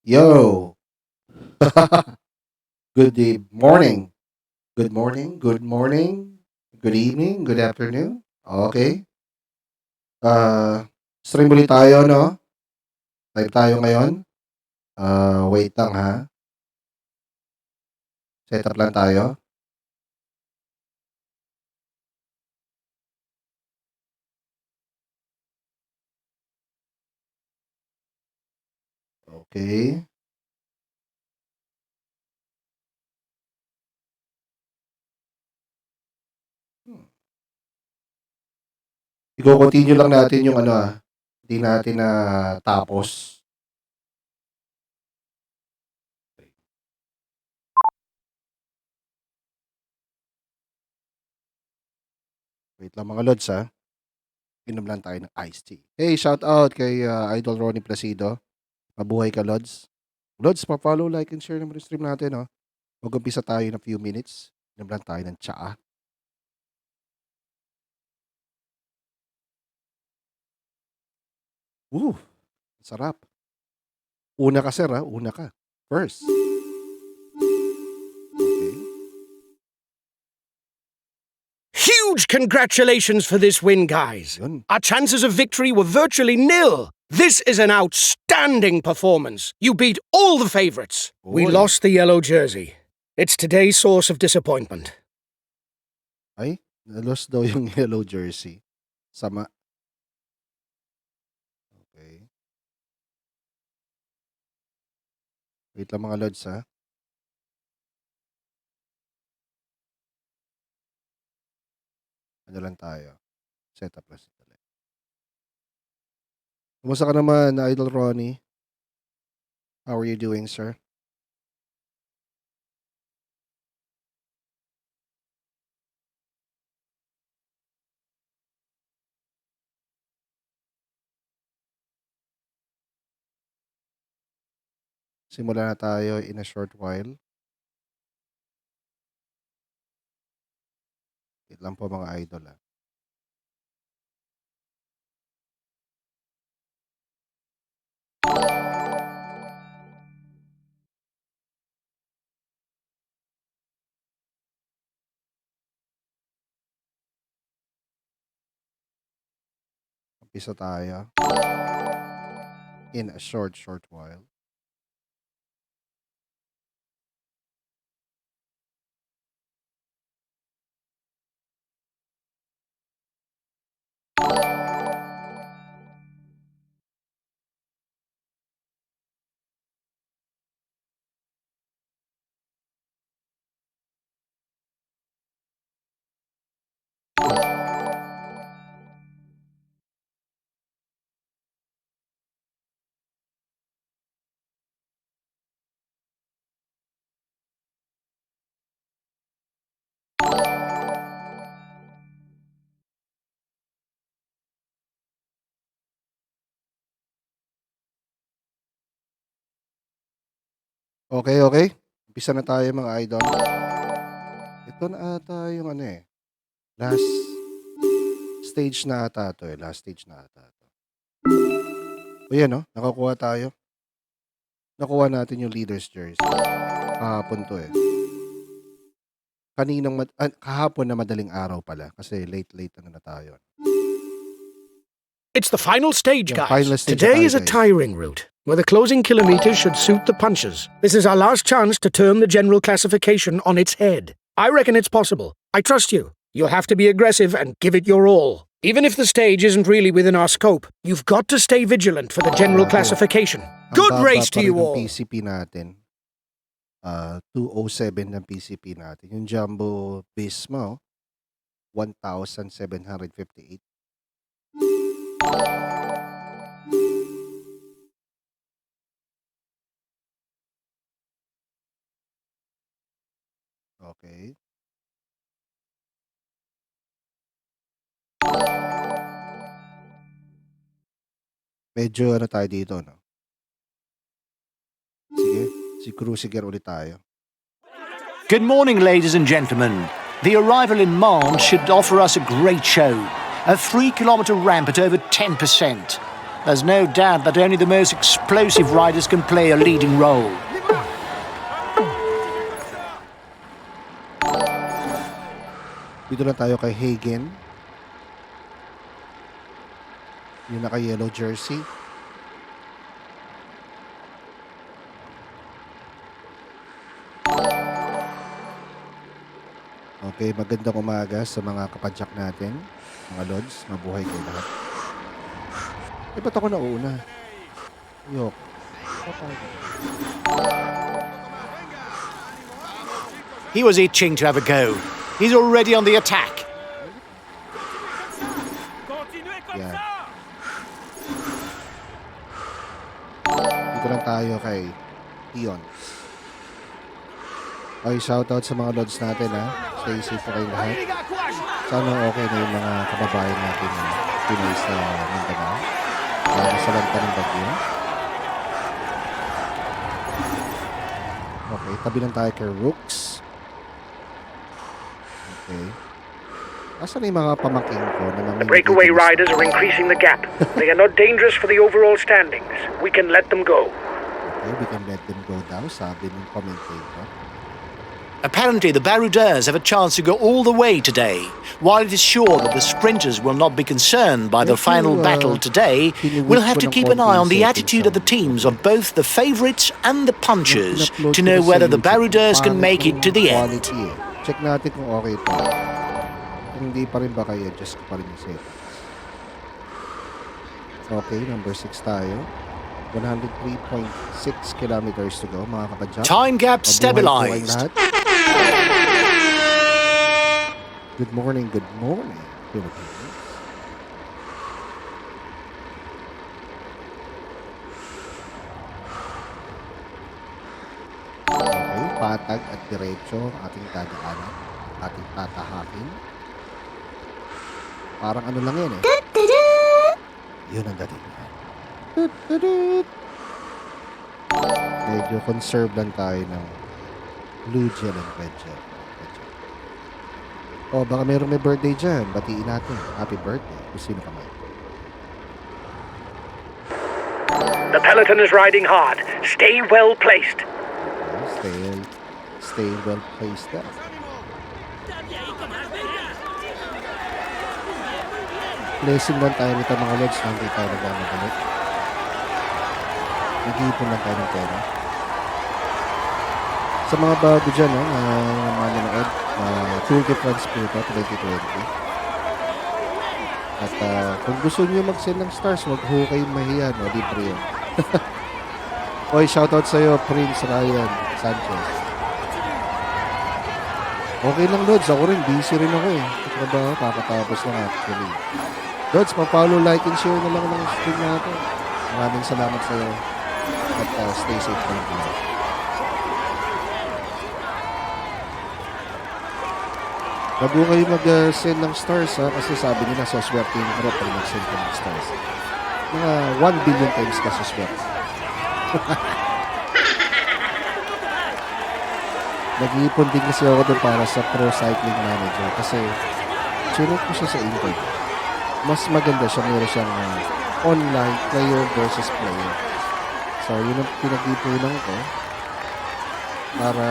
Yo. Morning. Good morning. Good morning. Good evening. Good afternoon. Okay. Stream ulit tayo, no? Live tayo ngayon. Wait lang ha. Set up lang tayo. Okay. I-continue lang natin yung hindi natin na tapos. Wait lang mga lods ha. Inom lang tayo ng iced tea. Hey, shout out kay Idol Ronnie Placido. Mabuhay ka, Lods. Lods, pa-follow, like, and share naman yung stream natin, no? Mag-umpisa tayo in a few minutes. Inom lang tayo ng tsaa. Sarap. Una ka, sir, ha? Una ka. First. Okay. Huge congratulations for this win, guys. Yun. Our chances of victory were virtually nil. This is an outstanding performance. You beat all the favorites. We Oy. lost the yellow jersey. It's today's source of disappointment. Ay, nalos daw yung yellow jersey. Sama. Okay. Wait lang mga lods, ha? Ano lang tayo? Set up lang sandali. Kumusta ka naman, Idol Ronnie? How are you doing, sir? Simula na tayo in a short while. Wait lang po mga idol, ha? Umpisa tayo. In a short while. Okay, okay. Umpisa na tayo mga idol. Ito na ata yung last stage na ata to eh. Last stage na ata to. O yan, no? Nakakuha tayo. Nakuha natin yung leader's jersey. Kahapon to eh. Kahapon na madaling araw pala. Kasi late na tayo. It's the final stage, Yeah, guys. final stage Today na is a tayo, guys. tiring route, where the closing kilometers should suit the punchers. This is our last chance to turn the general classification on its head. I reckon it's possible. I trust you. You'll have to be aggressive and give it your all. Even if the stage isn't really within our scope, you've got to stay vigilant for the general classification. Good Ang baba race pa to rin you ng all. PCP natin. 207 ng PCP natin. Yung Jumbo Visma, 1,758. Okay. Medyo tayo dito, no? Sige, si Cruciger ulit tayo. Good morning, ladies and gentlemen. The arrival in Mans should offer us a great show. A 3-kilometre ramp at over 10%. There's no doubt that only the most explosive riders can play a leading role. Dito na tayo kay Hagen. Yung naka-yellow jersey. Okay, magandang umaga sa mga kapadyak natin. Mga lods, mabuhay kayo lahat. Eh, ba't ako nauuna? Yok. He was itching to have a go. He's already on the attack. Yan. Dito lang tayo kay Tion. Okay, shoutout sa mga lods natin, ha. Stay safe po kayong lahat. Sana okay na yung mga kababayan natin na Pinoy sa Mindanao. Sa lanta ng bagyo. Okay, tabi lang tayo kay Rooks. Okay. Asan na yung mga pamangking ko na The mamimigay breakaway dito sa- riders are increasing the gap. They are not dangerous for the overall standings. We can let them go. Okay, we can let them go daw, sabi ng commentator. Apparently, the Baroudeurs have a chance to go all the way today. While it is sure that the sprinters will not be concerned by the Medyo, final battle today, we'll have to keep an eye on the attitude of the teams of both the favourites and the punchers to know whether the Baroudeurs can make it to the end. Quality, eh. Check natin kung okay ito. Kung hindi pa rin ba kayo, adjust ko pa rin yung settings. Okay, number 6 tayo. 103.6 kilometers to go, mga kapadyak. Time gap Mabuhay po kayong stabilised. lahat. Good morning, Philippines. Okay, patag at diretso ang ating dadaanan, ating tatahakin. Parang ano lang yan eh. Yun ang dating. Medyo conserve lang tayo ng blue gel and red gel. Oh, baka mayroong may birthday dyan. Batiin natin. Happy birthday. Kung sino ka man. The peloton is riding hard. Stay well placed. Okay, stay well placed there. Blessing lang tayo nito mga lods. Hindi tayo nagmamagalit. Nag-iipon lang tayo ng pera. Sa mga bago dyan, na manonood, Tour de France po ito, 2020. At kung gusto nyo mag-send ng stars, wag ho kayong mahiya, no? Libre yun. Oy, shoutout sa'yo, Prince Ryan Sanchez. Okay lang, Lods. Ako rin, busy rin ako eh. Trabaho, kakatapos lang actually. Lods, pa-follow, like, and share na lang ng stream natin. Maraming salamat sa'yo. At stay safe pa lang. Wag mo kayo mag-send ng stars, ha? Kasi sabi nila sa swerte yung group pag mag-send ka ng stars. Mga 1 billion times ka sa swerte. Nag-iipon din kasi ako doon para sa Pro Cycling Manager kasi sunod ko siya sa internet. Mas maganda siya, meron siyang online player versus player. So, yun ang pinag-ipunan ko para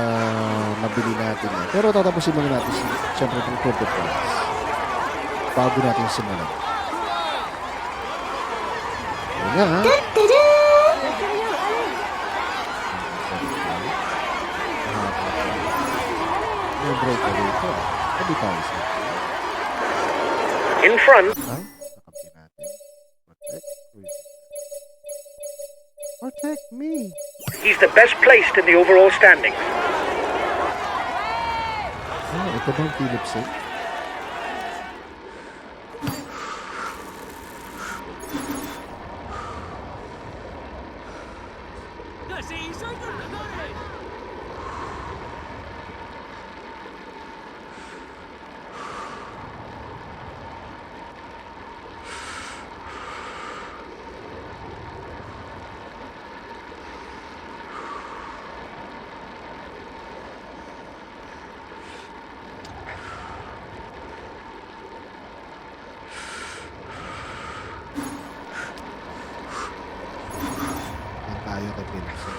mabili natin. Pero tatapusin muna natin siyempre itong Tour de France bago natin simulan. Yun nga, ha? May break na dito. Sabi tayo sa In front, nakampi natin. Protect. Protect me. he's the best placed in the overall standings. Ito bang Philip Singh?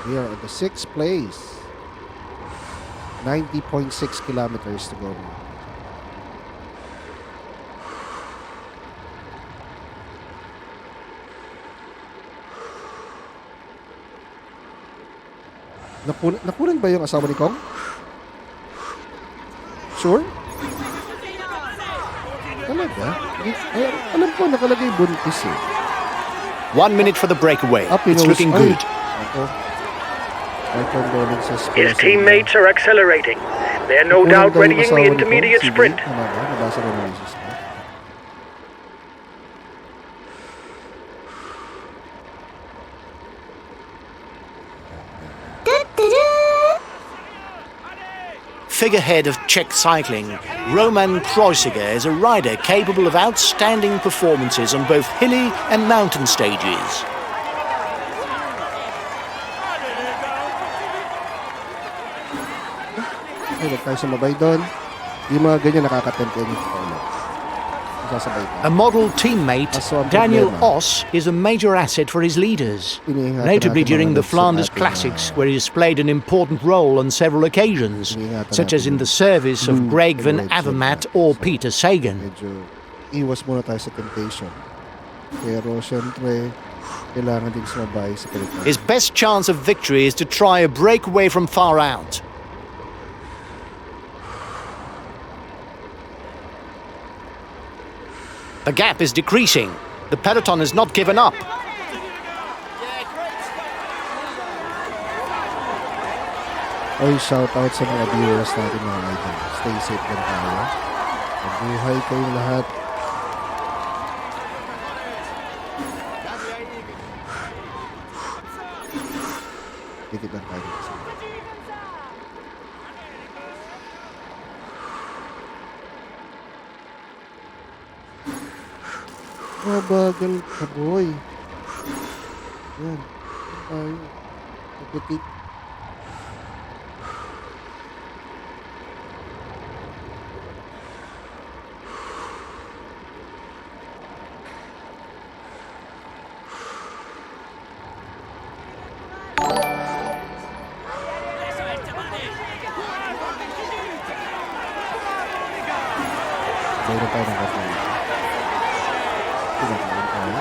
We are at the 6th place. 90.6 kilometers to go. Nakunan ba yung asawa ni Kong? Sure? Talaga? Ay, alam ko, nakalagay buntis eh. 1 minute for the breakaway. It's pinost. looking good. Ako. My condolences. His teammates are accelerating. They're no doubt readying the intermediate sprint. Nabasa ko ng misis ko. Figurehead of Czech cycling, Roman Kreuziger is a rider capable of outstanding performances on both hilly and mountain stages. Ay, huwag tayo sumabay doon. Yung mga ganyan nakakatempt yung sasabay A ka. model teammate, Kaso ang Daniel problema, Oss, is a major asset for his leaders, iniingatan notably natin during mga the Flanders ating, Classics, where he has played an important role on several occasions, iniingatan such as natin in the service of blue Greg van and red Avermaet sila. or So, Peter Sagan. Medyo iwas muna tayo sa temptation. Pero syempre, kailangan din sumabay sa pelikula. His best chance of victory is to try a breakaway from far out. The gap is decreasing. The peloton has not given up. Oy, shout out sa mga viewers natin mga idol. Stay safe lang tayo. Mabuhay kayong lahat. Dikit lang tayo. Mabagal ka, boy. Yan. Tayo. Dikit. Mayroon tayo ng kape. Pinakain tayo.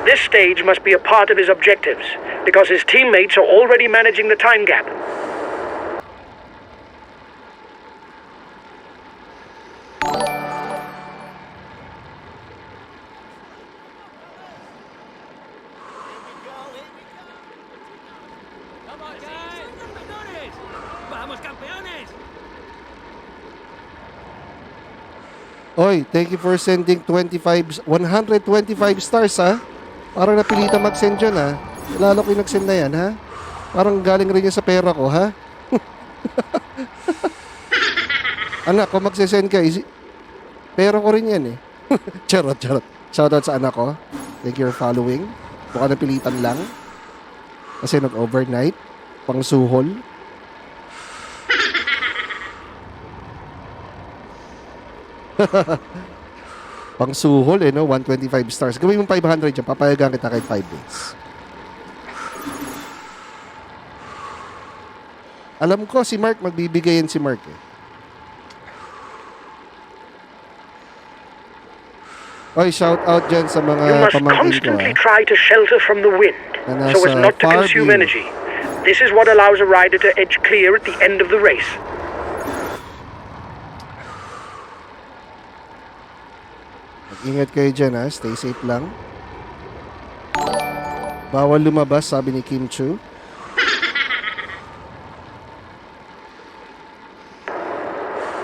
This stage must be a part of his objectives, because his teammates are already managing the time gap. Oy, thank you for sending 125 stars, ha? Parang napilitan mag-send yun, ha? Lalo ko yung nag-send na yan, ha? Parang galing rin yan sa pera ko, ha? Anak, kung magsisend ka, pera ko rin yan, eh. Charot. Shoutout sa anak ko. Thank you for following. Baka napilitan lang. Kasi nag-overnight. Pang suhol. Pang suhol no? 125 stars. Gawin mo 500 dyan. Papayagan kita kahit 5 days. Alam ko si Mark, magbibigay yan si Mark eh. Oy, shout out dyan sa You mga must pamangkin ko constantly try to shelter from the wind, Na so as nasa not to far consume view. energy. This is what allows a rider to edge clear at the end of the race. Mag-ingat kayo dyan ha. Stay safe lang. Bawal lumabas, sabi ni Kim Chu.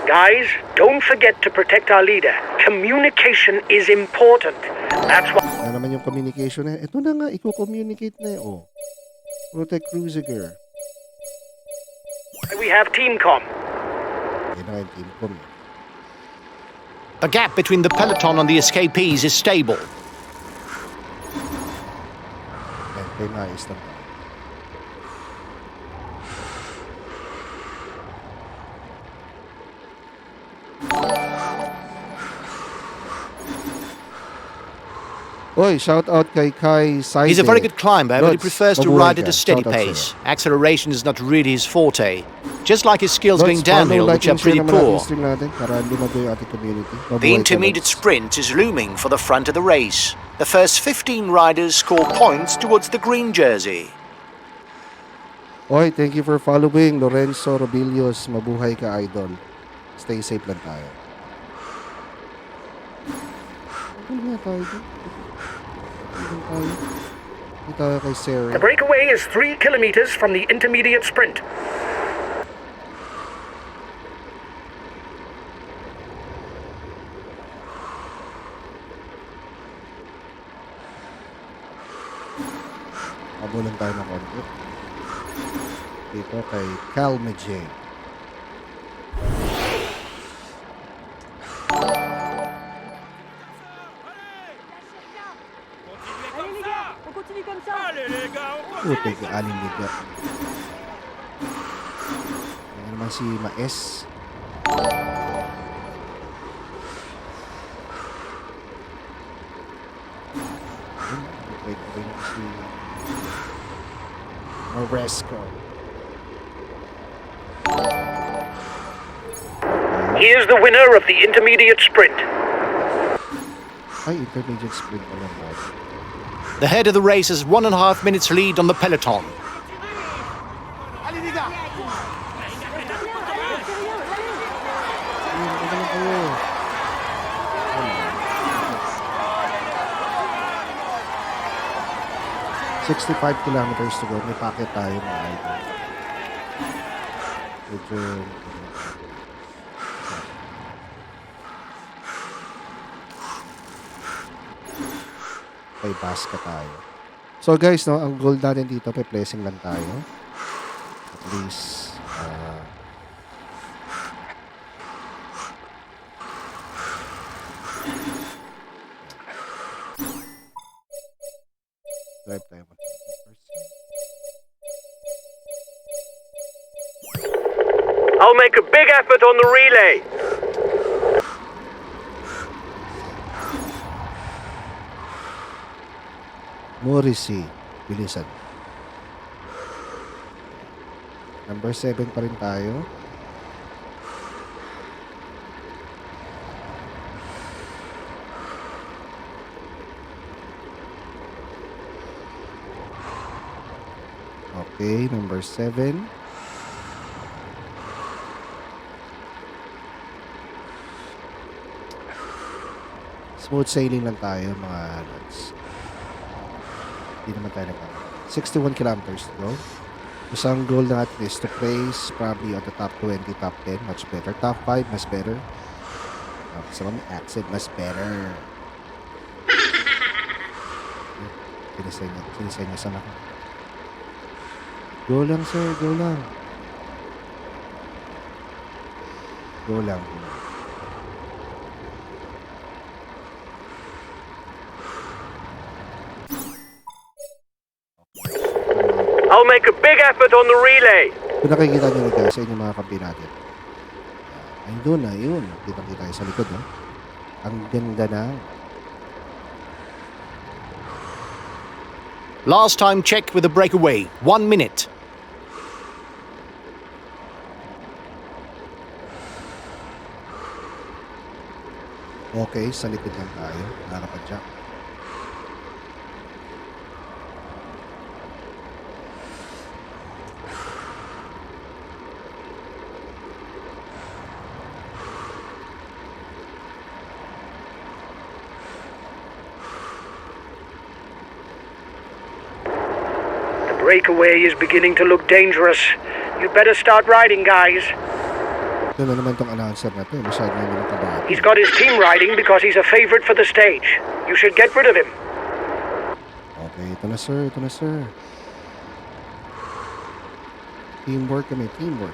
Guys, don't forget to protect our leader. Communication is important. That's why Ano naman yung communication na. Ito na nga, i-communicate na eh. Oh. Protect Cruiser. we have TeamCom. Yan na yung team ko. The gap between the peloton and the escapees is stable. Okay, nais lang tayo. Oy, shout out kay Kai Saide. He's a very good climber, but he Lods, prefers to mabuhay ride at ka. a steady Shout out sa'yo. pace. Acceleration is not really his forte. Just like his skills Lods, going downhill, follow, like, which are and share pretty naman natin poor. yung stream natin para lumago yung ating community. Mabuhay The ka, intermediate Lods. sprint is looming for the front of the race. The first 15 riders score points towards the green jersey. Oy, thank you for following. Lorenzo Robilios, mabuhay ka, idol. Stay safe lang tayo. Ano nga tayo dun? Ano tayo? Hindi tayo kay Sarah. The breakaway is 3 kilometers from the intermediate sprint. Mabulan tayo ng konti. Dito kay Calme J. Allez les gars, on continue comme ça. Putik yung aling liga. Ayan naman si Maes. Wait si Moresco. Here's the winner of the intermediate sprint. Ay, intermediate sprint pa lang ba? The head of the race has 1.5 minutes lead on the peloton. Ayun, ano na kayo? 65 kilometers to go. May packet tayo mga idol. Medyo... May basket tayo. So guys, no, ang goal natin dito, may placing lang tayo. At least, drive tayo 100%. I'll make a big effort on the relay. Morrissey, bilisan. Number 7 pa rin tayo. Okay, number 7. Smooth sailing lang tayo mga lods. Hindi naman tayo nagkakaroon. 61 kilometers to go. Isang goal natin is to place probably on the top 20, top 10, much better. Top 5, mas better. Sa kami, accent, mas better. Sinisay niya sana ko. Go lang, sir. Go lang. Go lang. I'll make a big effort on the relay. Kung nakikita nyo guys sa inyong mga kampi natin. Ayun doon na, yun. Kitang-kita sa likod, no? Ang ganda na. Last time checked with the breakaway, 1 minute. Okay, sa likod lang tayo. Nakakapadyak. The breakaway is beginning to look dangerous. You'd better start riding, guys. Ito na naman tong announcer na to. Masyado na naman kabahati. He's got his team riding because he's a favorite for the stage. You should get rid of him. Okay, ito na sir. Ito na sir. Teamwork kami. Teamwork.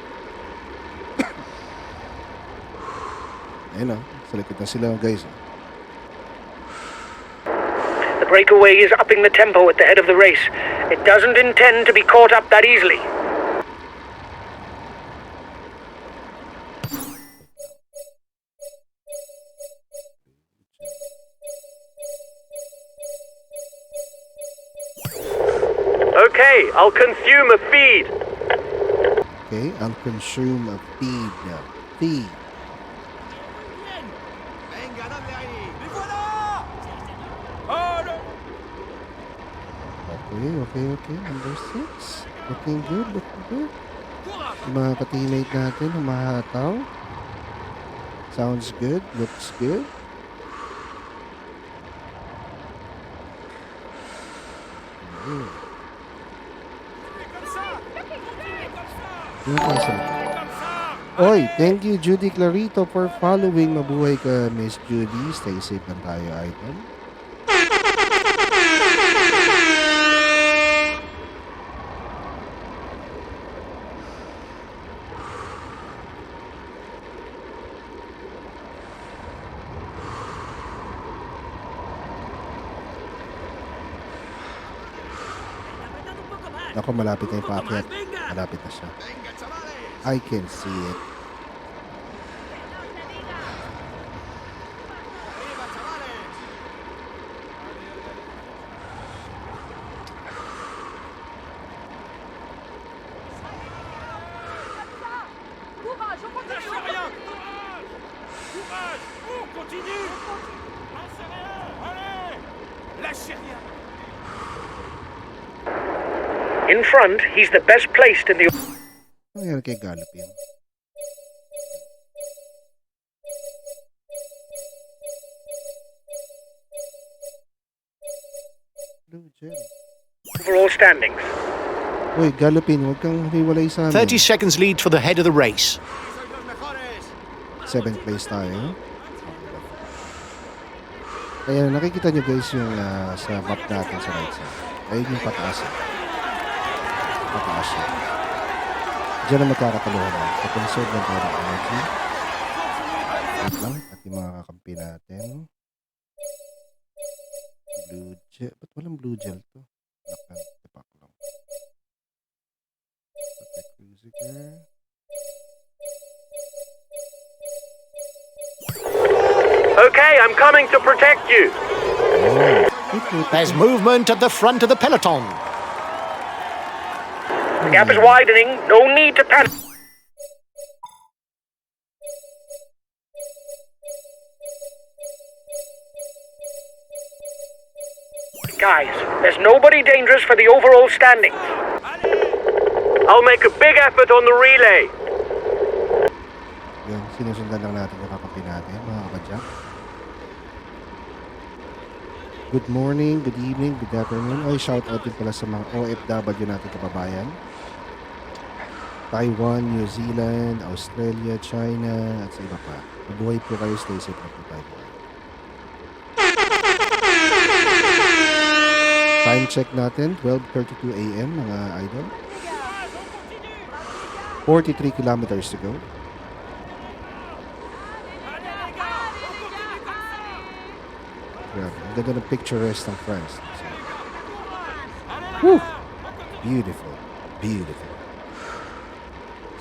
Ayun o. Sa likod na sila guys. The breakaway is upping the tempo at the head of the race. It doesn't intend to be caught up that easily. Okay, I'll consume a feed. Okay, I'll consume a feed now. Feed. Okay. Number 6. Looking good. Yung mga ka-teammate natin, humahataw. Sounds good. Looks good. Okay. Yung tayo sa likod. Oy, thank you Judy Clarito for following. Mabuhay ka, Miss Judy. Stay safe lang tayo, idol. Ako, malapit na yung paakyat. Malapit na siya. I can see it. Courage, on continue. Lâchez rien. Courage. On continue. Lâchez rien. Allez. Lâchez rien. In front, he's the best placed in the... Ano yan kay Galopin? Blue gel. overall standings. Uy, Galopin, huwag kang hiwalay sa amin. 30 seconds lead for the head of the race. 7th place tayo. Kaya nakikita nyo guys yung sa map natin sa right side. Ayun yung pataas. Pataas yun. Diyan na magkakataluhan na. Conserve lang tayo ng energy. Wait lang. At yung mga kakampi natin. Blue gel. Ba't walang blue gel to? Nakatipak lang. Protect Cruiser. Okay, I'm coming to protect you. There's movement at the front of the peloton. The gap is widening. No need to panic. Guys, there's nobody dangerous for the overall standings. I'll make a big effort on the relay. Yan, sinusundan lang natin yung kakampi natin, mga kapadyak. Good morning, good evening, good afternoon. Oy, shout out din pala sa mga OFW natin kababayan. Taiwan, New Zealand, Australia, China, at sa iba pa. Mabuhay po kayo, stay safe na po tayo. Time check natin, 12:32 a.m. mga idol. 43 kilometers to go. Grabe, ang ganda ng picturesque ng France. Woo! Beautiful. Beautiful.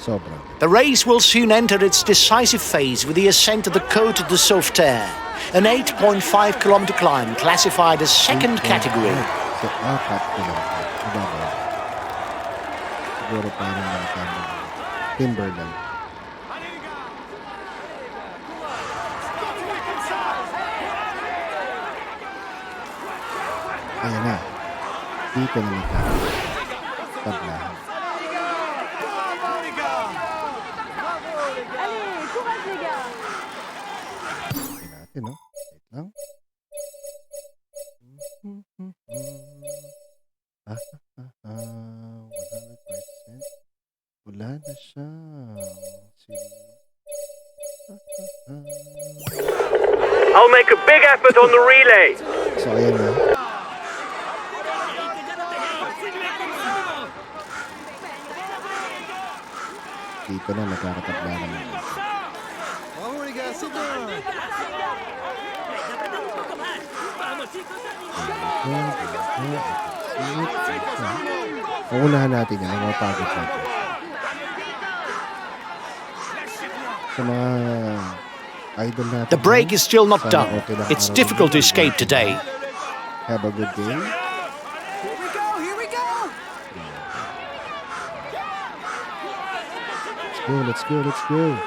Sobrang. The race will soon enter its decisive phase with the ascent of the Côte de Sauveterre, an 8.5-kilometer climb classified as second category. So, apat kilometer. Diba? Siguro parang Timberland. Ayan na. Dito na tablahan. Allez, courage les gars. Tingnan natin, no? Wait lang. Ah, 100%. Wala na siya. I'll make a big effort on the relay. So, ayan na. Dito na nagkakatablahan na. Uunahan natin yan. Mapagod natin. Sa mga idol natin. The break is still not sana done. okay lang It's araw difficult to nila. escape today. Have a good game. Let's go, let's go, let's go.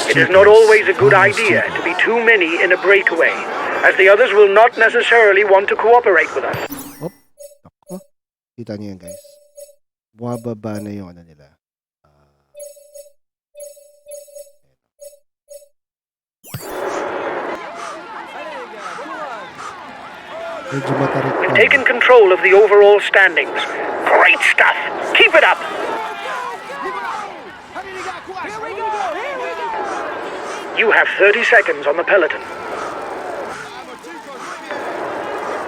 It is not always a good idea to be too many in a breakaway, as the others will not necessarily want to cooperate with us. Op. Ako. Kita niyo yan, guys. Bumababa na yung ano nila. Medyo matarik We've pa. taken control of the overall standings. Great stuff! Keep it up! You have 30 seconds on the peloton.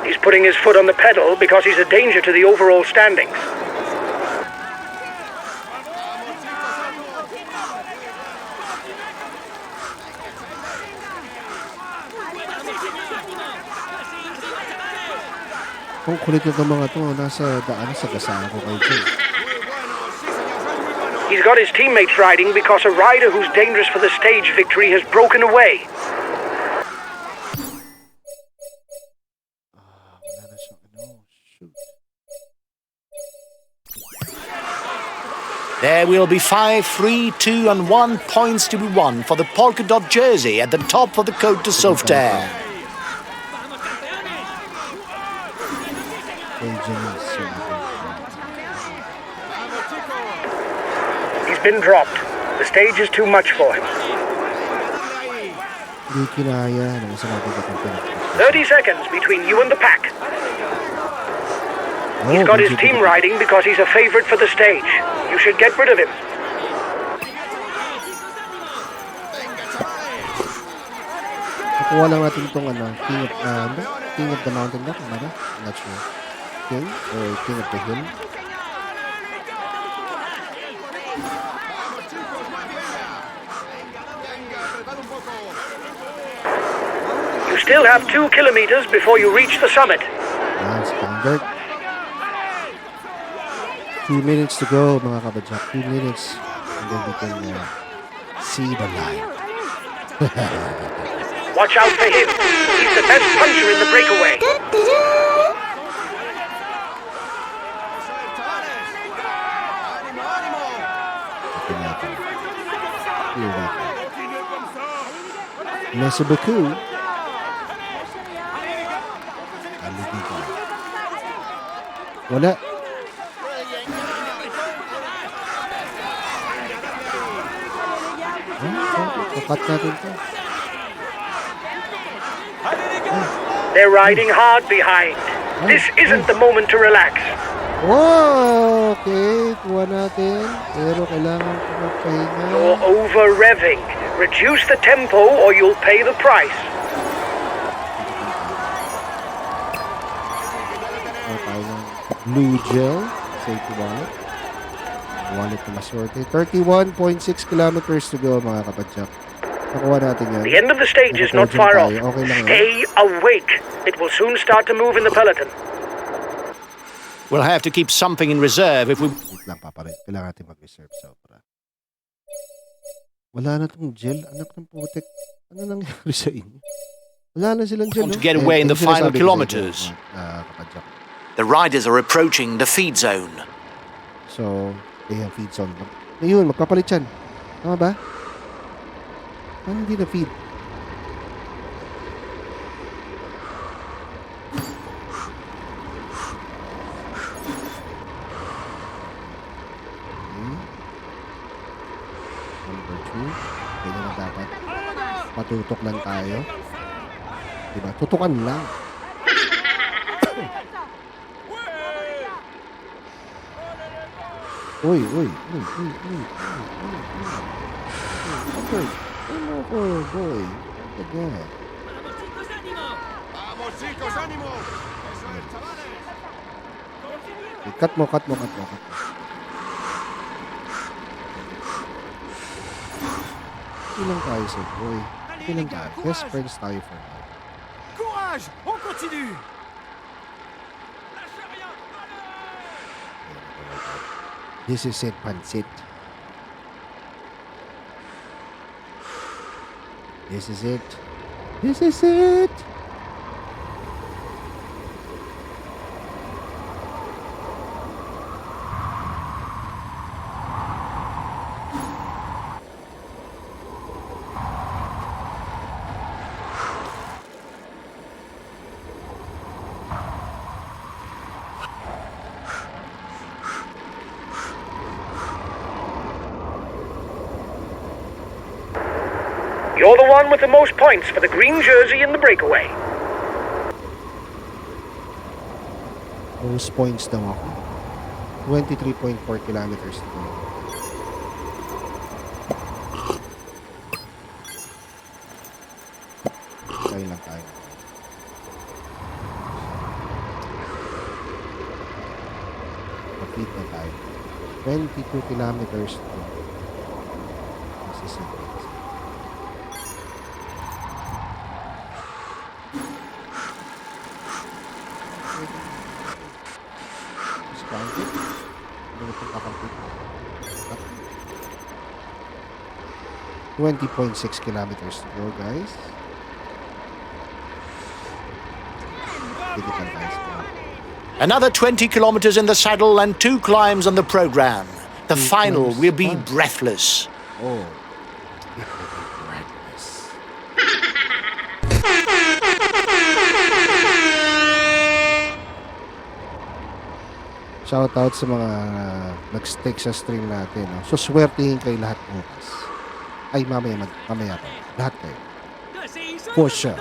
He's putting his foot on the pedal because he's a danger to the overall standings. Kung kulit nito mga to, nasa daan sa gasa ko kay Jay. He's got his teammates riding because a rider who's dangerous for the stage victory has broken away. Wala na siyang ano. Shoot. There will be 5, 3, 2 and 1 points to be won for the polka dot jersey at the top of the Côte de Sauveterre. Kay Janice. He's been dropped. The stage is too much for him. Hindi kinaya ng isang magiging 30 seconds between you and the pack. Oh, He's got his team riding because he's a favorite for the stage. You should get rid of him. Nakuha lang natin itong ano, King of the Mountain ba? Ano? I'm not sure. King or King of the Hill? You still have 2 kilometers before you reach the summit. Standard. 2 minutes to go, mga kabadyak. 2 minutes. And then we can see the light. Watch out for him. He's the best puncher in the breakaway. Ito natin. Here we go. Merci beaucoup. Alibigo. Wala. Kakat natin to. They're riding hard behind. This isn't the moment to relax. Oh, okay. Kuha natin. Pero kailangan ko magpahinga. You're over-revving. Reduce the tempo or you'll pay the price. Kuha tayo ng blue gel. Safety wallet. Wallet na maswerte. 31.6 kilometers to go, mga kapadyak. Nakuha natin yan. The end of the stage is not far off. Okay lang yan. Stay awake. It will soon start to move in the peloton. We'll have to keep something in reserve if we... Wait lang, paparin. Kailangan natin mag-reserve sobra. Wala na tong gel. Anak ng putik. Ano nangyari sa inyo? Wala na silang gel. Want to no? get away in the Yung final sinasabi ko sa kilometers. inyo, kapadyak. The riders are approaching the feed zone. So, ayan, feed zone. Ayun, magpapalit yan. Tama ba? Paano hindi na feed? Okay. Number 2. Kaya na dapat. Matutok lang tayo. Diba? Tutukan lang. Uy, uy, uy, uy, uy, uy, uy. Okay. Oh, boy. Look at that. Okay, cut mo. Okay lang tayo sa boy. Okay lang tayo. Best friends tayo for now. Courage, on continue. This is it, Pansit. This is it. This is it. You're the one with the most points for the green jersey in the breakaway. Most points daw ako. 23.4 kilometers to go. Tayo lang tayo. Kapit na tayo. 22 kilometers to go. This is it. Discounted. Ano itong kakampit? 20.6 kilometers to go, guys. Digital guys. Another 20 kilometers in the saddle and 2 climbs on the program. The final will be breathless. Oh. It will be breathless. Shoutout sa mga nag-stick sa stream natin. No? So, swertihin kayo lahat bukas. Ay, mamaya pa. Lahat kayo. For sure.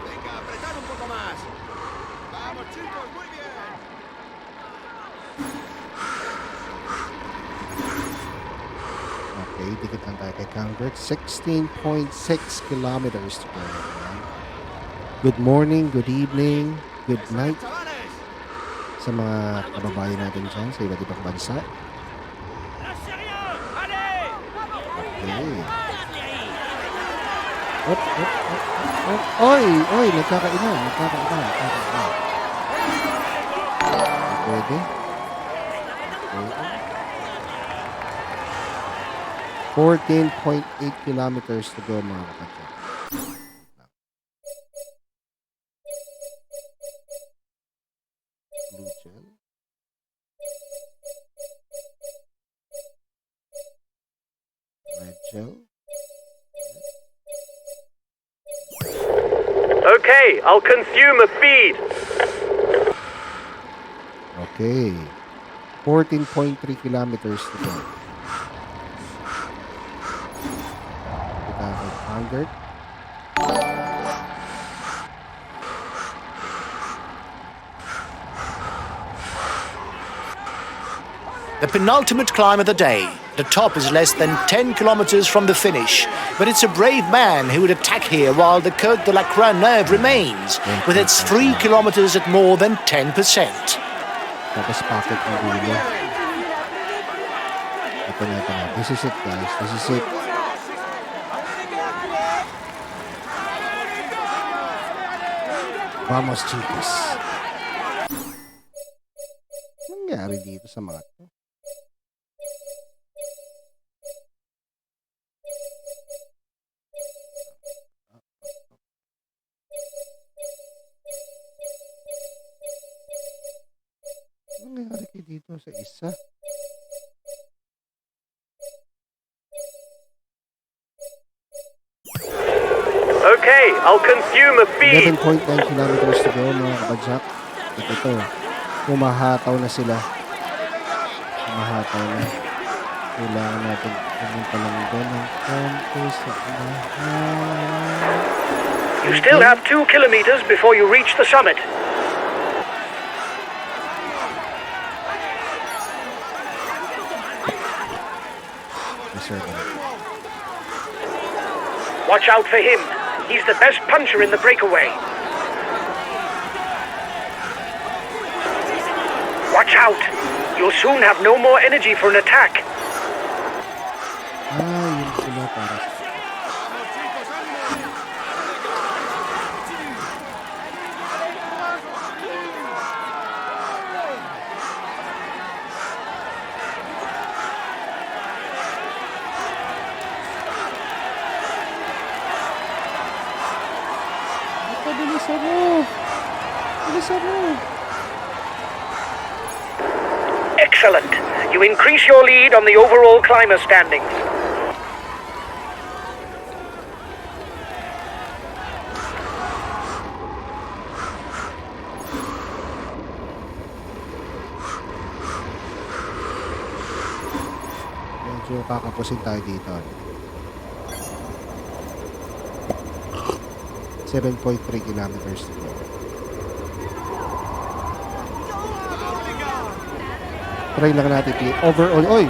Venga, apretad un poco más. Vamos, chicos, muy bien. Okay, dikit lang tayo kay Convert. 16.6 kilometers to go. Good morning, good evening, good night Chavales. sa mga kababayan natin dyan sa iba't ibang bansa. Okay. Op. Oy, nagkakainan. Pwede. 14.8 kilometers to go, mga kapatid. Blue gel. Red gel. Okay, I'll consume a feed. Okay. 14.3 kilometers to go. Kita kay Convert. The penultimate climb of the day. The top is less than 10 kilometers from the finish, but it's a brave man who would attack here while the Côte de la Croix-Neuve remains, with its 3 kilometers at more than 10%. Tapos pocket ng dulo. Ito na. This is it, guys. This is it. Vamos, chicos. Anong nangyari dito sa mga to? Anong nangyari dito sa isa? Okay, I'll consume a feed. 11.9 kilometers to go, mga kabadyak. Ito. Humahataw na sila. Kailangan natin pumunta lang doon ng konti sa unahan. You still have 2 kilometers before you reach the summit. Yes, sir. Watch out for him. He's the best puncher in the breakaway. Watch out! You'll soon have no more energy for an attack. Yun sila para sa... Bilisan mo! Bilisan mo! Excellent. You increase your lead on the overall climber standings. Medyo kakapusin tayo dito. 7.3 kilometers to go. Try lang natin. Overall, oy!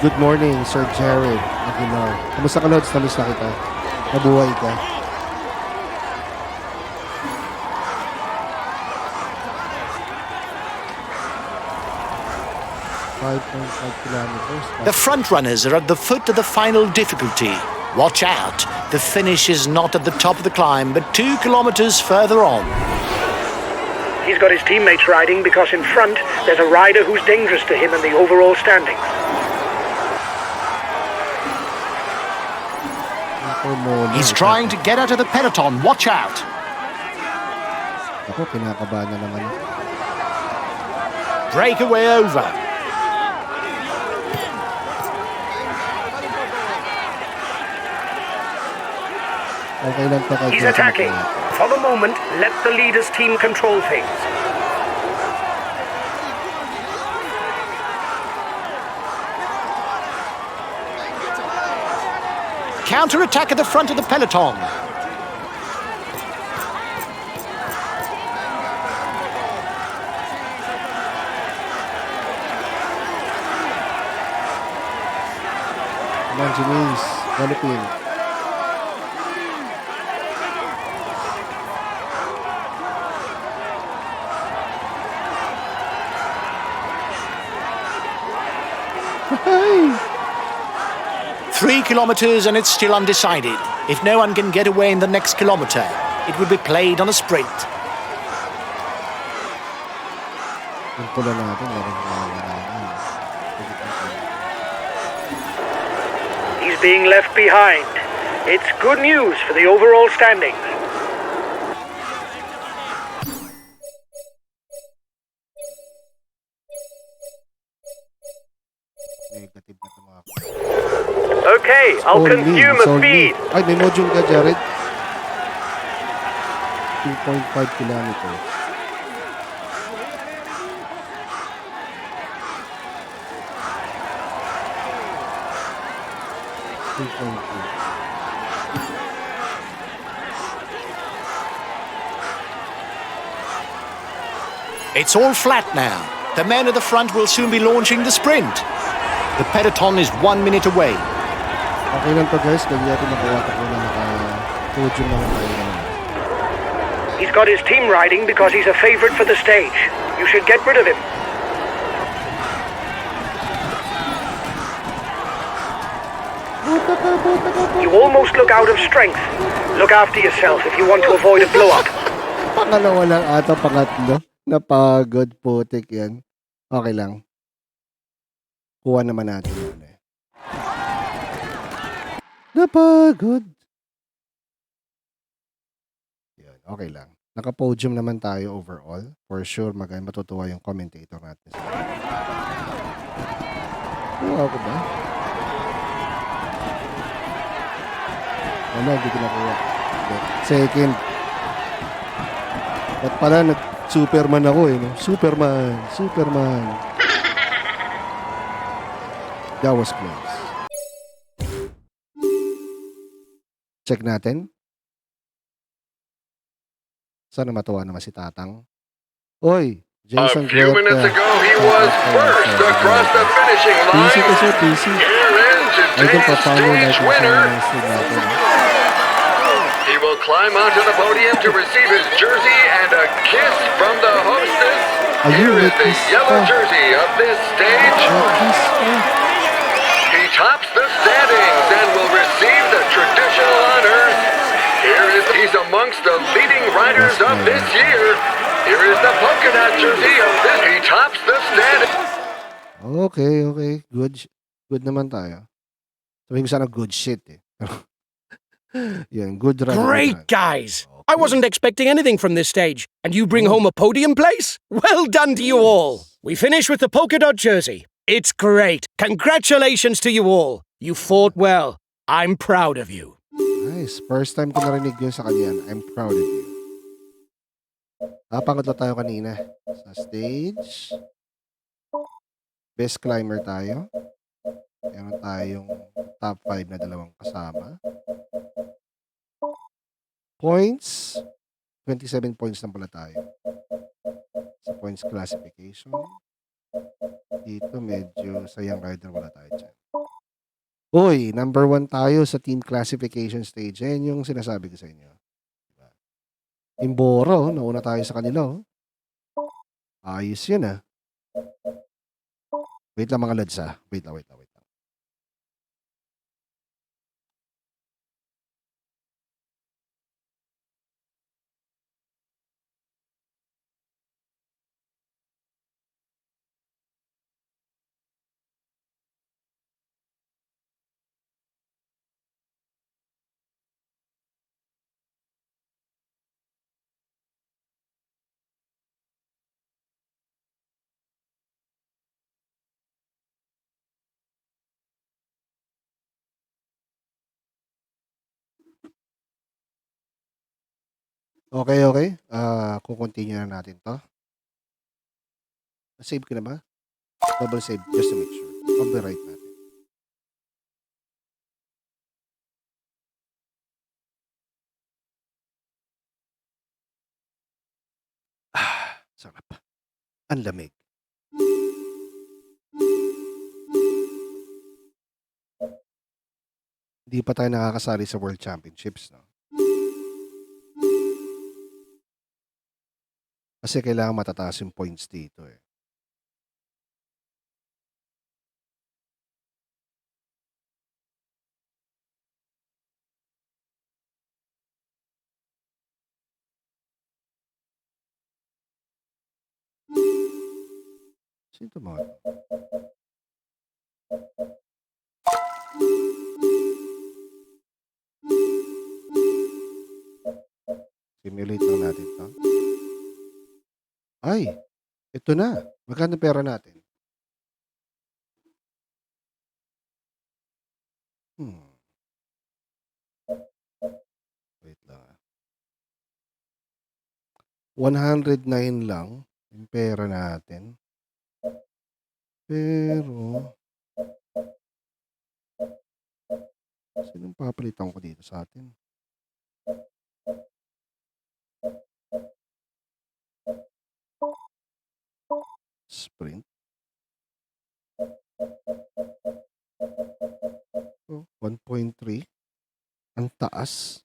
Good morning, Sir Jared Aguilar. Kamusta ka, Lods? Kamusta kita? Nabuhay ka? kilometers. The front runners are at the foot of the final difficulty. Watch out, the finish is not at the top of the climb, but 2 kilometers further on. He's got his teammates riding because in front there's a rider who's dangerous to him in the overall standings. He's trying to get out of the peloton. Watch out. Ako, kinakabahan na naman. Breakaway over. Okay lang to kay He's Jesse attacking. McLeod. For the moment, let the leader's team control things. Counter-attack at the front of the peloton. Come on, Janice. Galloping. Hey! 3 kilometers and it's still undecided. If no one can get away in the next kilometer, it will be played on a sprint. Yung pula natin, nawawala. He's being left behind. It's good news for the overall standings. Negative na ito mga Okay, I'll consume a feed. Ay, may module ka, Jared. 2.5 kilometers. It's all flat now. The men at the front will soon be launching the sprint. The peloton is 1 minute away. Okay lang to, guys. Pwede natin makawatak ko na podium naman tayo naman. He's got his team riding because he's a favorite for the stage. You should get rid of him. You almost look out of strength. Look after yourself if you want to avoid a blow-up. Pangalawa lang ata, pangatlo. Napagod, putik yan. Okay lang. Kuha naman natin yun eh. Napagod. Yan, okay lang. Naka-podium naman tayo overall. For sure, matutuwa yung commentator natin. Kuha ko ba? Wala, hindi ko nakuha. Second. Ba't pala Superman ako eh, no? Superman. That was close. Check natin. Sana matuwa naman si Tatang. Oy, Jason A few minutes Guerra. ago, he was first across the finishing PC line. ko siya, PC. Here is Idol pa today's paano stage natin winner. sa stream natin. He will climb onto the podium to receive his jersey and a kiss from the hostess. Here is the yellow jersey of this stage. He tops the standings and will receive the traditional honors. He's amongst the leading riders of this year. Here is the polka dot jersey of this. He tops the standings. Okay. Good naman tayo. Sabihin ko sana good shit eh. Yan, good run. Great, guys! I wasn't expecting anything from this stage, and you bring home a podium place? Well done to you all! We finish with the polka dot jersey. It's great. Congratulations to you all. You fought well. I'm proud of you. Nice. First time ko narinig yun sa kanya. I'm proud of you. Pangatlo tayo kanina. Sa stage. Best climber tayo. Meron tayong top 5 na dalawang kasama. Points. 27 points lang pala tayo. Sa points classification. Dito medyo sa young rider wala tayo dyan. Uy, number 1 tayo sa team classification stage. Yan yung sinasabi ko sa inyo. Diba? Imboro, nauna tayo sa kanila. Ayos yun ah. Wait lang mga lads ah. Wait lang. Okay. Kukontinue na natin to. Save ko na ba? Double save just to make sure. Copyright natin. Sarap. Ang lamig. Hindi pa tayo nakakasali sa World Championships, no? Kasi kailangan matataas yung points dito eh. Sino ito mga? Simulate lang natin to. Ay, ito na. Magkano pera natin? Wait lang. 109 lang yung pera natin. Pero, sinong papalitan ko dito sa atin? Sprint. 1.3. Ang taas.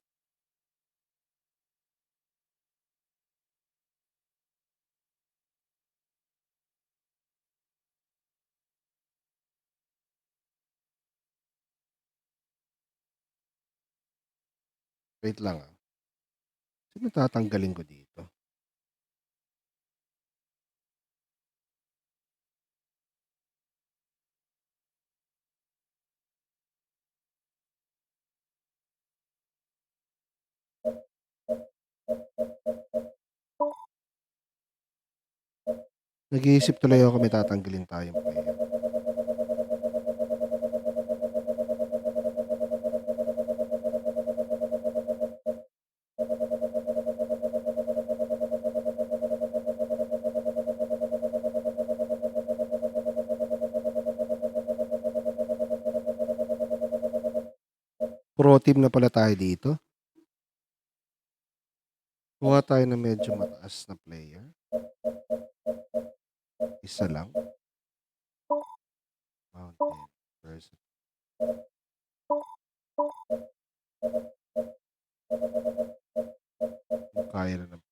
Wait lang ah. Sino tatanggalin ko dito? Nag-iisip tuloy ako may tatanggalin tayong player. Pro team na pala tayo dito. Kuha tayo na medyo mataas na player. Isa lang. Mountain versus. Kung kaya na ng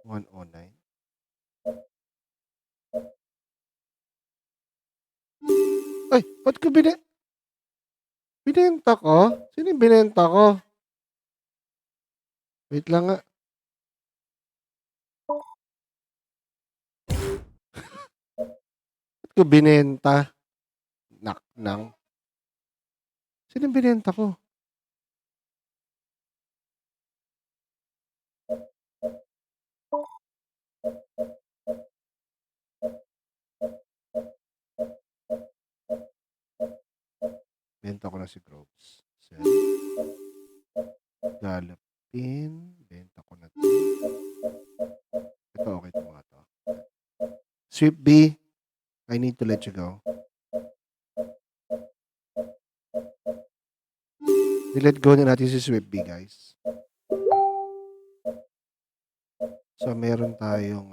109. Ay, ba't ko binenta ko? Sino yung binenta ko? Wait lang nga. Ba't ko binenta? Naknang. Sino yung binenta ko? Benta ko na si Groves. Sell. Galapin. Benta ko na to. Ito okay itong mga to. Sweep B. I need to let you go. I-let go na natin si Sweep B, guys. So, meron tayong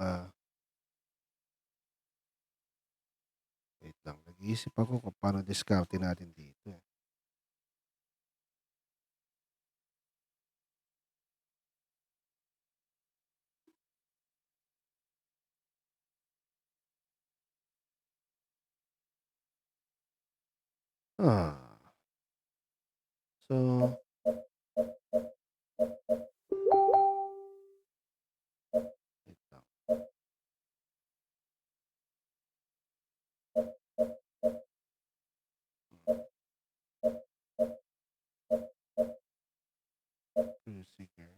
wait lang. Nag-iisip ako kung paano discarte natin dito. So, wait lang. Cruciger.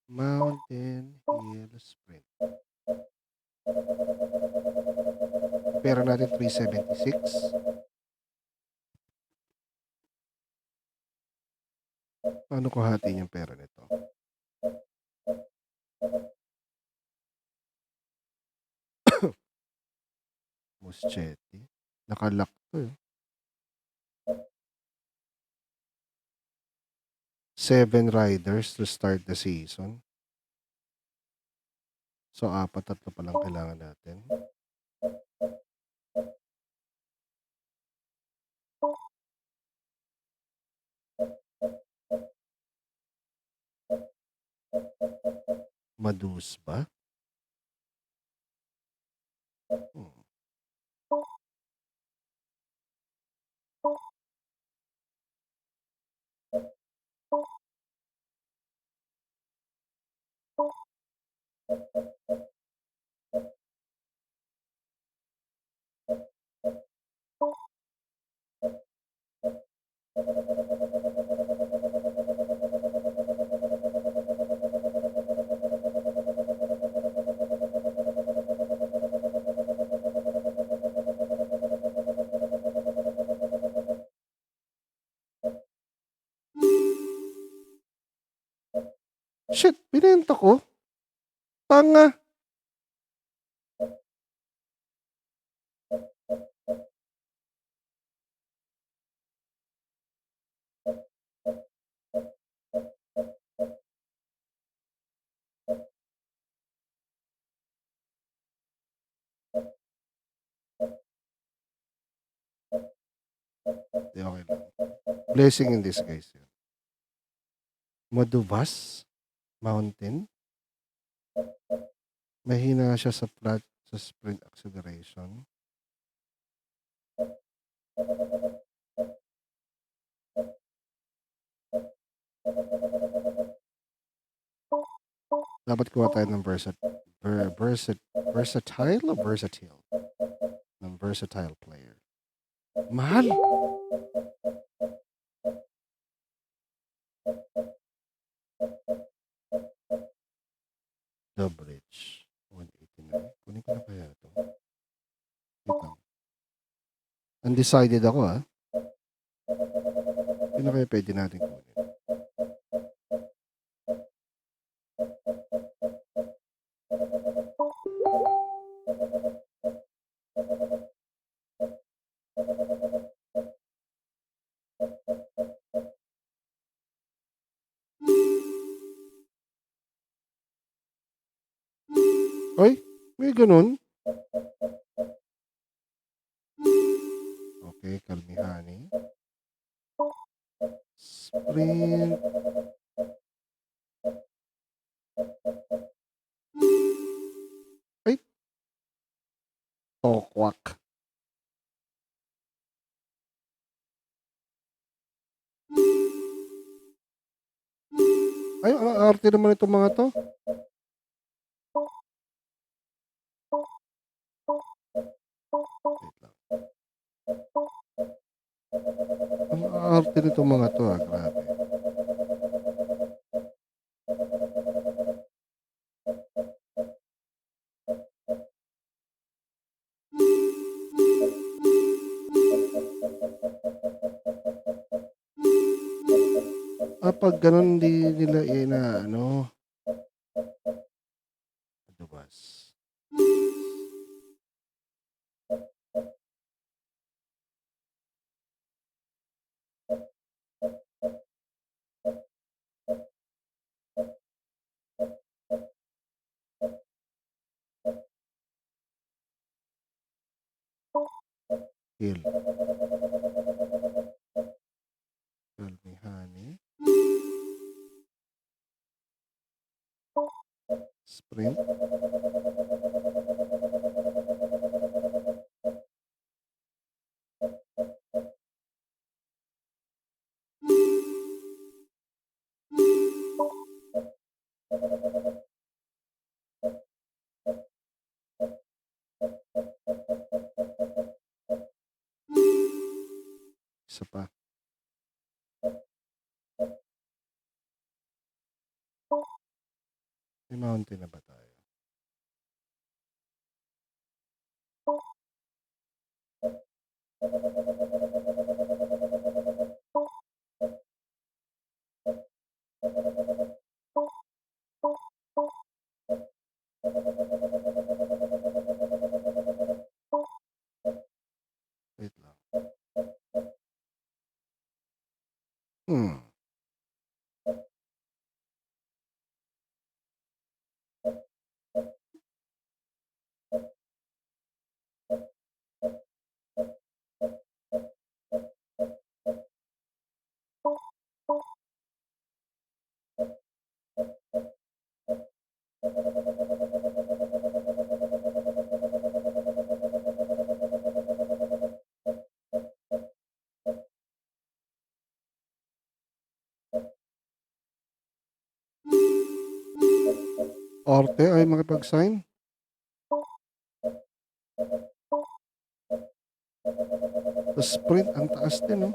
Mountain Hill Sprint. Pera natin 376. Paano ko hatiin yung pera nito? Muschetti. Nakalock to eh. 7 riders to start the season. So, 4 pa lang kailangan natin. Madus ba? Shit, binenta ko. Tanga. Di, okay lang. Blessing in disguise yun. Maduvas Mountain. Mahina siya sa flat sa sprint acceleration. Dapat kuha tayo ng versatile o versatile? Ng versatile player. Mahal! The Bridge. 189. Kunin ko na kaya ito. Wait lang. Undecided ako Hindi na kaya pwede natin kunin. Ay, may ganun. Sprint. Ay! Tokwak. Ay, ang arte naman itong mga 'to. Wait lang. Ang arte nitong mga 'to, grabe. Pag gano'n hindi nila inaano, lumabas. Kill. Tell me honey. Sprint. Isa pa. May mountain na ba tayo? Wait lang. Hmm. Arte ay makipag-sign? Sa sprint, ang taas din, no?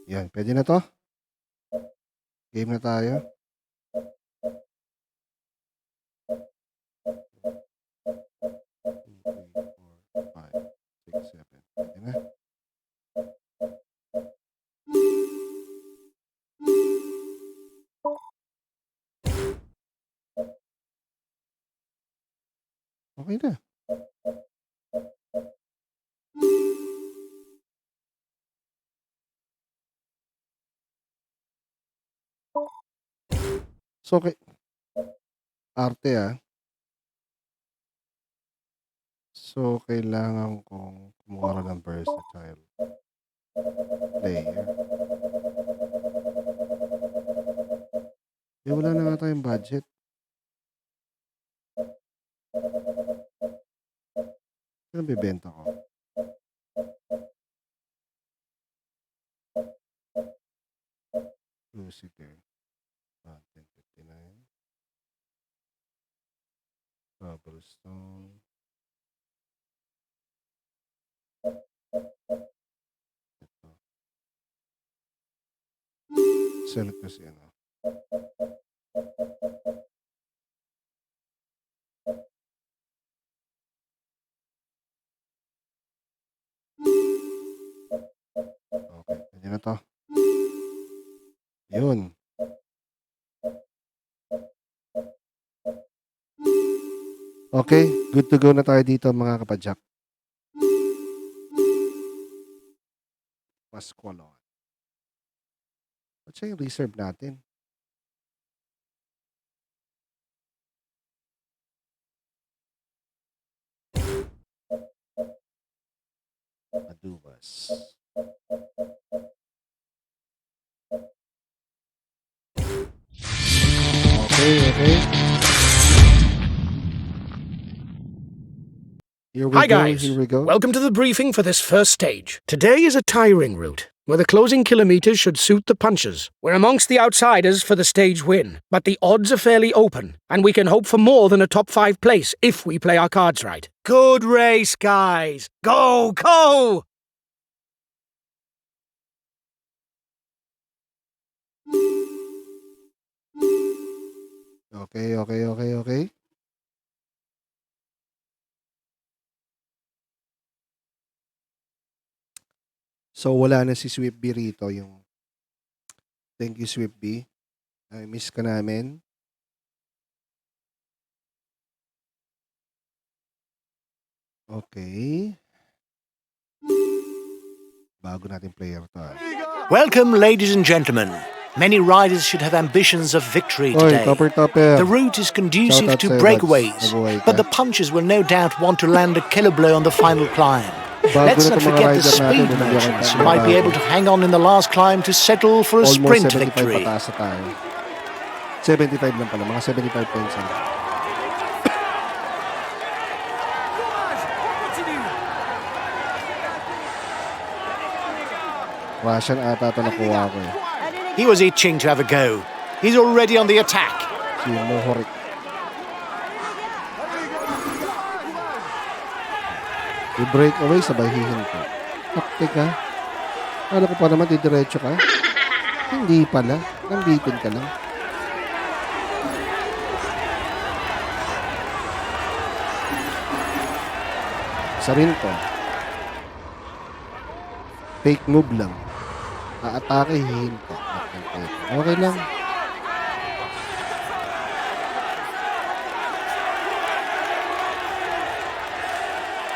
Yan, pwede na to? Game na tayo? 2, 3, 4, 5, 6, 7. Pwede na. Okay na. So, arte, So, kailangan kong kumuha ng versatile player. Wala na nga tayong budget. Ano bibenta ko? Lucifer. 1059. Cobblestone. Ito. Sell ko si ano. Okay, pwede na to. Yun. Okay, good to go na tayo dito mga kapadyak. Pascualon. At siya yung reserve natin. Madubas. Okay. Hi, guys. Here we go. Welcome to the briefing for this first stage. Today is a tiring route, where the closing kilometers should suit the punchers. We're amongst the outsiders for the stage win, but the odds are fairly open, and we can hope for more than a top 5 place if we play our cards right. Good race, guys! Go, go! Okay. So, wala na si Sweep B rito. Thank you, Sweep B. I miss ka namin. Okay. Bago nating player to. Welcome, ladies and gentlemen. Many riders should have ambitions of victory Oy, today. topper. The route is conducive Shout out to sa'yo, breakaways, Buds. Mabuhay ka. but the punchers will no doubt want to land a killer blow on the final climb. Bago Let's na not itong mga forget the rider natin, speed bumili ako merchants ng who might be bago. able to hang on in the last climb to settle for a Almost sprint 75 victory. pataas na tayo. 75 lang pala. Mga 75 points lang. Russian ata ito nakuha ko eh. He was itching to have a go. He's already on the attack. Si Mohorik. I-break away, sabay hihinto. Taktik ka. Ano ko pa naman, didiretso ka? Hindi pala. Nambitin ka lang. Isa rin to. Fake move lang. Aatake, hihinto. Okay lang.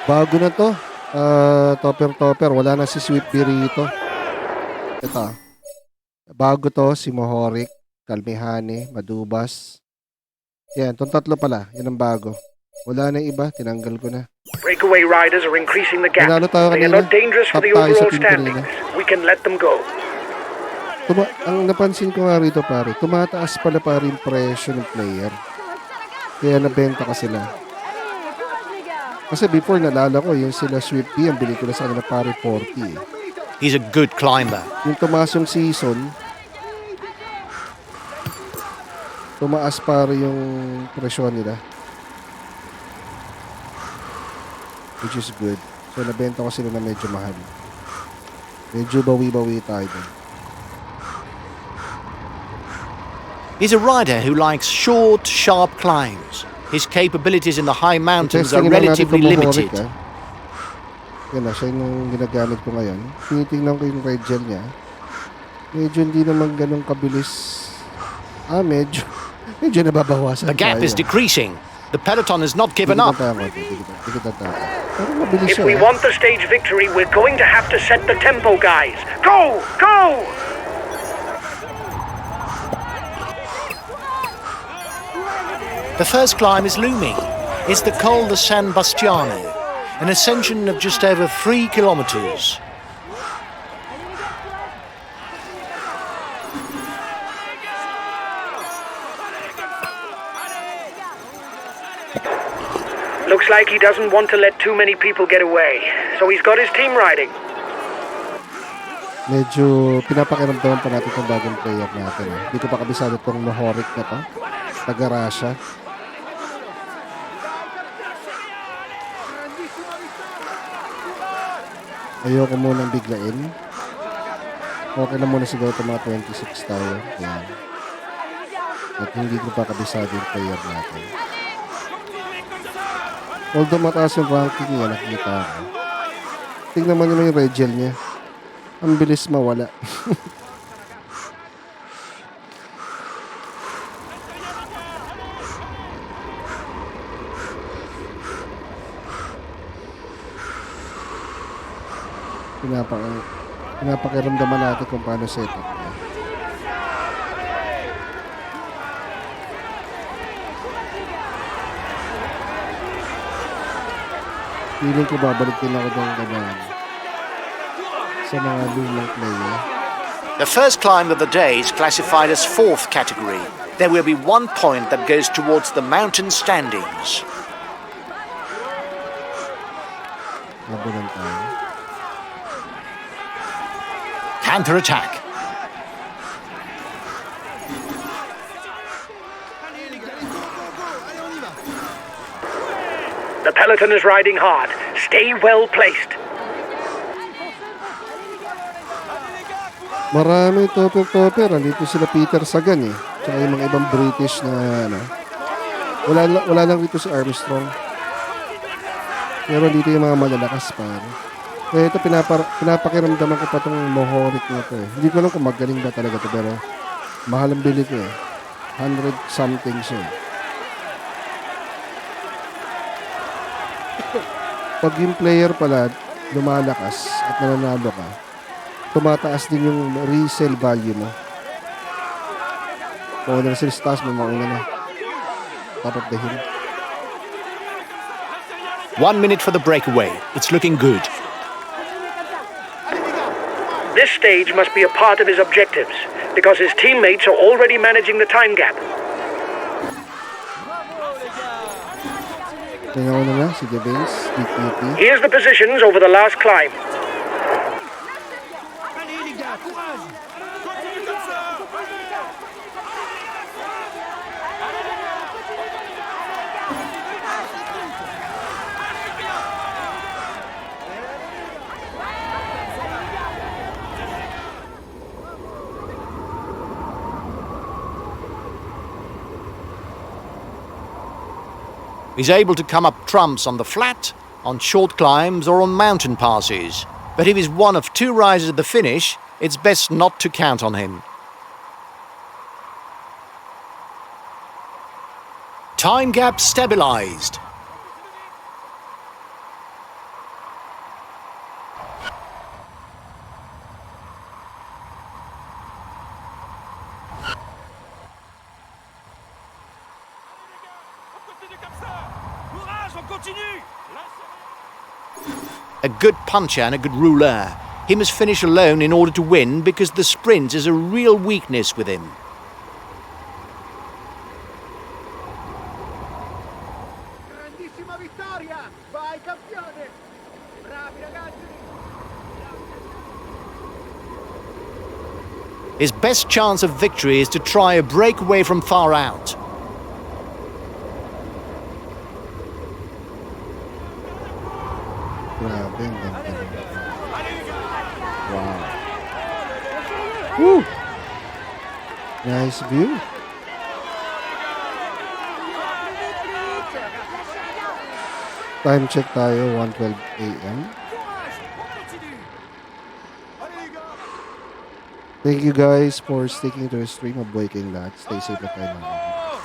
Bago na to. Topper. Wala na si Sweep B rito. Ito. Bago to, si Mohorik, Kalmihani, Madubas. Yan, itong tatlo pala. Yan ang bago. Wala na iba. Tinanggal ko na. Breakaway riders are increasing the gap. Nanalo tayo They are kanina. not dangerous for Top the tayo sa overall team standings. kanina. We can let them go. Ang napansin ko nga rito, pare, tumataas pala pare yung presyo ng player. Kaya nabenta ka sila. Kasi before, nalala ko, yung sila Sweep B, ang bili ko na sa kanila pare 40 eh. He's a good climber. Yung tumaas yung season, tumaas pare yung presyo nila. Which is good. So, nabenta ko sila na medyo mahal. Medyo bawi-bawi tayo dun. He's a rider who likes short, sharp climbs. His capabilities in the high mountains are Testingin lang natin relatively kung Mohorik, limited. ah. Yan na, siya yung ginagamit ko ngayon. Tinitingnan ko yung red gel niya. Medyo hindi naman ganun kabilis. Medyo nababawasan The gap tayo. is decreasing. The peloton has not given up. Dikit tayo. Pero mabilis If siya. we want the stage victory, we're going to have to set the tempo, guys. Go! Go! The first climb is looming. It's the Col de San Bastiano, an ascension of just over 3 kilometers. Looks like he doesn't want to let too many people get away. So he's got his team riding. Medyo pinapakiramdaman pa natin itong bagong player natin. Eh. Hindi ko pa kabisado itong Mohorik na to. Taga-Russia. Ayoko munang biglain. Okay na muna siguro itong mga 26 tayo. Ayan. At hindi ko pa kabisado yung player natin. Although mataas yung ranking niya, nakikita ko. Tingnan mo naman yung red gel niya. Ang bilis mawala. Pinapakiramdaman natin kung paano setup niya. Feeling ko babalik din ako ng ganyan. sa mga lumang player. The first climb of the day is classified as 4th category. There will be 1 point that goes towards the mountain standings. Labanan tayo. Counter-attack. The peloton is riding hard. Stay well placed. Marami topper. Andito sila Peter Sagan eh. Tsaka yung mga ibang British na ano. Wala lang rito si Armstrong. Pero dito yung mga malalakas pa. Eh, ito pinapakiramdaman ko pa itong Mohoric na ito eh. Hindi ko alam kung magaling ba talaga ito pero mahal ang bili ko eh. 100 something siya eh. Pag yung player pala lumalakas at nananalo ka, tumataas din yung resale value mo. Mauna na sila sa taas, mauna na. Top of the hill. 1 minute for the breakaway. It's looking good. This stage must be a part of his objectives, because his teammates are already managing the time gap. Nauna na si Jevens, DTT. Here's the positions over the last climb. Allez les gars, courage. Continue comme ça. He's able to come up trumps on the flat, on short climbs or on mountain passes. But if he's one of 2 rises at the finish, it's best not to count on him. Time gap stabilized. Continue comme ça. Courage, on continue. A good puncher and a good ruler. He must finish alone in order to win because the sprint is a real weakness with him. Grandissima vittoria. Vai campione. Bravi ragazzi. His best chance of victory is to try a breakaway from far out. Grabe, ang ganda ng wow. Woo! Nice view. Time check tayo, 1:12 a.m. Thank you guys for sticking to the stream of Boy King Lahat. Stay safe na tayo mga kaibigan.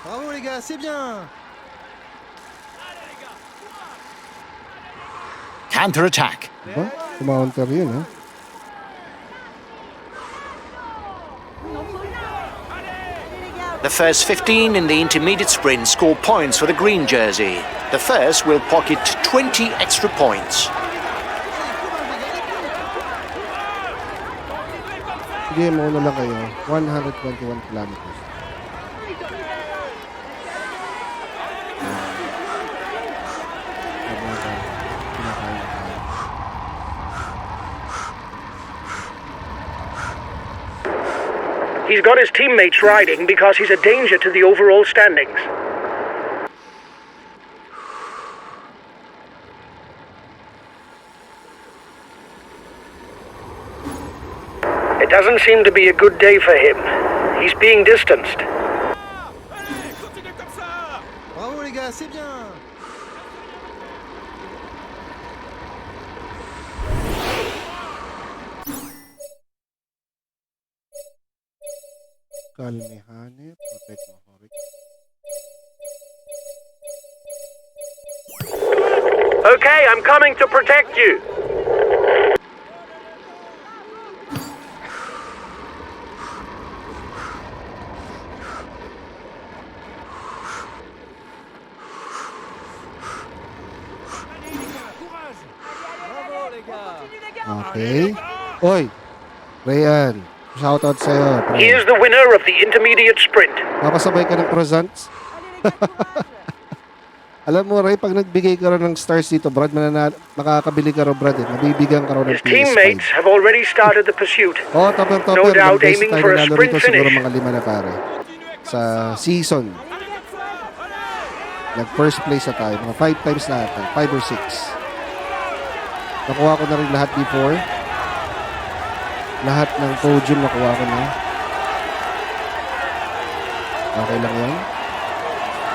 Bravo les gars, c'est bien. Counter-attack. Diba? Kumounter yun, ha? The first 15 in the intermediate sprint score points for the green jersey. The first will pocket 20 extra points. Sige, mauna lang kayo. 121 kilometers. He's got his teammates riding because he's a danger to the overall standings. It doesn't seem to be a good day for him. He's being distanced. Allez, continue comme ça. Bravo les gars, c'est bien. Kalmihane, protect Mohoric. Okay, I'm coming to protect you. Allez les gars, courage. Bravo les gars. Okay. Oy, Rayan, shoutout sa'yo. pre. He is the winner of the intermediate sprint. Makasabay ka ng croissants. Alam mo, Ray, pag nagbigay ka rin ng stars dito, Brad, makakabili ka rin, Brad. Mabibigyan ka rin ng His PS5. teammates have already started the pursuit. Oh, topper. No doubt Mag-best aiming tayo for a lalo sprint rito, siguro finish. mga 5 na pare. Sa season. Nag-first place na tayo. Mga 5 times na ata. 5 or 6. Nakuha ko na rin lahat before. Lahat ng podium nakuha ko na. Okay lang yan.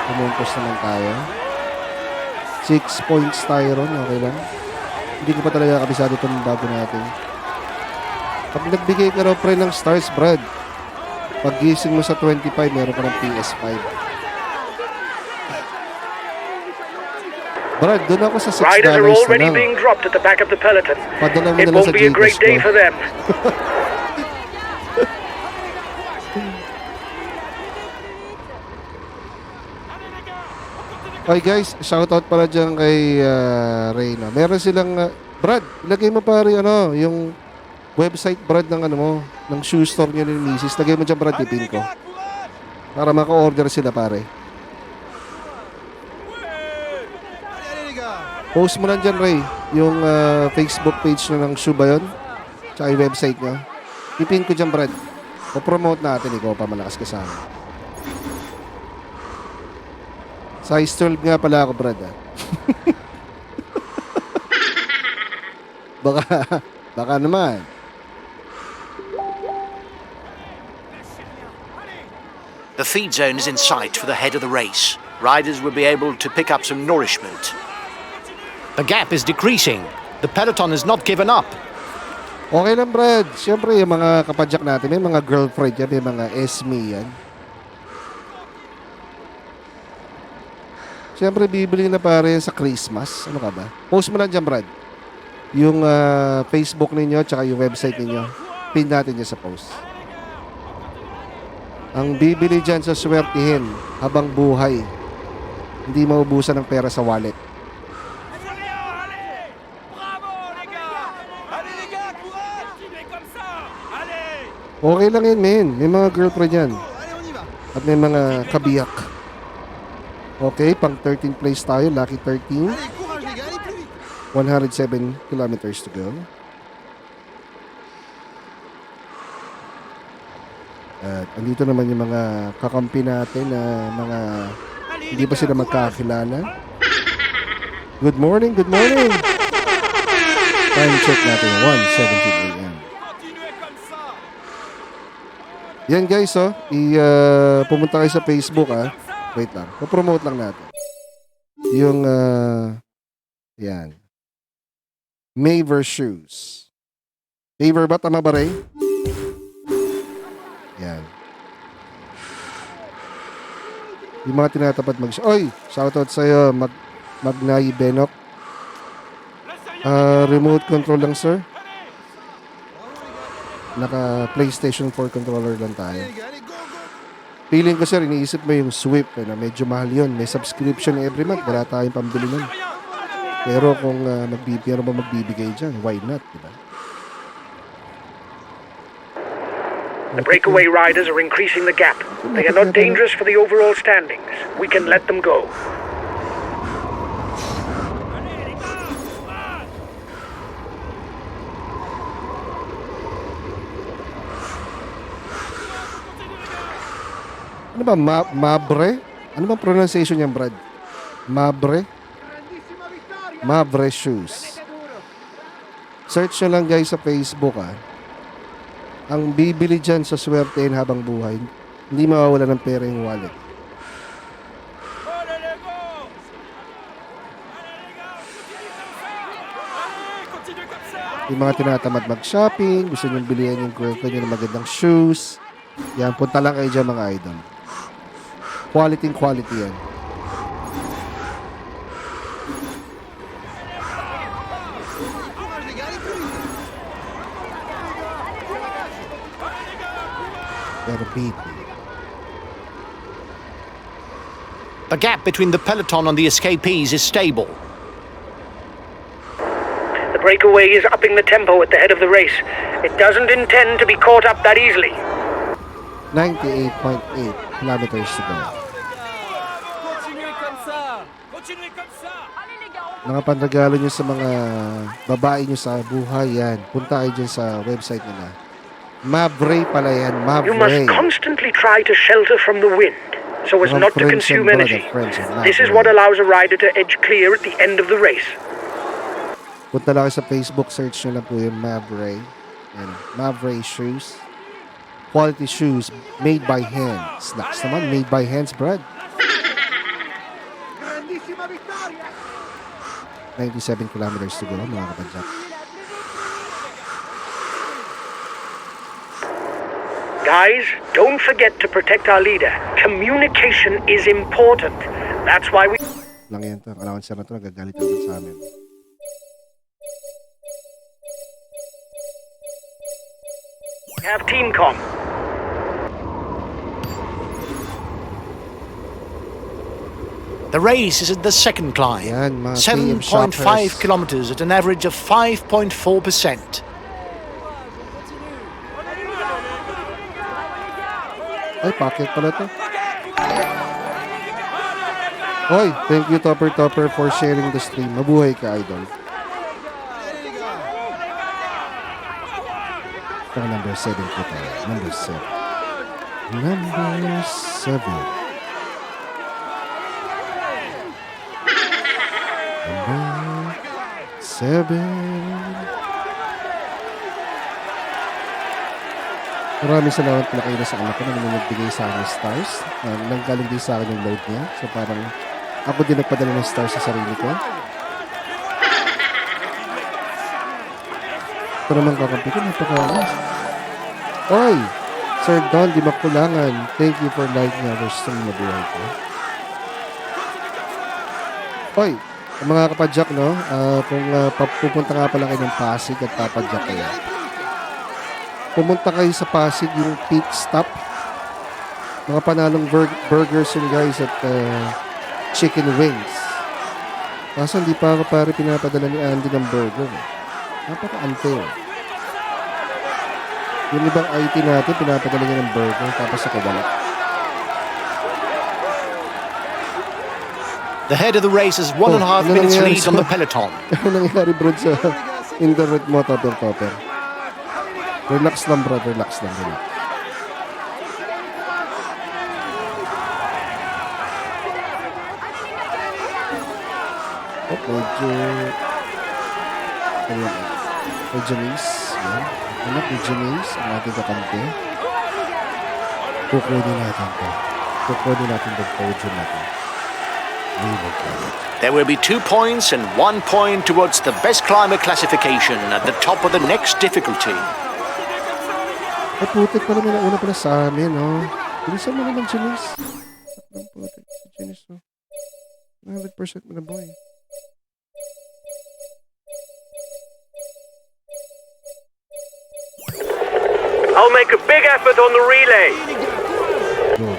Pumuntos naman tayo. 6 points tayo ron. Okay lang. Hindi ko pa talaga kabisado itong bago natin. Pag nagbigay ka raw pre ng stars, Brad, pag gising mo sa 25, meron ka ng PS5. Brad, doon ako sa $6 Riders are na already lang. being dropped at the back of the peloton. Padala mo It na lang won't sa be a great Gcash day ko. for them. Okay guys, shoutout pala dyan kay Reyna. Meron silang, Brad, ilagay mo pare yung website Brad ng ano mo, ng shoe store nyo ni Mrs. Lagay mo dyan Brad, Allez tipin les ko. gars, courage. Para maka-order sila pare. Allez les gars. Post mo lang dyan Ray, yung Facebook page na ng shoe ba yun? Tsaka yung website nyo. Tipin ko dyan Brad. O-promote natin, ikaw pa malakas ka sa amin. Size 12 nga pala ako, Brad. baka naman. The feed zone is in sight for the head of the race. Riders will be able to pick up some nourishment. The gap is decreasing. The peloton has not given up. Okay lang, Brad. Siyempre, yung mga kapadyak natin, may mga girlfriend yan, may mga SME yan. Siyempre, bibili na pare sa Christmas. Ano ka ba? Post mo lang dyan, Brad. Yung Facebook ninyo, tsaka yung website ninyo. Pin natin dyan sa post. Ang bibili dyan sa swertihin habang buhay. Hindi maubusan ng pera sa wallet. Bravo les gars. Allez les gars, courage. Continuez comme ça. Allez. Okay lang yan, men. May mga girlfriend yan. Allez, on y va. At may mga kabiyak. Okay, pang 13th place tayo. Lucky 13. Allez, courage les gars, allez plus vite. 107 kilometers to go. At andito naman yung mga kakampi natin na mga hindi pa sila magkakilala. Good morning, good morning. Time check natin, 1:17 a.m. Continuez comme ça. Yan guys, pumunta kayo sa Facebook Wait lang, promote lang natin. Yung, yan. Maver Shoes. Maver ba? Tama ba, Ray? Yan. Yung mga tinatapat Oy! Shoutout sa'yo, Magnayi Benok. Remote control lang, sir. Naka PlayStation 4 controller lang tayo. Allez les gars, allez, go, go. Feeling ko sir, iniisip mo yung Swift na medyo mahal yun. May subscription every month. Wala tayong pambili nun. Pero kung meron ba magbibigay dyan, why not? Diba? The breakaway riders are increasing the gap. They are not dangerous for the overall standings. We can let them go. Ano ba? Mabre? Ano bang pronunciation niyan, Brad? Mabre? Mabre Shoes. Search nyo lang guys sa Facebook Ang bibili dyan sa swertein habang buhay, hindi mawawala ng pera yung wallet. Allez les gars. Allez les gars, continuez comme ça. Allez, continuez comme ça. Yung mga tinatamad mag-shopping, gusto nyo bilihan yung girlfriend nyo ng magandang shoes. Yan, punta lang kayo dyan mga idol. Quality yan. Courage les gars, allez plus vite. Pero beat. The gap between the peloton and the escapees is stable. The breakaway is upping the tempo at the head of the race. It doesn't intend to be caught up that easily. 98.8 kilometers to go. Continuez comme ça. Continuez comme ça. Allez les gars, on Mga panregalo nyo sa mga babae nyo sa buhay yan. Punta kayo dyan sa website nila. Mavray pala yan. You must Mavray. constantly try to shelter from the wind so as Mga not to friends consume and energy. brother, friends and This is Mavray. what allows a rider to edge clear at the end of the race. Punta lang kayo sa Facebook. Search nyo lang po yung Mavray. Yan. Mavray shoes. Quality shoes made by hands. Next naman, made by hands, Brad. 97 kilometers to go, mga kapadyak. Guys, don't forget to protect our leader. Communication is important. That's why we... Lang yan to. Allowance na to. Nagagalit naman sa amin. have team comm. The race is at the second climb. Yan, mga KM 7.5 shoppers. kilometers at an average of 5.4%. Ay, pocket pala to. Hoy, thank you Topper for sharing the stream. Mabuhay ka, idol. Ito number 7 ko tayo. Number 7. Number 7. Number 7. Maraming salamat pala kayo sa anak ko na nagbigay sa akin ng stars. Nanggaling din sa akin yung load niya. So parang ako din nagpadala ng stars sa sarili ko. Ito naman kakampi ko. Napakalas. Oy! Sir Don, di makulangan. Thank you for liking our stream na buhay ko. Oy! Mga kapadyak, no? Kung pupunta nga pala kayo ng Pasig at papadyak kayo. Pumunta kayo sa Pasig, yung pit stop. Mga panalong burgers yun guys at chicken wings. Kaso hindi pa ako pare pinapadala ni Andy ng burger. Napaka-unfair. Yung ibang IT natin, pinapadala niya ng burger tapos ako wala. The head of the race has 1.5 ano minutes nangyari lead on sa- the peloton. Ano nangyari bro sa internet mo, Topper? Relax lang bro, relax lang. Oh, medyo Janice. Yan. Anak ni Janice, ang ating kakampi. Kukunin natin to. Kukunin natin the podium natin. We will get it. There will be 2 points and 1 point towards the best climber classification at the top of the next difficulty. Ay, putik pala may nauna pala sa amin, oh. Bilisan mo naman, Janice. Ang putik si Janice, oh. 100% mo na, boy. I'll make a big effort on the relay. Go.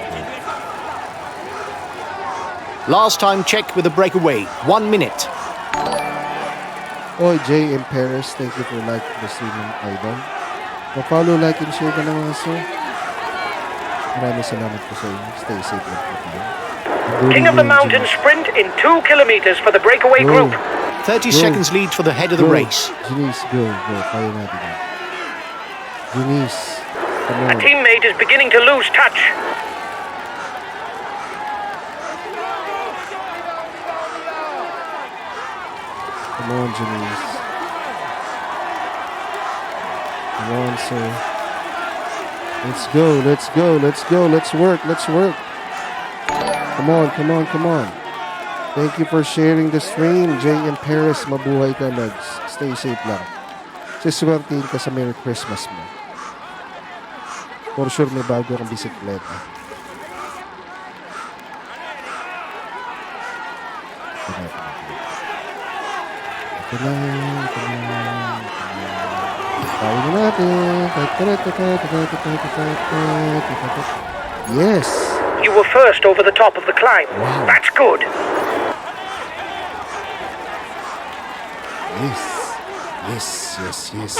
Last time check with the breakaway, 1 minute. Oy, Jay and Paris, thank you for liking the streaming, idol. Pa-follow, like, and share ka na mga sir. Maraming salamat po sa inyo. Stay safe lang po tayo. King of the Mountain sprint in 2 kilometers for the breakaway Go. group. 30 Go. seconds lead for the head of the Go. race. Janice, go. Kaya natin yan. Janice, come A on. teammate is beginning to lose touch. Come on, Janice. Come on, sir. Let's go, let's go, let's go, let's work, let's work. Come on, come on, come on. Thank you for sharing the stream, Jay and Paris. Mabuhay ka, Lods. Stay safe lang. Siswertihin ka sa Merry Christmas mo. For sure, may bago akong bisikleta. Ito na, ito na. Tawin na natin. Yes! You were first over the top of the climb. Wow. That's good. Yes! Yes, yes, yes.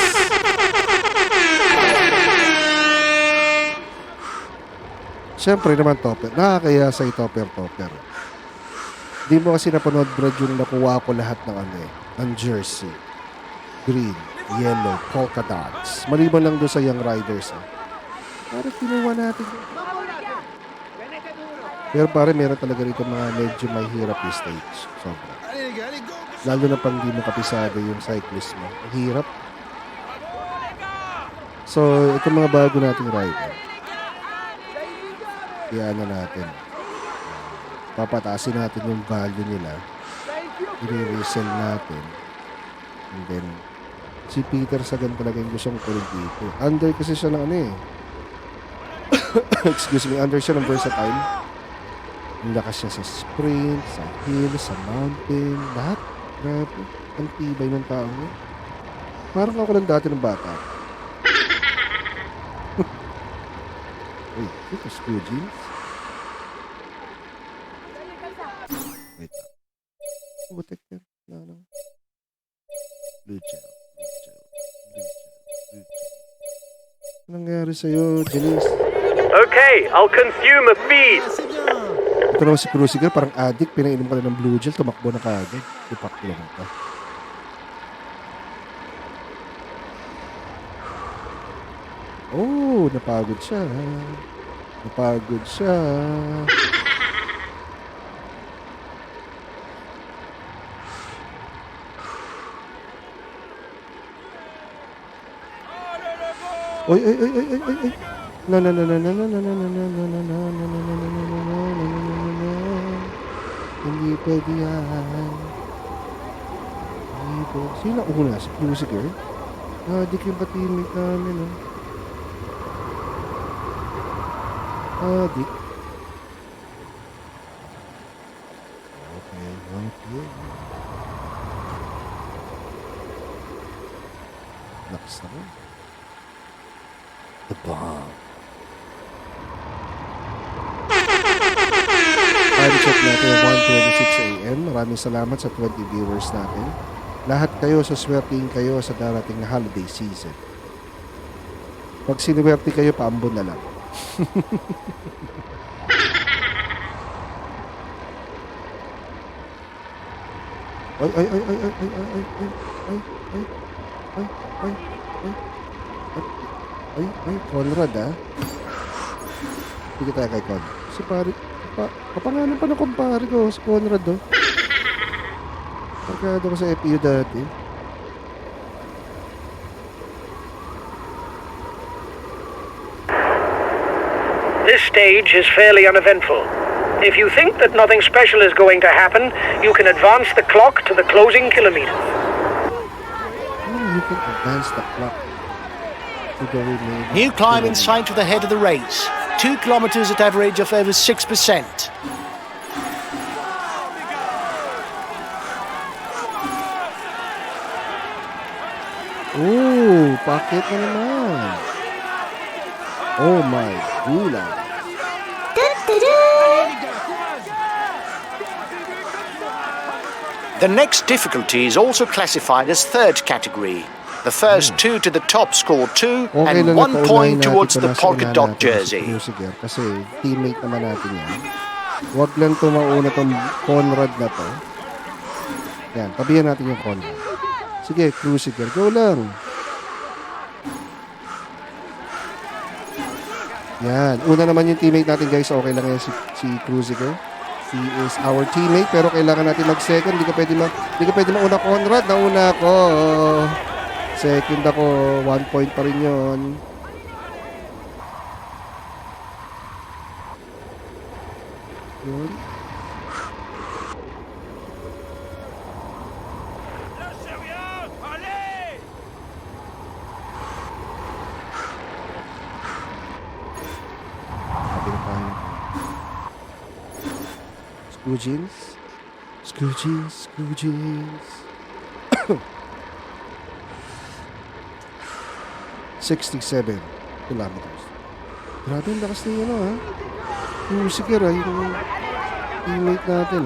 Siyempre naman, Topper. Nakakaya sa Topper. Di mo kasi napanood, Brad, yung nakuha ko lahat ng ano eh. Ang jersey. Green, yellow, polka dots. Maliban lang doon sa Young Riders. Eh. Parang kinuha natin. Pero pare, meron talaga rito mga medyo may hirap yung stage. Sobra. Lalo na pang di mo kapisado yung cyclist mo. Ang hirap. So, itong mga bago nating rider. Iyan na natin. Papataasin natin yung value nila. I-resell natin. And then, si Peter Sagan talaga yung gustong kulog dito. Under kasi siya ng ano eh. Excuse me, under siya ng versatile. Ang lakas siya sa sprint, sa hill, sa mountain, lahat. Grabe. Ang tibay ng tao niya. Parang ako lang dati ng bata. Wait, ito screw jeans? Wait lang. Butek yan. Blue gel. Anong nangyari sa'yo, Janice? Okay, I'll consume a feed. Ito naman si Cruciger, parang addict. Pinainom ka na ng blue gel, tumakbo na kaagad. Ipak lang ka. Oh, napagod siya. Napagod siya. Oy, oy, oy, oy, oy, oy, oy. No, no, no, no, no, no, no, no, no, no, no, no, no, no, no, no, no, no, no. Hindi pwede yan. Hindi pwede. Sino una? Si Cruciger? Di yung katimik namin, Di. Okay, okay. Lakas naman. The bomb. Time check natin 1:26 a.m. Maraming salamat sa 20 viewers natin. Lahat kayo, suswertihin kayo sa darating na holiday season. Pag sinuwerte kayo, paambon na lang. Ay, ay, ay, ay, ay, ay, ay, ay, ay, ay, ay, ay, ay, Conrad, Hindi tayo kay Conrad. Si pare, kapangalan pa ng kumpare ko, si Conrad, Pagkado ko sa FPU dati. This stage is fairly uneventful. If you think that nothing special is going to happen, you can advance the clock to the closing kilometers. You can advance the clock to the remaining. New climb in sight to the head of the race. 2 kilometers at average of over 6%. Oh, pakit na naman. Oh my gulang. The next difficulty is also classified as third category. The first two to the top score 2 Okay and lang 1 point towards the nasa polka unahan dot natin jersey. si Cruciger kasi teammate naman natin yan. Huwag lang tumauna tong Conrad na to. Yan, tabihan natin yung Conrad. Sige, Cruciger, go lang. Yan, una naman yung teammate natin guys. Okay lang yan si Cruciger. He is our teammate pero kailangan natin mag-second. Hindi ka pwede mauna Conrad. Nauna ako. Second ako. 1 point pa rin yun. Yun. Lâchez rien. Allez. Sabi na tayo. Screw jeans. Screw jeans. Screw jeans. 67 kilometers. Grabe ang lakas na yun, Musiker, yung teammate natin,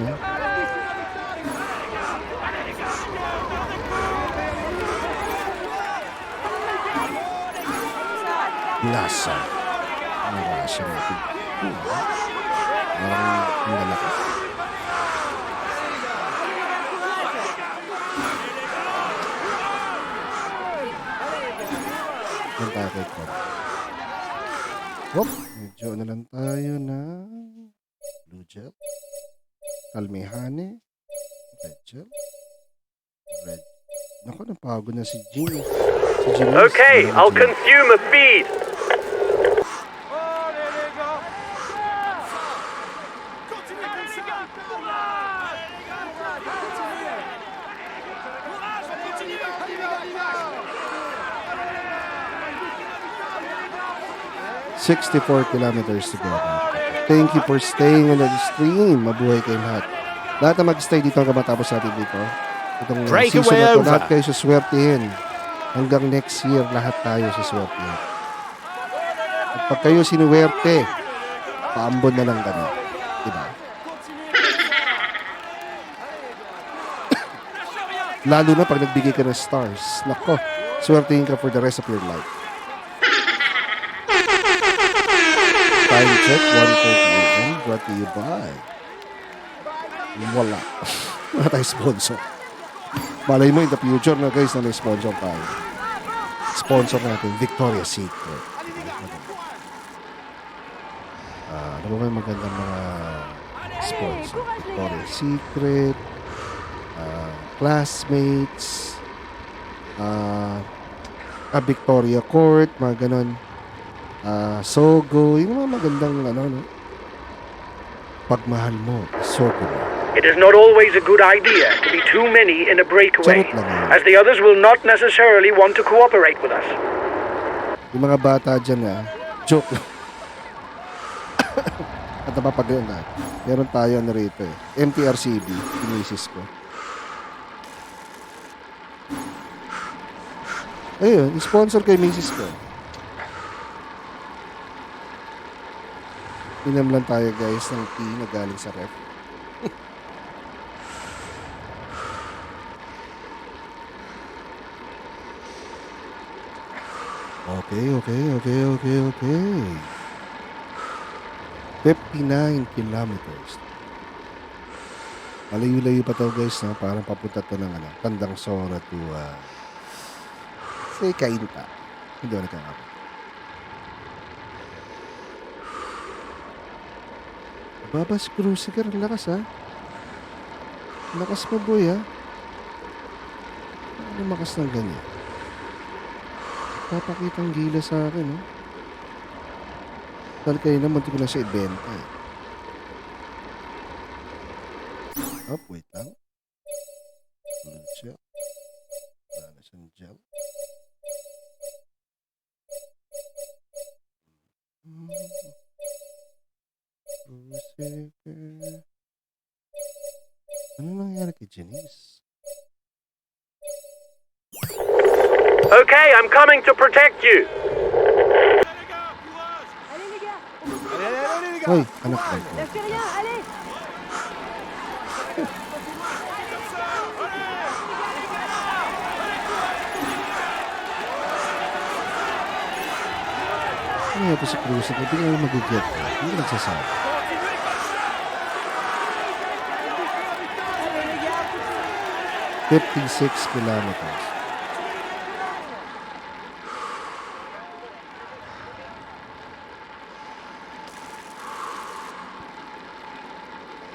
Lasa. Ang lasa natin. Parang ang lalaki. Ang takot ko. Wop! Medyo ano lang tayo na blue gel. Kalmehane. Red gel. Red. Naku, napagod na si Jean. Si Jean. Okay, I'll consume a feed. Allez les gars. Continuez comme ça. Courage les gars. Continuez. Courage, on continue. Allez les gars. 64 kilometers to go. Thank you for staying on the stream. Mabuhay kayong lahat. Lahat na mag-stay dito hanggang matapos natin dito. Itong Breakaway season na ito, over. lahat kayo suswertihin. Hanggang next year, lahat tayo suswertihin. At pag kayo sinuwerte, paambon na lang kami. Diba? Lalo na pag nagbigay ka ng stars. Nako, swertihin ka for the rest of your life. Time check, 1:30 a.m. Brought to you by wala. Wala tayo sponsor. Malay mo in the future na guys na may sponsor tayo. Sponsor natin, Victoria's Secret. Ano ba yung magandang mga sponsor? Victoria's Secret, Classmates, Victoria Court, mga ganon. Sogo, yung mga magandang ano, no? Pagmahal mo, Sogo mo. It is not always a good idea to be too many in a breakaway, Charot lang yun. as the others will not necessarily want to cooperate with us. Yung mga bata dyan joke lang. At napapagano'n na. Meron tayo na rito MTRCB, yung misis ko. Ayun, sponsor kay misis ko. Inam lang tayo guys ng tea na galing sa ref. Okay. 59 kilometers. Malayo-layo pa to guys, no? Parang papunta to ng Tandang Sora to say Kainta. Hindi ako nagkakapit. Baba si Cruiser, ang lakas ha. Lakas mo boy ha. Ano makas ng ganyan? Papakitang gila sa akin no. Dahil kayo naman, hindi ko na siya ibenta eh. Wait lang. Blue gel. Wala na siyang gel. Ano nangyari kay Janice? Okay, I'm coming to protect you. Allez les gars, Allez les gars. Hoy, anak ko. lâchez rien, allez. Ano yan ito si Cruiser? Hindi nga mag-get. Hindi nagsasabi. Allez les gars. 56 kilometers.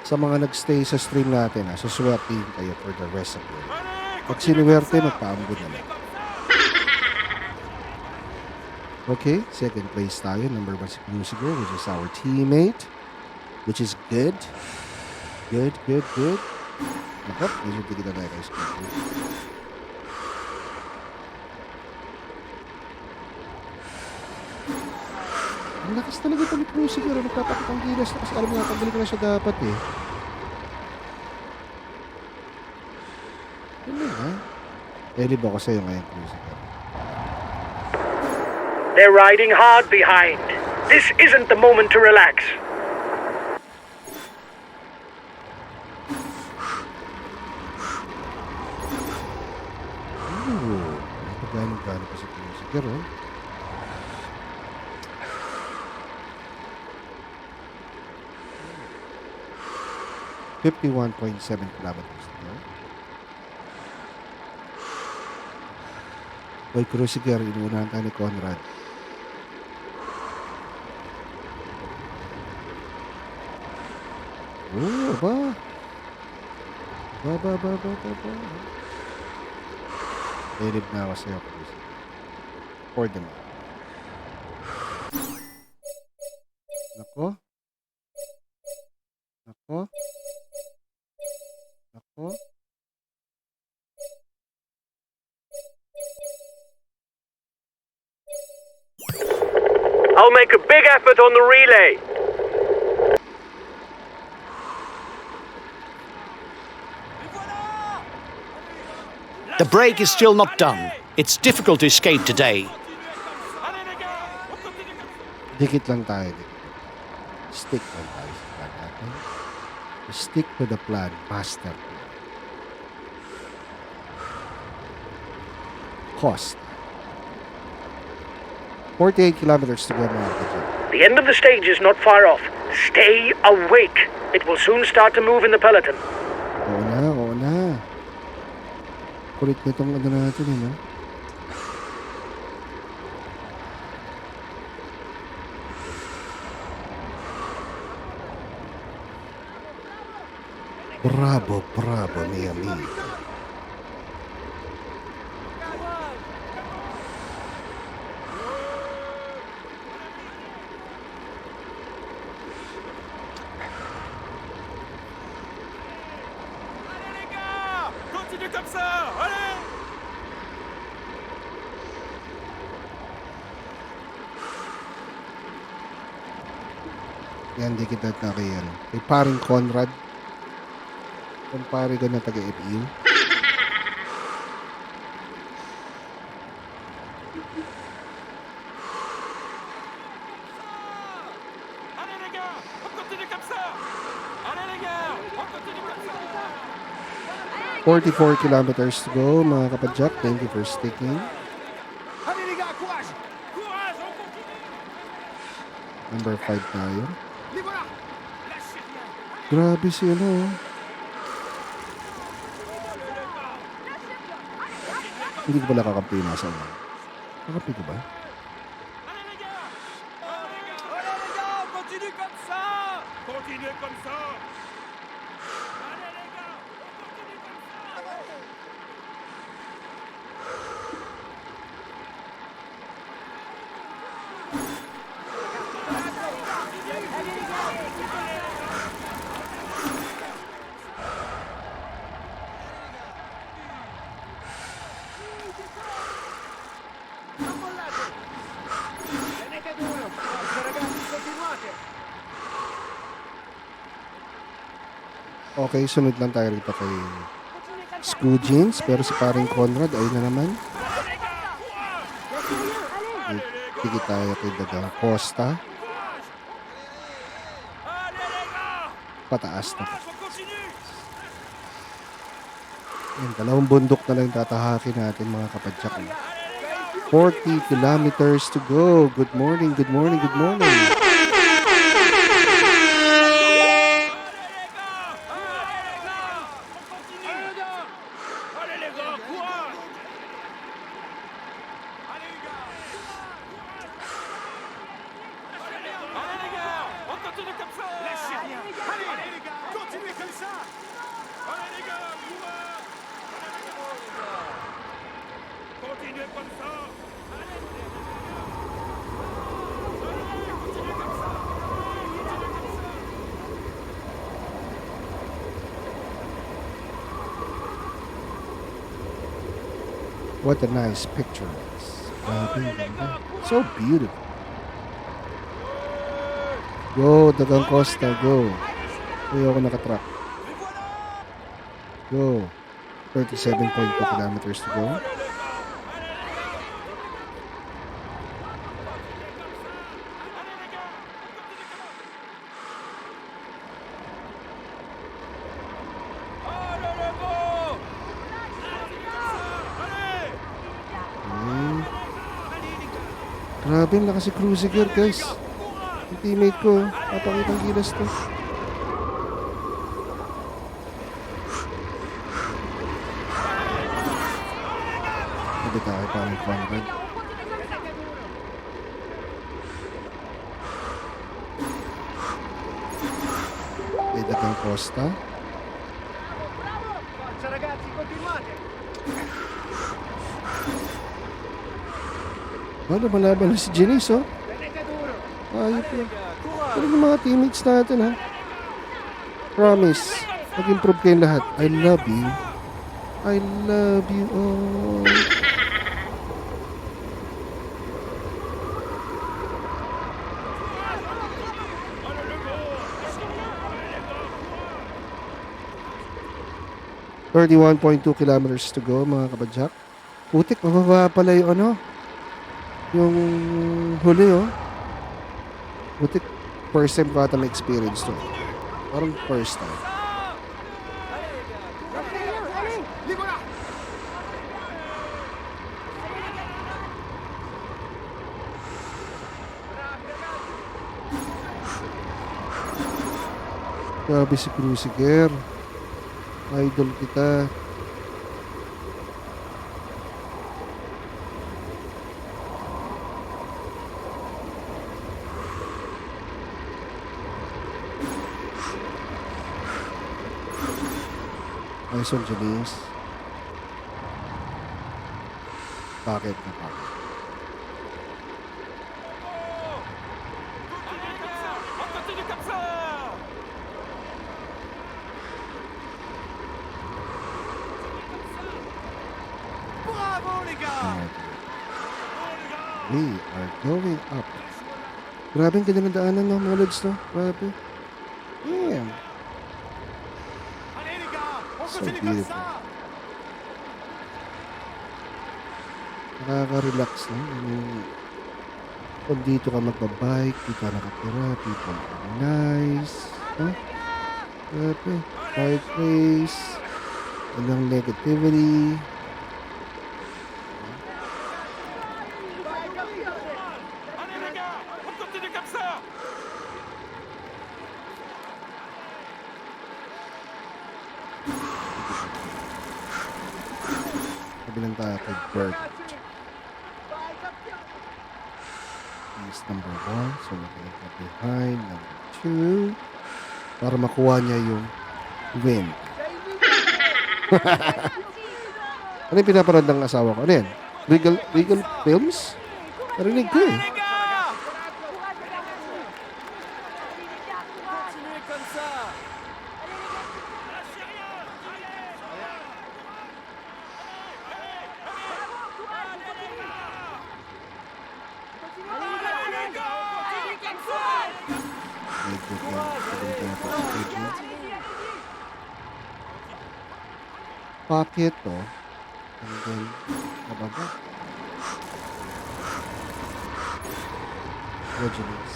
Sa mga nagstay sa stream natin, suswertihin kayo for the rest of the day. Pag sinuwerte, magpaambon na lang. Okay, second place tayo. Number 1 si Cruiser, which is our teammate. Which is good. Good. Nakap, medyo tigil na tayo kay Cruiser. Ang lakas talaga ito ni Cruiser. Nagpapakit ang gilas na kasi alam niya, tanggalin ko na siya dapat eh. Ano ha? Elib ako sa'yo ngayon, Cruiser. They're riding hard behind. This isn't the moment to relax. Ooh, napagano-gano pa si Cruiser. 51.7 kilometers to go. Boy Cruciger, inuunahan tayo ni Conrad. Oh, ba? Ba. Bilib na ako sa'yo, Cruciger. For the man. Nako. Nako. Nako. I'll make a big effort on the relay. The break is still not done. It's difficult to skate today. Allez les gars, on continue comme ça. Dikit lang tayo. Stick lang tayo sa plan natin. Stick to the plan, master plan. Cost. 48 kilometers to go, mga kapatid. The end of the stage is not far off. Stay awake. It will soon start to move in the peloton. Oo na. Kulit na itong ano natin, no? Bravo, mi amigo. Allez les gars, continue comme ça. Allez. Yan, dikit na kay yan. Kay paring Conrad. Kumpare ko na taga-FU. Allez les gars, on continue comme ça. Allez les gars, on continue comme ça. 44 kilometers to go, mga kapadjak. Thank you for sticking. Allez les gars, courage. Courage, on continue. Number 5 tayo. Les voilà. Lâchez rien. Grabe si ano. Hindi ko pala kakampi nasa ano. Kakampi ko ba? Allez les gars. Allez les gars, on continue comme ça. Continuez comme ça. Allez les gars, on continue comme ça. Tenete duro. Forza ragazzi, continuate. Okay, sunod lang tayo rito kay Screw Jeans. Pero si paring Conrad, ayun na naman. Tigit tayo kay Dagang Costa. Allez les gars. Pataas na. On continue. Yan, dalawang bundok na lang tatahakin natin, mga kapadjak. 40 kilometers to go. Good morning, good morning, good morning. Allez les gars, courage. Allez les gars. Allez les gars, on continue comme ça. Lâchez rien. Allez les gars, continuez comme ça. Allez les gars, courage. Continuez comme ça. What a nice picture. So beautiful. Go, Dagang Costa, go. Kuya ako nakatrack. Go. 37.2 kilometers to go. Grabe, ang lakas si Cruciger, guys. Yung teammate ko, papakitang gilas to. Malapit tayo pa ng Conrad. May dagang Costa. Forza ragazzi, continuate! Malaban na si Janice, oh. Tenete duro! Ayop lang. Courage! Ano yung mga teammates natin, ha? Promise. Mag-improve kayong lahat. I love you. I love you all. .2 kilometers to go, mga kabadyak. Putik, mababa pala yung ano. Yung huli, oh. Putik, first time ko ata may experience to. Parang first time. Grabe si Cruciger. Idol kita. Nice one, Janice. Bakit na bakit? On continue comme ça! Bravo les gars! We are going up. Grabe ang ganda ng daanan, no, mga lods, no? Grabe. Damn. Allez les gars, on So continue comme beautiful. ça! Nakaka-relax, no? Kung dito ka magbabike, dito ka nakatira, people are nice, no? Grabe. Bike race. Walang negativity. Allez les gars, on continue comme ça! Kabilang tayo kay Bert. He's number 1. So, nakinig na behind. Number 2. Para makuha niya yung win. Ano yung pinapanood ng asawa ko? Ano yan? Regal Films? Narinig ko eh. Les gars! Continuez comme ça! Medyo kabilang tayo pa sa schedule. Pocket to. And then, nababa. Regiments.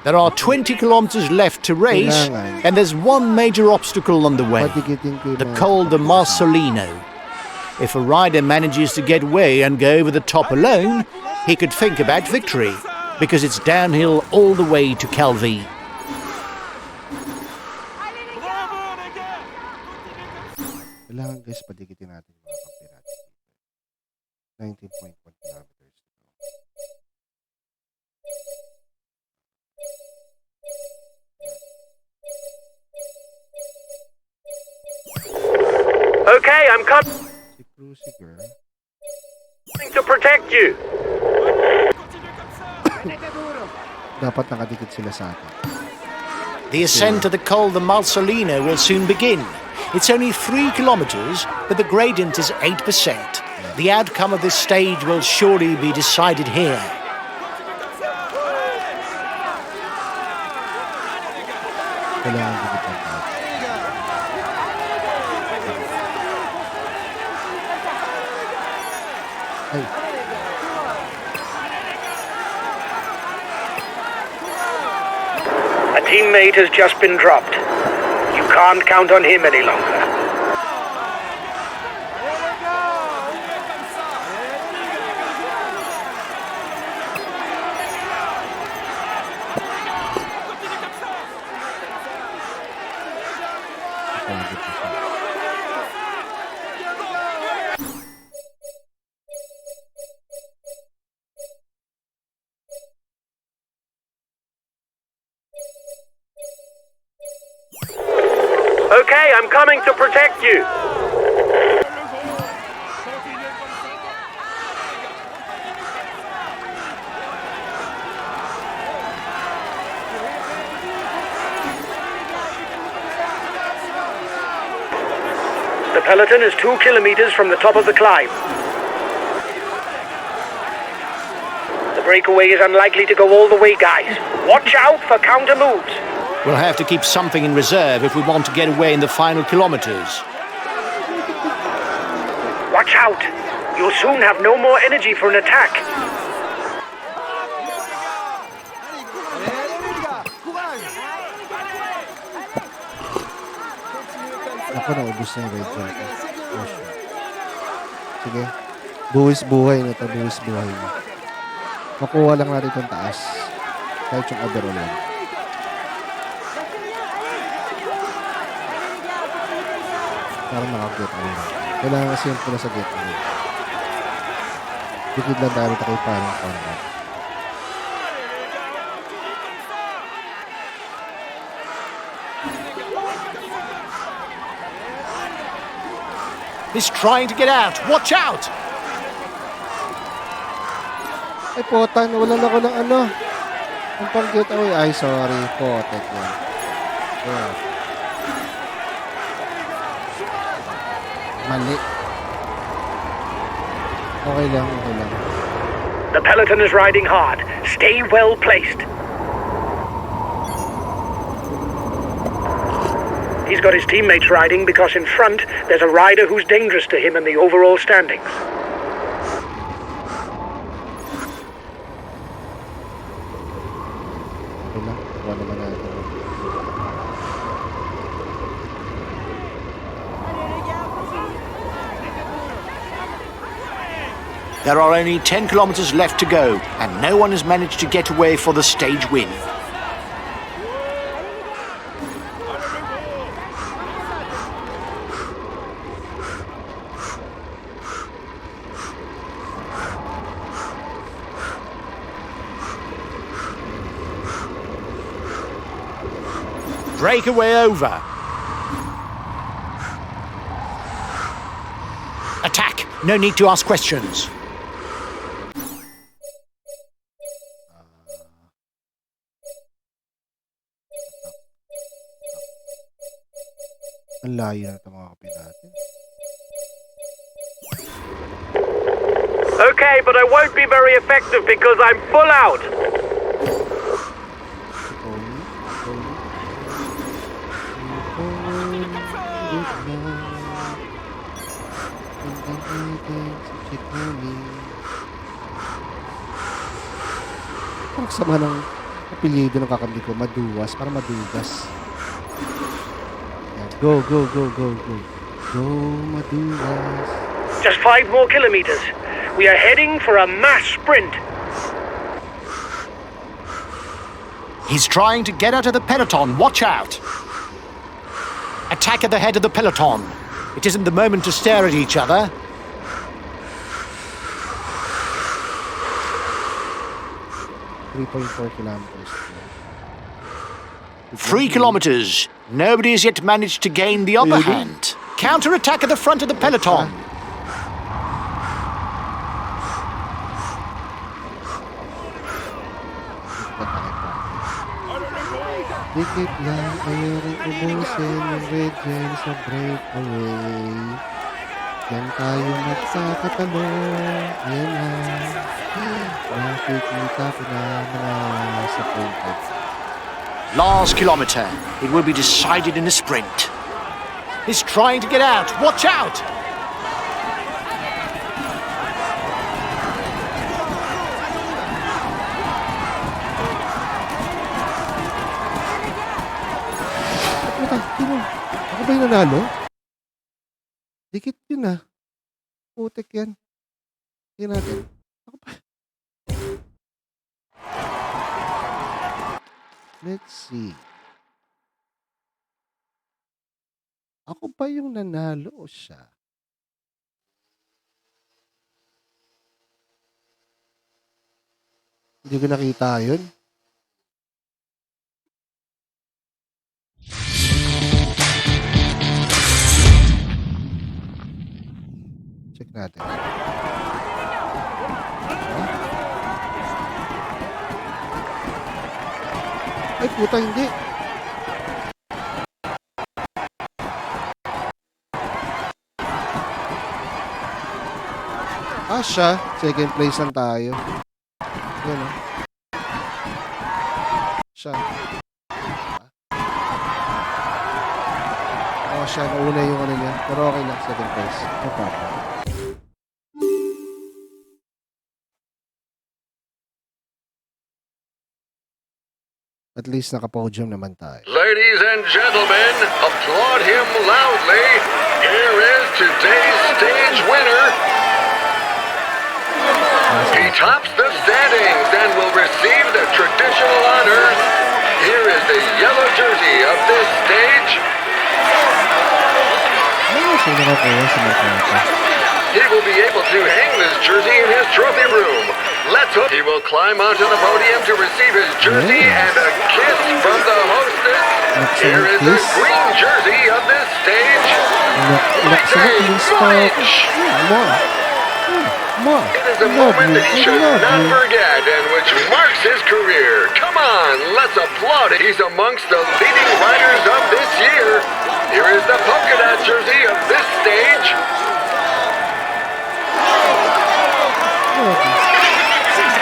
There are 20 kilometers left to race, Kailangan. and there's one major obstacle on the way, Patikitin ko yung the mga Col de kapatid. Marcelino. If a rider manages to get away and go over the top alone, he could think about victory, because it's downhill all the way to Calvi. Bravo les gars! Kailangan guys, patikitin natin yung mga kampi natin. 19.1 kilometers to go. Okay, I'm coming Si Cruciger. to protect you. Continue comme ça! Dapat nakadikit sila sa atin. The ascent to the Col de Marcelino will soon begin. It's only 3 kilometers, but the gradient is 8%. The outcome of this stage will surely be decided here. Kailangan dikitan natin. Ay, A teammate has just been dropped. You can't count on him any longer. Okay, I'm coming to protect you. Continuez comme ça. The peloton is 2 kilometers from the top of the climb. The breakaway is unlikely to go all the way, guys. Watch out for counter moves. We'll have to keep something in reserve if we want to get away in the final kilometers. Watch out. You'll soon have no more energy for an attack. Ako, naubos na yung red zone ko. Oh, shit. Sige. Buwis buhay na to. Buwis buhay na. Makuha lang natin itong taas. Kahit yung overall lang. Parang naka-get away lang. Kailangan kasi yung pula sa get away. Dikit lang tayo ito kay parang combat. He's trying to get out. Watch out! Ay, pota. Nawalan ako ng ano. Ang pang-get away. Ay, sorry. Potek yan. Yeah. Mali. Okay lang, okay lang. The peloton is riding hard. Stay well placed. He's got his teammates riding because in front there's a rider who's dangerous to him in the overall standings. Okay lang. Kuha naman natin. There are only 10 kilometers left to go, and no one has managed to get away for the stage win. Breakaway over. Attack! No need to ask questions. Ang layo na ito mga kapit natin. Okay, but I won't be very effective because I'm full out. Ang sama ng apelyido ng kakambi ko. Maduwas. Para madugas. Yan. Go, go, go, go, go. Go, maduwas. Just 5 more kilometers. We are heading for a mass sprint. He's trying to get out of the peloton. Watch out! Attack at the head of the peloton. It isn't the moment to stare at each other. 3.4 kilometers. 3 kilometers. Nobody has yet managed to gain the upper hand. Counter-attack at the front of the peloton. Dikit lang, ayun ubusin yung red gem sa breakaway. Yan tayo magkakatalo. Ayan na. Nakikita ko na mga disappointed. Last kilometer. It will be decided in a sprint. He's trying to get out. Watch out! Ako ba yung nanalo? Dikit yun ah. Putek yan. Tingnan natin. Ako ba? Let's see. Ako ba yung nanalo o siya? Hindi ko nakita yun. Check natin. Ay, puta, hindi. Siya. Second place lang tayo. Yan, oh. Siya. Siya. Nauna yung ano niya. Pero okay lang. Second place. No problem. At least naka-podium naman tayo. Ladies and gentlemen, applaud him loudly. Here is today's stage winner. He tops the standings and will receive the traditional honors. Here is the yellow jersey of this stage. Sino nakakuha sa Makata? He will be able to hang this jersey in his trophy room. Let's hope he will climb onto the podium to receive his jersey and a kiss from the hostess. Here is the green jersey of this stage. It is a moment that he should not forget and which marks his career. Come on, let's applaud it. He's amongst the leading riders of this year. Here is the polka dot jersey of this stage.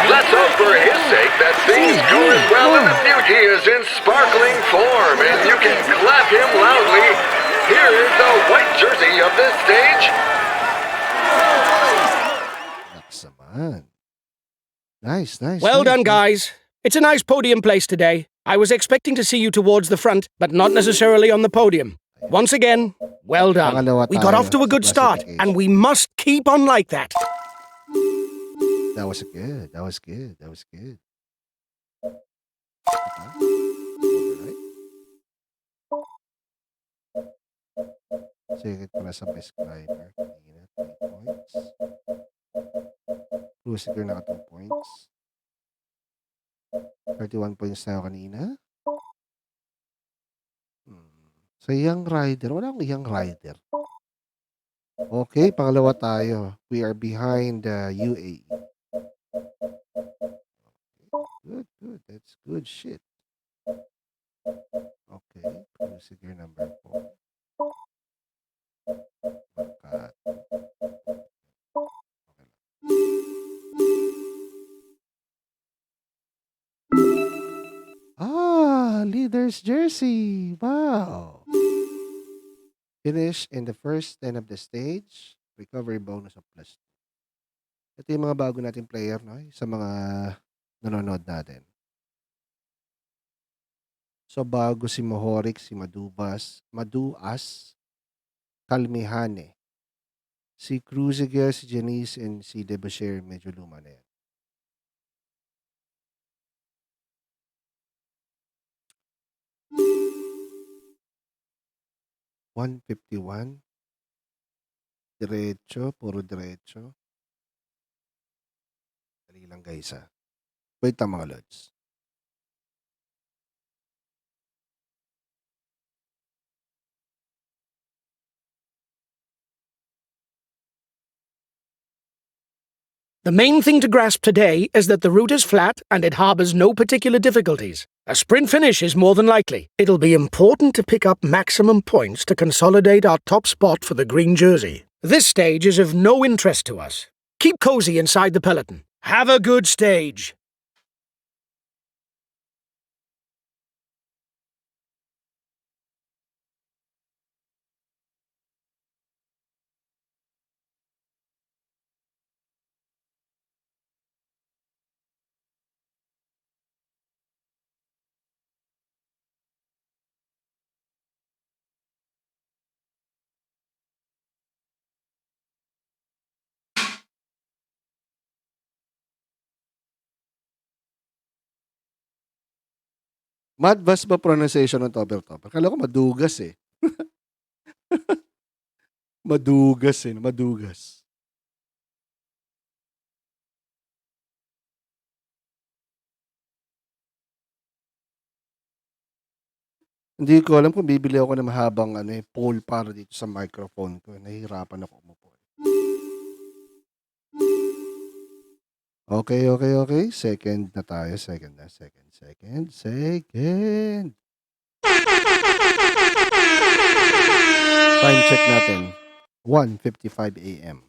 Let's hope for his sake that things go as well in the future. He is in sparkling form, and you can clap him loudly. Here is the white jersey of this stage. Naksaman. Nice, nice. Well nice, done, nice. guys. It's a nice podium place today. I was expecting to see you towards the front, but not necessarily on the podium. Once again, well done. Pangalawa We got tayo off to a sa good start, classification. and we must keep on like that. That was good. That was good. That was good. Alright. Second pala sa best climber. Kanina, 3 points. Cruiser naka 2 points. 31 points na ako kanina. Sa young rider. Wala akong young rider. Okay, pangalawa tayo. We are behind UAE. Good, good. That's good shit. Okay, cruiser gear number 4. Markat. Okay lang. Leader's jersey. Wow. Finish in the first 10 of the stage. Recovery bonus of +2. Ito yung mga bago nating player, no? Sa mga nanonood natin. So, bago si Mohoric, si Maduas, Kalmihane. Si Cruziger, si Janice, and si Debashir, medyo luma na yan. $151. Diretso, puro diretso. Dali lang guys ha. Wait lang mga lods. The main thing to grasp today is that the route is flat and it harbors no particular difficulties. A sprint finish is more than likely. It'll be important to pick up maximum points to consolidate our top spot for the green jersey. This stage is of no interest to us. Keep cozy inside the peloton. Have a good stage. Madvas ba pronunciation ng topper? Kala ko madugas eh. Madugas eh. Madugas. Hindi ko alam kung bibili ako ng mahabang pole para dito sa microphone ko. Nahihirapan ako umupo. Okay, okay, okay. Second na tayo. Second. Time check natin. 1:55 a.m.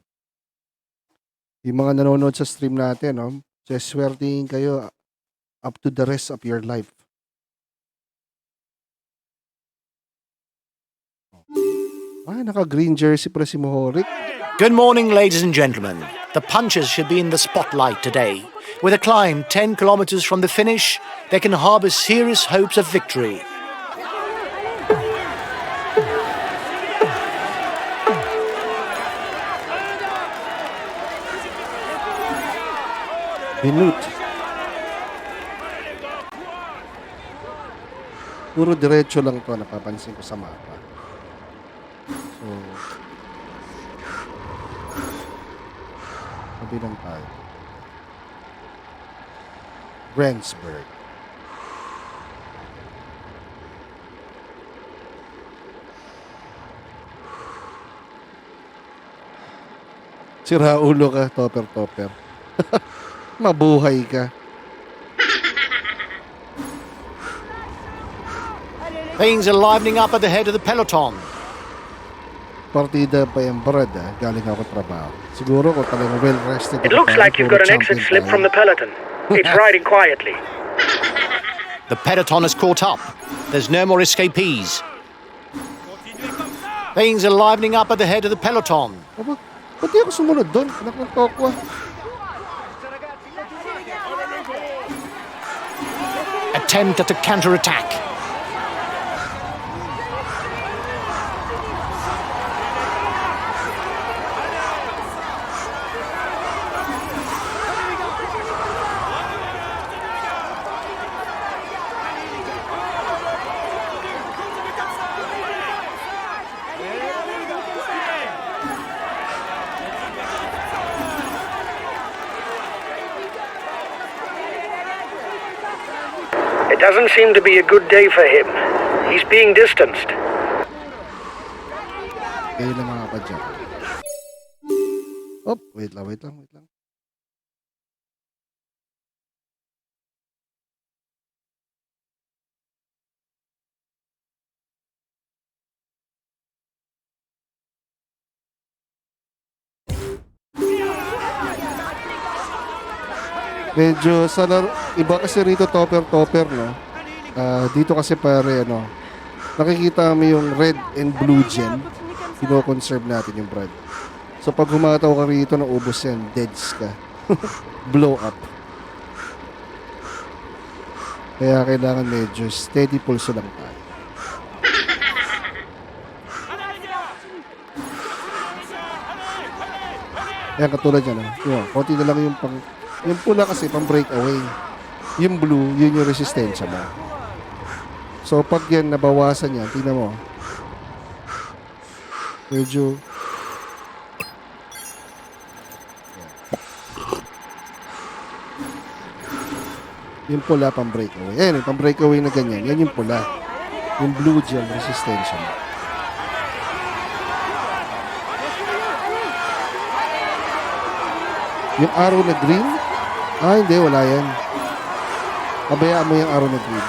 Yung mga nanonood sa stream natin, no? Swertihin kayo up to the rest of your life. Naka-green jersey pala si Mohoric. Good morning, ladies and gentlemen. The punchers should be in the spotlight today. With a climb 10 kilometers from the finish, they can harbor serious hopes of victory. Binut. Puro diretso lang to, napapansin ko sa mapa. So, sabi lang tayo. Rendsburg. Sira ulo ka, topper. Mabuhay ka. Things are livening up at the head of the peloton. Partida pa yung Brad, galing ako trabaho. Siguro ko talagang well-rested. It looks like you've got an exit slip from the peloton. It's riding quietly. The peloton has caught up. There's no more escapees. Things are livening up at the head of the peloton. Aba, ba't di ako sumunod doon? Anak ng tokwa. Attempt at a counter-attack. It doesn't seem to be a good day for him. He's being distanced. Kayo lang mga kadyak. Oh, wait lang. Medyo iba kasi rito topper, no? Dito kasi pare, nakikita mo yung red and blue gem. Kino-conserve natin yung Brad. So pag humataw ka rito, naubos yan, deads ka. Blow up. Kaya kailangan medyo steady pulse lang tayo. Ayan, katulad yan, konti na lang yung yung pula kasi pang breakaway. Yung blue, yun yung resistensya mo. So pag yan nabawasan yan, tingnan mo. Medyo yung pula pang breakaway. Ayan, pang breakaway na ganyan. Yan yung pula. Yung blue gel resistensya mo. Yung arrow na green? Hindi, wala yan. Pabayaan mo yung arrow na green.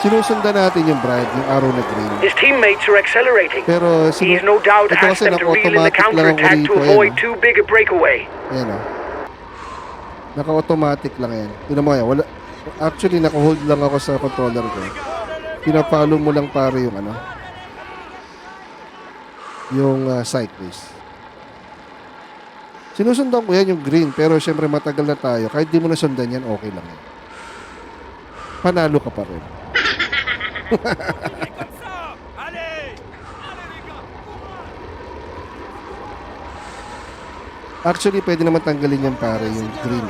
Sinusundan natin yung Brad, yung arrow na green. His teammates are accelerating. Pero He's no doubt ito asked kasi them to reel in the naka-automatic lang ako counter-attack to rito. avoid too big a breakaway. Ayan o. Naka-automatic lang yan. Tignan mo yan. Actually, naka-hold lang ako sa controller ko. Pinapalo mo lang pare yung yung cyclist. Sinusundan ko yan yung green, pero syempre matagal na tayo. Kahit di mo nasundan yan, okay lang yan. Panalo ka pa rin. Actually, pwede naman tanggalin yan pare, yung green.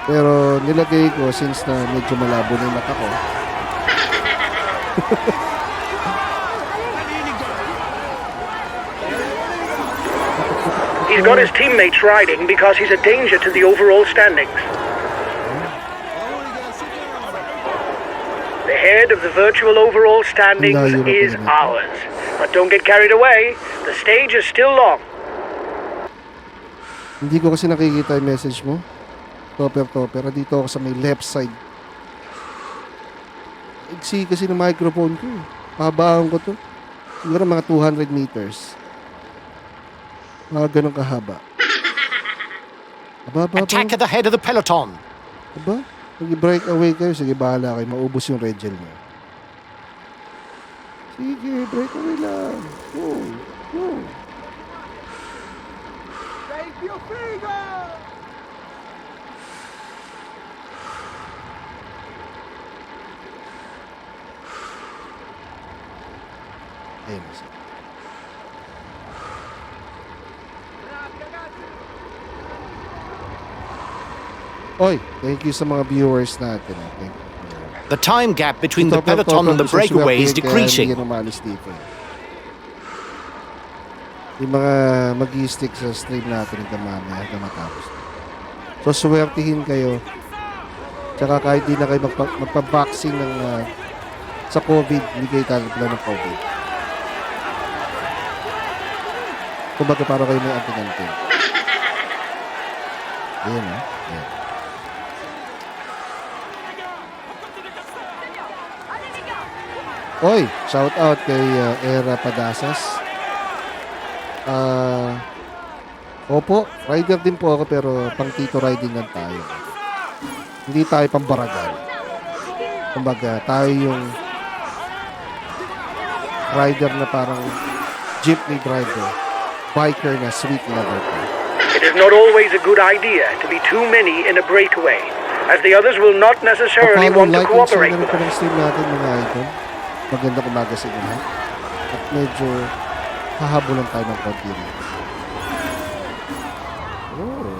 Pero nilagay ko since na medyo malabo na yung mata ko. He's got his teammates riding because he's a danger to the overall standings. The head of the virtual overall standings Layo na is pala nito. ours. But don't get carried away. The stage is still long. Hindi ko kasi nakikita yung message mo. Topper. Dito ako sa may left side. Iksi kasi ng microphone ko. Pahabaan ko to. Siguro mga 200 meters. Mga ganun kahaba. Aba. Attack at the head of the peloton. Aba, mag-break away kayo. Sige, bahala kayo. Maubos yung red gel niyo. Sige, break away lang. Go. Take your finger! Ayun. Sige. Oy, thank you sa mga viewers natin. Thank you. The time gap between the Topper, peloton and the gusto breakaway is swerte, kaya decreasing. Hindi yan umalis dito. Yung mga mag-i-stick sa stream natin hanggang mamaya, hanggang matapos. So, swertihin kayo. Tsaka kahit di na kayo magpa-vaccine ng, sa COVID, hindi kayo tatagpuan ng COVID. Kumbaga para kayo may anti-anti. Ayan ha. Ayan. Oy, shout out kay Era Padasas. Opo, rider din po ako pero pang tito riding lang tayo. Hindi tayo pang baragal. Kumbaga, tayo yung rider na parang jeepney driver. Biker na sweet lover po. It is not always a good idea to be too many in a breakaway, as the others will not necessarily Follow, want to like, and cooperate share na with rin po us. ng stream natin mga idol. Magandang umaga sa inyo lahat. At medyo hahabulan tayo ng konti rito. Oh.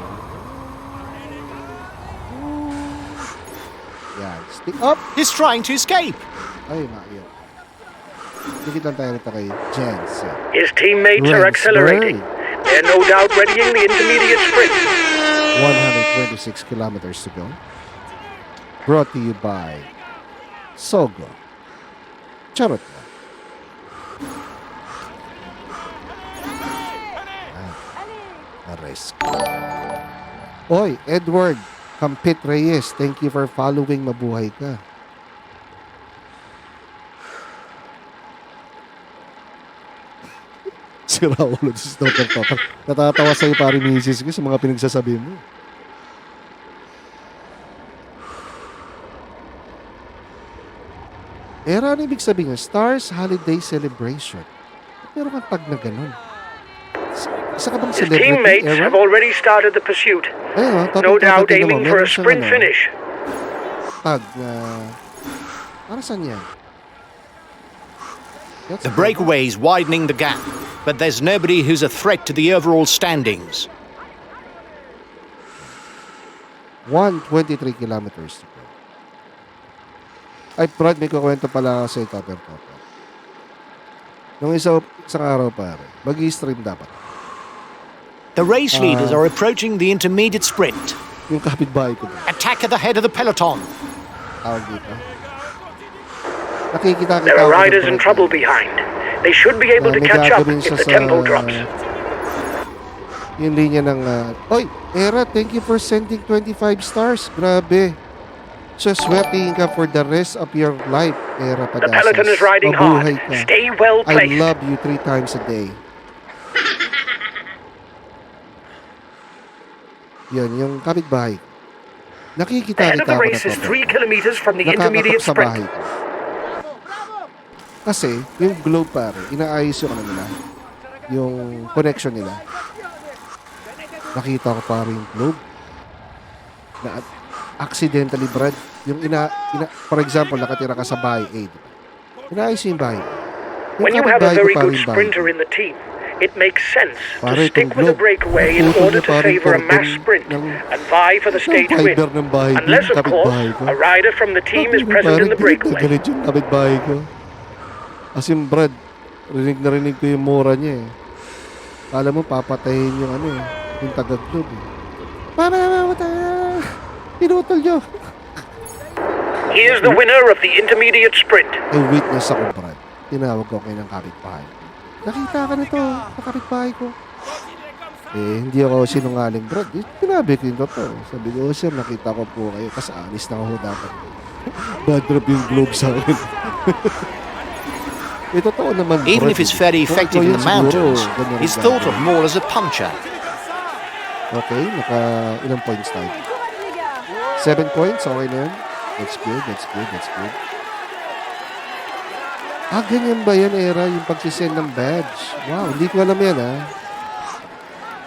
Yan. Stick up! He's trying to escape. Ay, maayon. Dikit lang tayo rito kay Jens. His teammates are accelerating. They're no doubt readying the intermediate sprint. 126 kilometers to go. Brought to you by Sogo. Charot na. Na-risk. Oy, Edward Campit Reyes, thank you for following. Mabuhay ka. Sira ulo si Stopper Topper. Natatawa sa'yo pari misis ko sa mga pinagsasabi mo. Era, ano ibig sabihin? Stars Holiday Celebration. Meron kang tag na ganun. Isa ka bang His celebrity, teammates Era? have already started the pursuit. Ayun, No doubt tingnan aiming mo, for a meron siyang sprint ano, finish. Tag na... Para saan yan? That's The breakaway is widening the gap, but there's nobody who's a threat to the overall standings. 123 kilometers to go. Ay, Brad, may kukwento pala ako sa Topper Topper. Nung isang araw, pare, mag-i-stream dapat. The race leaders are approaching the intermediate sprint. Yung kapitbahay ko doon. Attack at the head of the peloton. Tawag dito. Nakikita-kita There are ako riders ng in trouble Brad. behind. They should be able to May catch up gagawin if siya the sa- tempo drops. Yung linya ng... Oy, Era, thank you for sending 25 stars. Grabe. So, sweating ka for the rest of your life, Era The Padasas. peloton is riding hard. Mabuhay ka. Stay well I placed. love you 3 times a day. Yan, yung kapitbahay. The Nakikita head of the ako race na is 3 kilometers from the intermediate sa bahay sprint. ko. Kasi, yung globe pare, inaayos yung ano nila. Yung connection nila. Nakita ko pare yung globe. Na accidentally, Brad. Yung for example, nakatira ka sa bahay A. Diba? Inaayos yung bahay. Yung When you have a kapitbahay ko, very pare, good yung bahay sprinter ko. in the team, it makes sense Pare, to stick itong with the globe, breakaway in naputol order niya to pare yung favor a mass cordon sprint ng and vie for the stage win. fiber ng bahay ko, Unless, yung of course, kapitbahay ko. a rider from the team is present in the breakaway. Galit yung kapitbahay ko. As in, Brad, rinig ko yung mura niya eh. Kala mo, papatayin yung ano eh, yung tagaglob eh. Mama, pinutol nyo. Here's the winner of the intermediate sprint. May witness ako, Brad. Tinawag ko kayo ng kapitbahay. Nakita ka na to, sa kapitbahay ko. Hindi ako sinungaling, Brad. Tinabi ko yung totoo. Sabi ko, sir, nakita ko po kayo. Kasi alis na ako dapat. Bad trip yung globe sa akin. Totoo naman, Even Brad. if it's very effective in the mountains, he's thought of more as a puncher. Okay, ilang points tayo? Droite, les gars. 7 points, okay na yun. That's good. Ganyan ba yan, Era, yung pagsisend ng badge? Wow, hindi ko alam yan,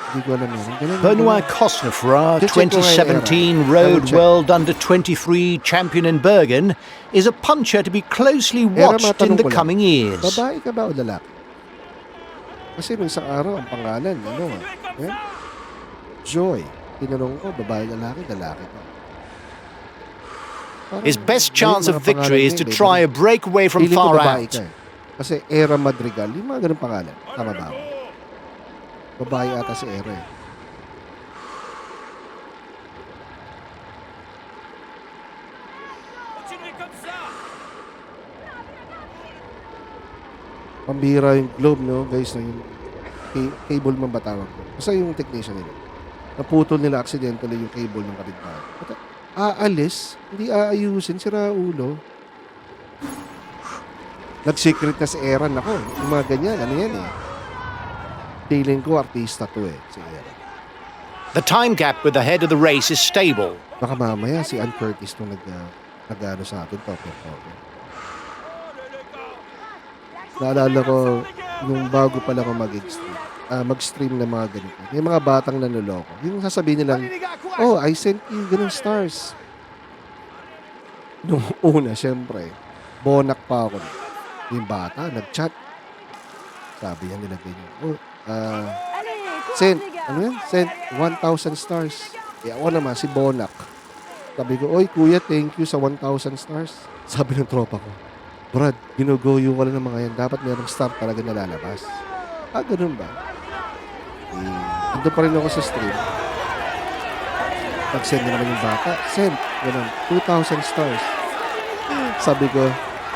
Hindi ko alam yan. Ganun, Benoit Cosnefroy, Just check ko ngayon, 2017 Era. I will Road check. World Under-23 champion in Bergen, is a puncher to be closely Era, watched matanong in the ko lang. coming years. Babae ka ba o lalaki? Kasi nung isang araw, ang pangalan, Joy. Tinanong ko, babae, lalaki ka. Parang His best may chance mga of victory is pangalan to yun, try a breakaway from Feeling ko far babae out. ka, Kasi Era Madrigal, yung mga ganun pangalan. Tama ba ako? Babae ata si Era eh. Continuez comme ça. Pambira yung globe, no? Guys, no? Yung cable man ba tawag ko? Basta yung technician nila. Naputol nila accidentally yung cable ng kapitbahay. Aalis, hindi aayusin, sira ulo. Nag-secret na si Era. Ako, yung mga ganyan, ano yan eh. Feeling ko, artista to eh, si Era. The time gap with the head of the race is stable. Baka mamaya si Ann Curtis nung nag-ano sa atin, topper. Naalala ko, nung bago pa lang ako mag-stream ng mga ganito. May mga batang nanuloko. Yung sasabihin nilang, oh, I sent you ganun stars. Nung una, syempre, bonak pa ako. Yung bata, nag-chat. Sabi niya nila ganyan. Oh, Allez, courage, send, les gars. ano yan? Send 1,000 stars. Ako naman, si Bonak. Sabi ko, oy kuya, thank you sa 1,000 stars. Sabi ng tropa ko, Brad, ginugoyo ko lang ng mga yan. Dapat merong star talaga nalalabas. Ganun ba? Ando pa rin ako sa stream. Nag-send na naman yung bata. Send. Ganun. 2,000 stars. Sabi ko,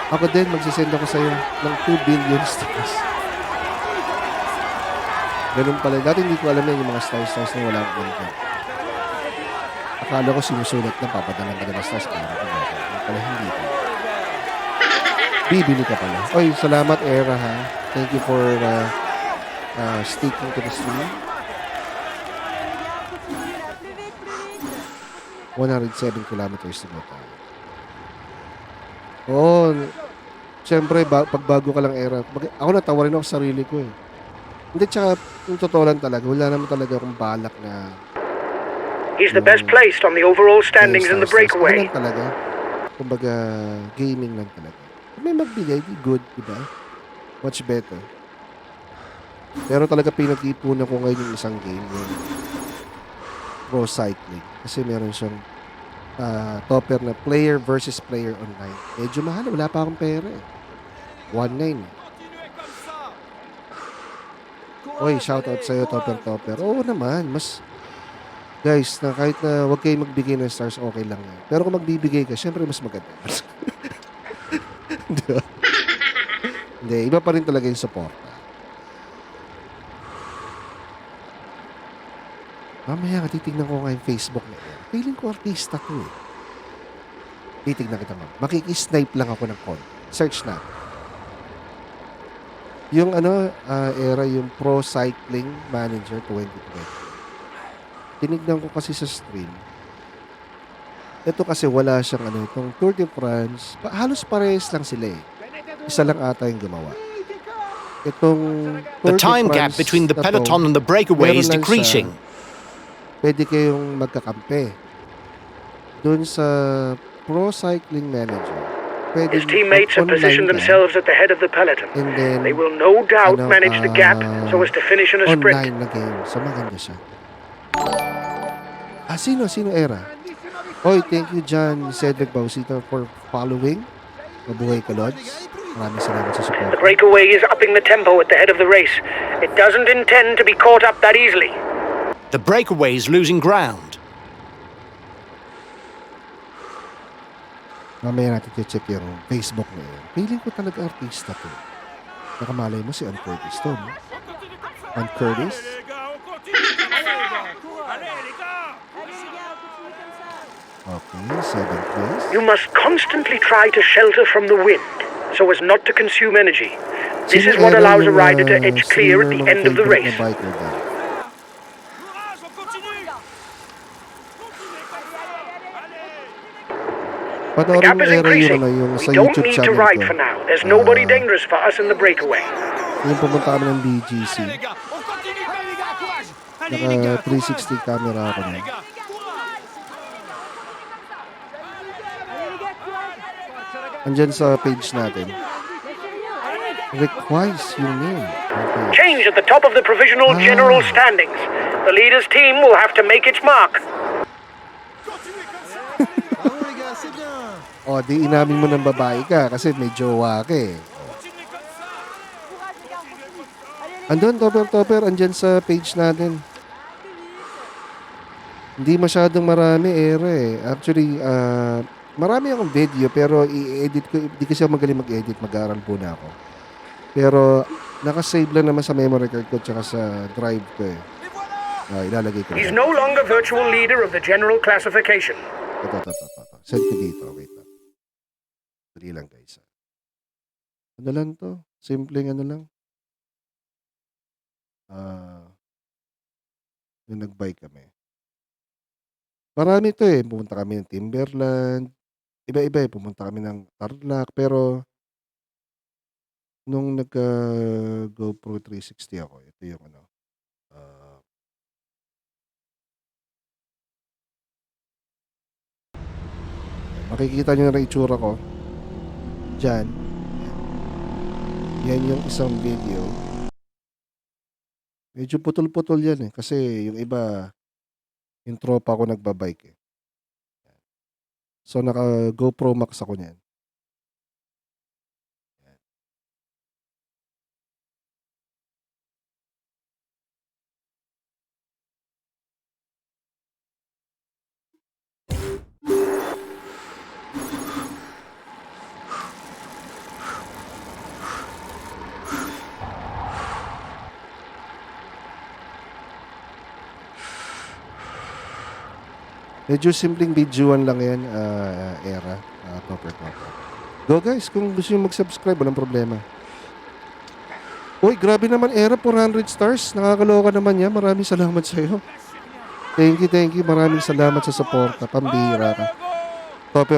ako din, magsisend ako sa'yo ng 2 billion stars. Ganun pala. Dati hindi ko alam yan yung mga stars na wala akong ganito. Akala ko sinusulat na papadalang ka ng stars. Para ko natin. Pala hindi ko. Bibili ka pala. Oy, salamat Era ha. Thank you for sticking to the stream. 107 kilometers to go tayo. Oo. Siyempre, pag bago ka lang Era, ako natawa rin ako sa sarili ko eh. Hindi, tsaka yung totoo lang talaga, wala naman talaga akong balak na He's the best placed on the overall standings in the breakaway. Ano lang talaga? Kumbaga, gaming lang talaga. Kung may magbigay, di good, di ba? Much better. Pero talaga pinag-ipunan ko ngayon yung isang game, yung Pro Cycling. Kasi meron siyang topper na player versus player online. Medyo mahal, wala pa akong pera eh. 1.9 eh. Continuez comme ça. Oy, shoutout sa'yo, topper. Oo naman, mas guys, na kahit na huwag kayo magbigay ng stars, okay lang yan. Pero kung magbibigay ka, syempre mas maganda. Di ba? Hindi, iba pa rin talaga yung support. Mamaya, titignan ko nga yung Facebook na yan. Feeling ko artista to eh. Titignan kita mo. Makikisnipe lang ako ng content. Search na. Yung Era, yung Pro Cycling Manager 2020. Tinignan ko kasi sa stream. Ito kasi wala siyang itong Tour de France. Halos parehas lang sila eh. Isa lang ata yung gumawa. Itong Tour The de time gap France between the na to, peloton and the breakaway is meron lang decreasing. pwede kayong magkakampi. Doon sa Pro Cycling Manager, pwede His teammates have positioned themselves at the head of the peloton. and then They will no doubt manage the gap so as to finish in a sprint. online na game. So maganda siya. Sino Era? Oy, thank you John Cedric Bausita for following. Mabuhay ka, Lods. Maraming salamat sa support. The breakaway is upping the tempo at the head of the race. It doesn't intend to be caught up that easily. The breakaway is losing ground. Mamaya natin check yung Facebook na yun. Feeling ko talaga artista to. Nakamalay mo si Ann Curtis to, no? Ann Curtis? Allez les gars, on continue comme ça. Allez les gars. Allez les gars, continue comme ça. Okay, 7th place. You must constantly try to shelter from the wind so as not to consume energy. This is Sino what era allows a yung, rider to edge clear at the sino end of the favorite race. na biker dyan? Courage, on continue. Continuez comme ça. Allez. Panoorin Gap mo is era increasing. yung, yung We sa don't YouTube need to channel ride ko. for now. There's nobody Ah. dangerous for us in the breakaway. Yung pumunta kami ng BGC. Allez les gars, on continue comme les gars, courage. Allez les Naka gars, 360 camera ako Allez na. les gars, courage. Allez les gars, courage. Andyan sa page natin. Requires your name. Okay. Change at the top of the provisional general standings. The leader's team will have to make its mark. O, di inamin mo ng babae ka kasi may jowa ka eh. Continuez comme ça. Courage les gars, on continue. Allez les Andun, topper, andyan sa page natin. Hindi masyadong marami era eh. Actually, marami akong video pero i-edit ko. Hindi kasi ako magaling mag-edit. Mag-aaral po na ako. Pero nakasave lang naman sa memory card ko tsaka sa drive ko eh. Ilalagay ko. He's lang. no longer virtual leader of the general classification. Ito. Send ko dito. Wait lang. Dali lang guys. Ano lang to? Simpleng ano lang. Yung nag-bike kami. Marami to eh. Pumunta kami ng Timberland. Iba-iba eh. Pumunta kami ng Tarlac. Pero nung nagka-GoPro 360 ako, ito yung ano. Makikita nyo na rin itsura ko. Diyan. Yan yung isang video. Medyo putol-putol yan eh. Kasi yung iba, yung tropa ko nagbabike eh. So naka GoPro Max ako niyan. Medyo simpleng videoan lang yan, era. Topper. Go guys, kung gusto nyo mag-subscribe, walang problema. Uy, grabe naman era, 400 stars. Nakakaloka naman yan. Maraming salamat sa iyo. Thank you. Maraming salamat sa suporta. Pambihira ka.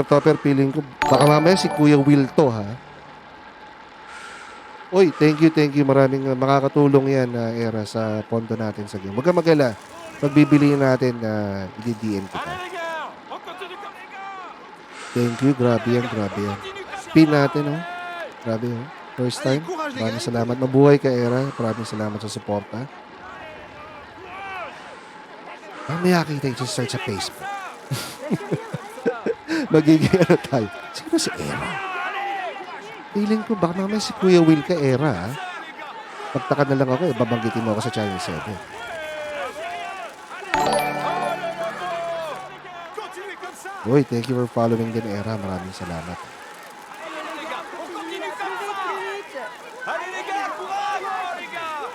Topper, feeling ko. Baka mamaya si Kuya Will to, ha? Uy, thank you. Maraming makakatulong yan, era, sa pondo natin sa game. Huwag kang mag-ala. Pagbibili natin na i-DM kita. Allez les gars, on continue comme les gars. Thank you. Grabe yan. Pin natin, oh. Grabe, oh. First time. Maraming salamat. Mabuhay ka, era. Maraming salamat sa suporta. Mamaya kita i-search sa Facebook. Magiging ano tayo. Sino si Era? Feeling ko baka mamaya si Kuya Will ka, Era, ha? Pagtaka na lang ako, babanggitin mo ako sa Channel 7. Continuez comme ça. Uy, thank you for following din, Era. Maraming salamat. Allez les gars, on continue comme ça. plus vite. Allez les gars, courage les gars.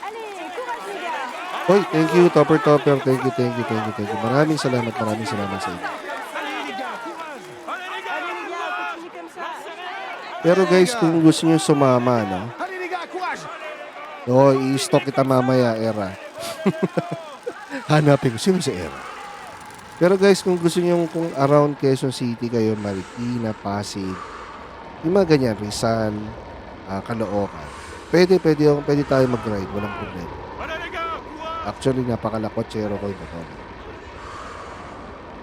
Allez, courage les gars. Uy, thank you, Topper. Thank you. Maraming salamat sa inyo. Allez les gars, courage. Allez les gars, Allez les gars, continue comme ça. Pero guys, kung gusto nyo sumama, no? allez les gars, courage. Oo, i-stock kita mamaya, Era. Hanapin ko. Sino si Era? Pero guys, kung gusto nyo kung around Quezon City kayo, Marikina, Pasig, yung mga ganyan, Rizal, Caloocan, pwede tayo mag-ride. Walang problema. Allez les gars, courage. Actually, napakalakotsero ko yung ito.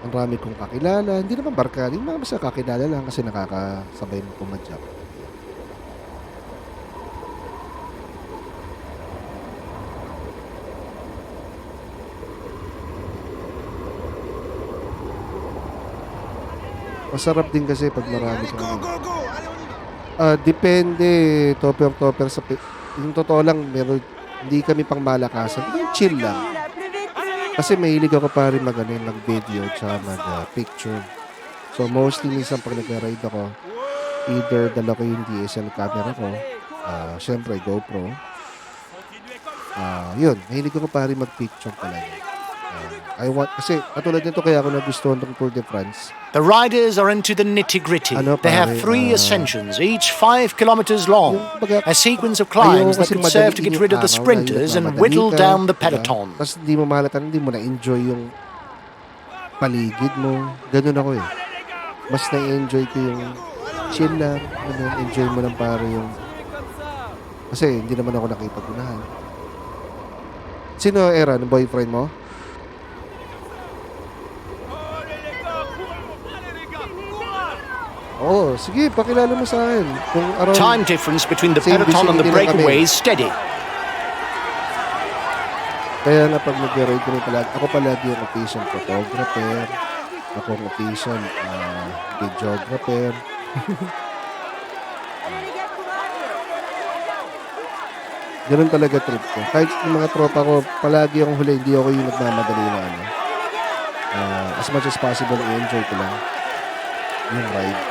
Ang rami kong kakilala. Hindi naman barkada. Hindi naman basta kakilala lang kasi nakakasabay mo pumadyak. Masarap din kasi pag marami kang Go. Allez, on y va. depende, topper sa yung totoo lang, meron hindi kami pang malakasan. Yung chill lang. Là, plus vite. Allez les Kasi mahilig ako pa rin mag-video tsaka mag-picture. So, mostly minsan pag nag-ride ako, either dala ko yung DSL camera ko, syempre GoPro. Yun, mahilig ako pa rin mag-picture talaga. Kasi katulad nito kaya ako nagustuhan ng Tour de France. The riders are into the nitty-gritty. Ano, They have pare, 3 ascensions, each 5 kilometers long. Yung baga, A sequence of ayaw climbs that kasi could serve to madaliin get yung rid of the araw na sprinters yun, and madali whittle ka, down the diba? peloton. Tapos hindi mo mahalata, hindi mo na-enjoy yung paligid mo. Ganun ako eh. Mas na-enjoy ko yung chill lang. Enjoy mo lang pare yung... Kasi hindi naman ako nakipag-unahan. Sino, Era? Yung boyfriend mo? Oo, sige, pakilala mo sa akin. Kung around... Time difference between the Same peloton and the vicinity lang kami. breakaways steady. Kaya nga pag nag-ride kami palagi, ako palagi yung occasion photographer, ako ang occasion videographer. Ganun talaga trip ko. Kahit yung mga tropa ko, palagi akong huli, hindi ako yung nagmamadali na ano. As much as possible, i-enjoy ko lang yung ride.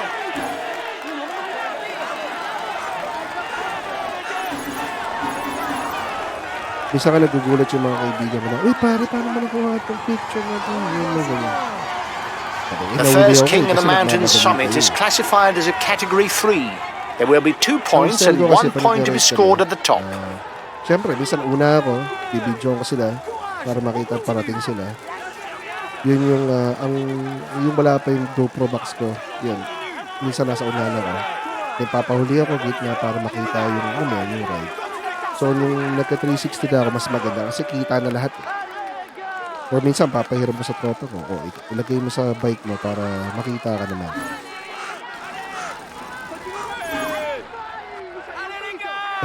Bisa ka nagugulat yung mga kaibigan mo na, uy pare, paano mo nakuha itong picture na ito? The first king of the mountain summit is classified as a category 3. There will be 2 points and 1 point to be scored at the top. Siyempre, minsan una ako, bibidyo ko sila para makita parating sila. Yun yung, yung wala pa yung GoPro box ko, yun. Minsan nasa unahan ako. Then papahuli ako gitna para makita yung ride. So, nung nagka-360 na ako, mas maganda kasi kita na lahat. Or minsan, papahiram mo sa tropa ko. O, ilagay mo sa bike mo para makita ka naman.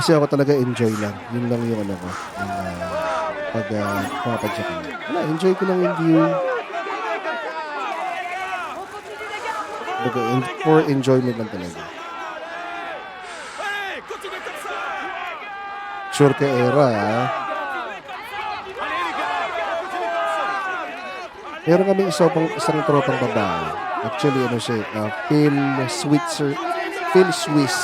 Kasi ako talaga enjoy lang. Yun lang yung ano ko. Yung, pag pumapadyak ko. Wala, enjoy ko lang yung view. For enjoyment lang talaga. Sure ka, Era, ha? Meron kami isang tropang babae. Actually, ano siya, Phil Swiss.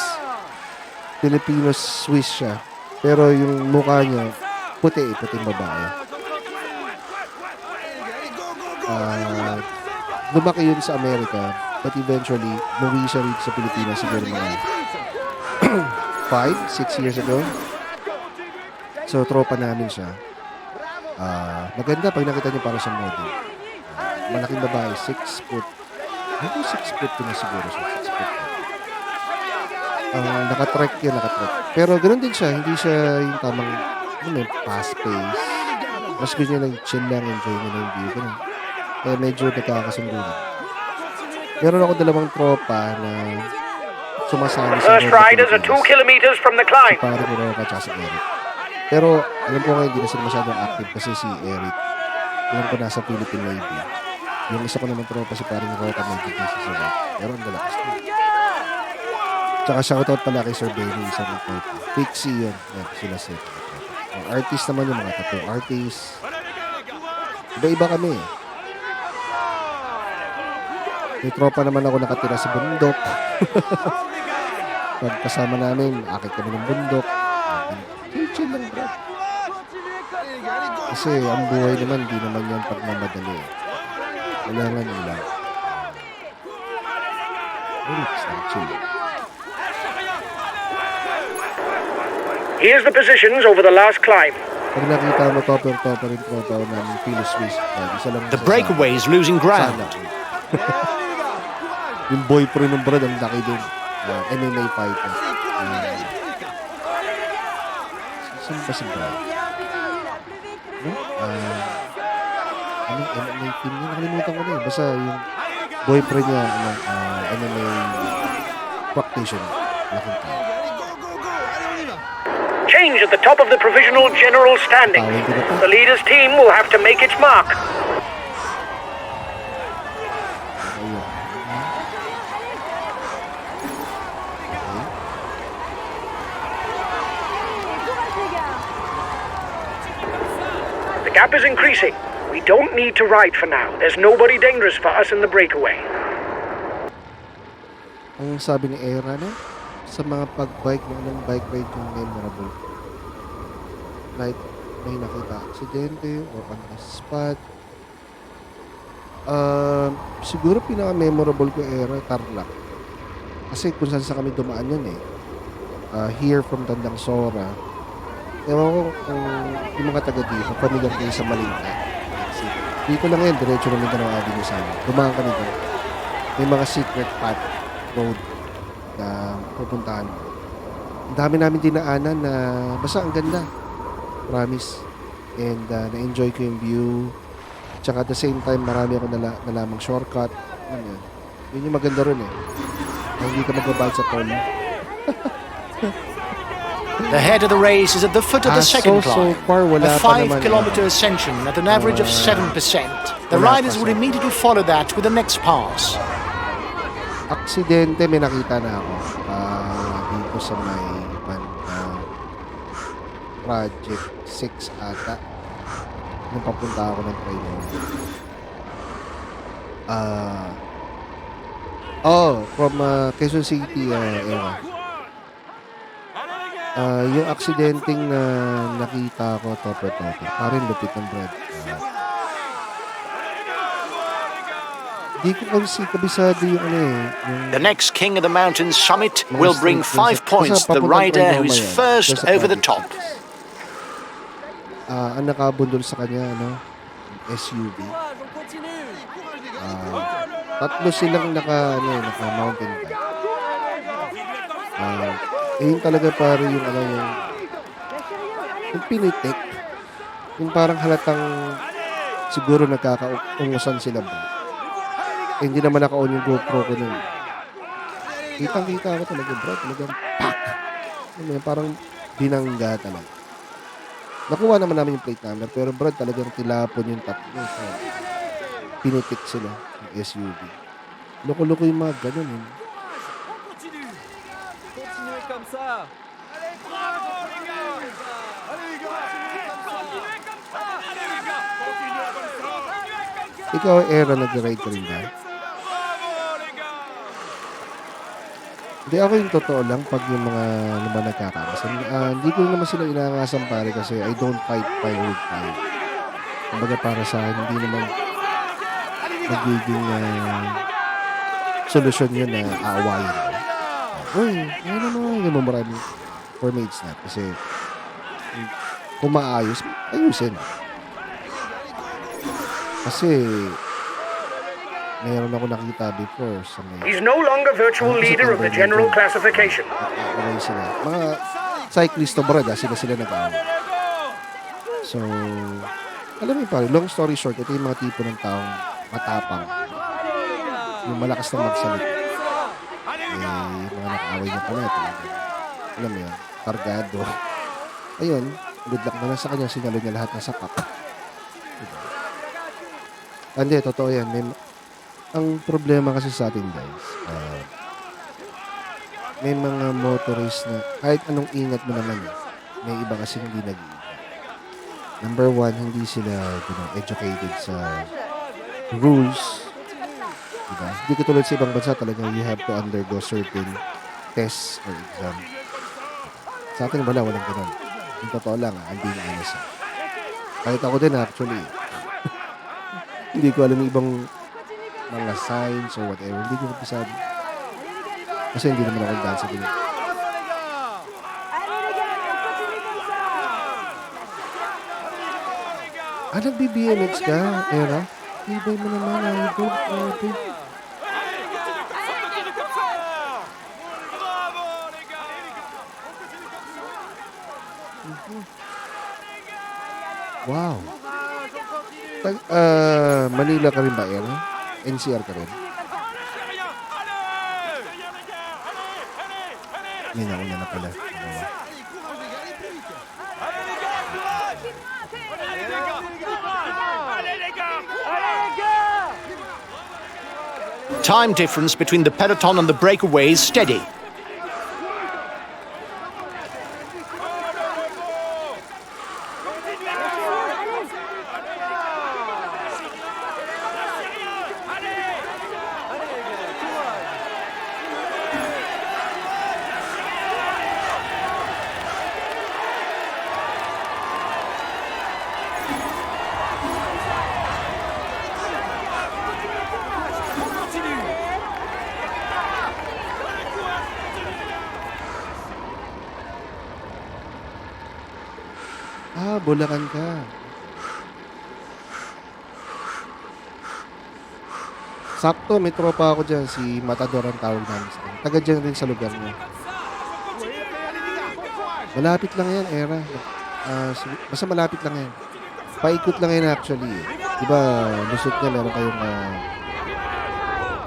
Filipino-Swiss siya. Pero yung mukha niya, puting babae. Lumaki yun sa Amerika, but eventually, muwi siya rito sa Pilipinas siguro mga 5-6 years ago. So, tropa namin siya. Maganda pag nakita niyo para sa model. Malaking babae, 6 foot. Ano 6 foot na siguro siya? 6 foot. Nakatrek. Pero ganoon din siya. Hindi siya yung tamang fast pace. Mas gusto niya lang chill lang, enjoy niya lang yung view. Ganun. Kaya medyo nagkakasundo na. Meron ako 2 tropa na sumasali sa First riders are 2 kilometers from the si climb. pare ko Roca at si Eric. Pero alam ko ngayon hindi na sila masyadong active kasi si Eric, alam ko nasa Philippine Navy. Yung isa ko naman tropa si pare ko Roca may busy sa work. Pero ang dalakas na. Tsaka shoutout pala kay Sir Benny, isang report. Pixie yun. Yan, sila set. Artist naman yung mga tattoo artist. Iba-iba kami. May tropa naman ako nakatira sa bundok. Pag kasama namin, akit kami ng bundok. Chill lang, bro. Kasi ang buhay naman, di naman yan pagmamadali. Kailangan lang. Relax lang, chill. Here's the positions over the last climb. Pag nakita mo topper rin tropa namin, Phyllis Swiss. Isa lang The breakaways losing ground. Yung boyfriend ng Brad, ang laki din. MMA fighter. Saan ba si Brad? Anong MMA team niya? Nakalimutan ko na eh. Basta yung boyfriend niya, MMA practitioner. Laking tao. Change at the top of the provisional general standing. The leader's team will have to make its mark. The gap is increasing. We don't need to ride for now. There's nobody dangerous for us in the breakaway. Ang sabi ni Era, no? Sa mga pag-bike, no, anong bike ride yung memorable? Like, may nakita aksidente or on the spot. Siguro pinaka-memorable ko Era, Tarlac. Kasi kung saan sa kami dumaan yun eh. Here from Tandang Sora. Ewan ko kung yung mga taga dito, familiar kayo sa Malinta. Dito lang yan, diretso na Mindanao Avenue sa amin. Dumaan kami doon. May mga secret path road na pupuntahan mo. Ang dami namin dinaanan na basta ang ganda. Promise. And na-enjoy ko yung view. Tsaka at the same time, marami ako nalamang shortcut. Ano yun? Yun yung maganda ron eh. Na hindi ka magbabal sa toll. The head of the race is at the foot of the second climb. far, wala A pa naman. 5-kilometer ascension at an average of 7%. The wala riders pa, would sir. immediately follow that with the next pass. Aksidente, may nakita na ako. Dito sa may Project 6 ata. Nung papunta ako ng Trinoma. From Quezon City, era. Yung aksidenteng na nakita ko, tope. Parang lupit ng bread. Di ko kasi kabisado yung ano eh. Yung The next king of the mountain summit Mga will bring straight 5 points to the papuntang rider Trinoma who is yan. first Doon sa over the Project top. 6. Ang nakabundol sa kanya, SUV. Courage, on continue. Tatlo silang naka mountain bike. Yun talaga pare yung yung pinitik. Yung parang halatang siguro nagkakaungusan sila ba. Hindi naman naka-on yung GoPro ko nun. Kitang-kita ako talaga bro. Talagang pak! Parang binangga talaga. Nakuha naman namin yung plate number pero bro talagang tilapon yung tatlo. So, pinitik sila yung SUV. Loko-loko yung mga ganun. Continuez comme ça. Ikaw, Era, nag-ride ka rin ba? Hindi, ako yung totoo lang pag yung mga naman nagkakakasan. Hindi ko naman sila inangasan pare kasi I don't fight fire with fire. Kumbaga para sa akin, hindi naman magiging solusyon yun na aawayin. Uy, ano naman yung maraming formats na. Kasi kung maayos, ayusin. Kasi mayroon ako nakita before sa may He's no longer virtual leader of the general classification. away sila. Mga cyclist brad, sila nag-away. So, alam mo pare, long story short, ito yung mga tipo ng taong matapang. Yung malakas na magsalita. Yung mga nakaaway na pala. Alam mo yun, kargado. Ayun, good luck na lang sa kanya, sinalo niya lahat ng sapak. Diba? Hindi, totoo yan. Ang problema kasi sa atin guys, may mga motorist na kahit anong ingat mo naman, may iba kasi hindi nag-iingat. Number one, hindi sila educated sa rules. Diba? Hindi katulad sa ibang bansa talagang you have to undergo certain tests or exam. Sa atin walang ganun. Yung totoo lang, hindi na honest. Kahit ako din actually, hindi ko alam yung ibang mga signs or whatever. Hindi ko mapisabi. Kasi hindi naman ako dance sa ganun. Nag-BMX ka, Era? Ibay mo naman, idol. Grabe. Wow. Manila ka rin ba, Era? NCR ka rin? May nauna na pala. Time difference between the peloton and the breakaway is steady. Bulacan ka. Sakto, may tropa ako dyan. Si Matador ang tawag namin sa kanya. Taga dyan rin sa lugar niya. Malapit lang yan, Era. Basta malapit lang yan. Paikot lang yan actually. Diba, lusot niya, meron kayong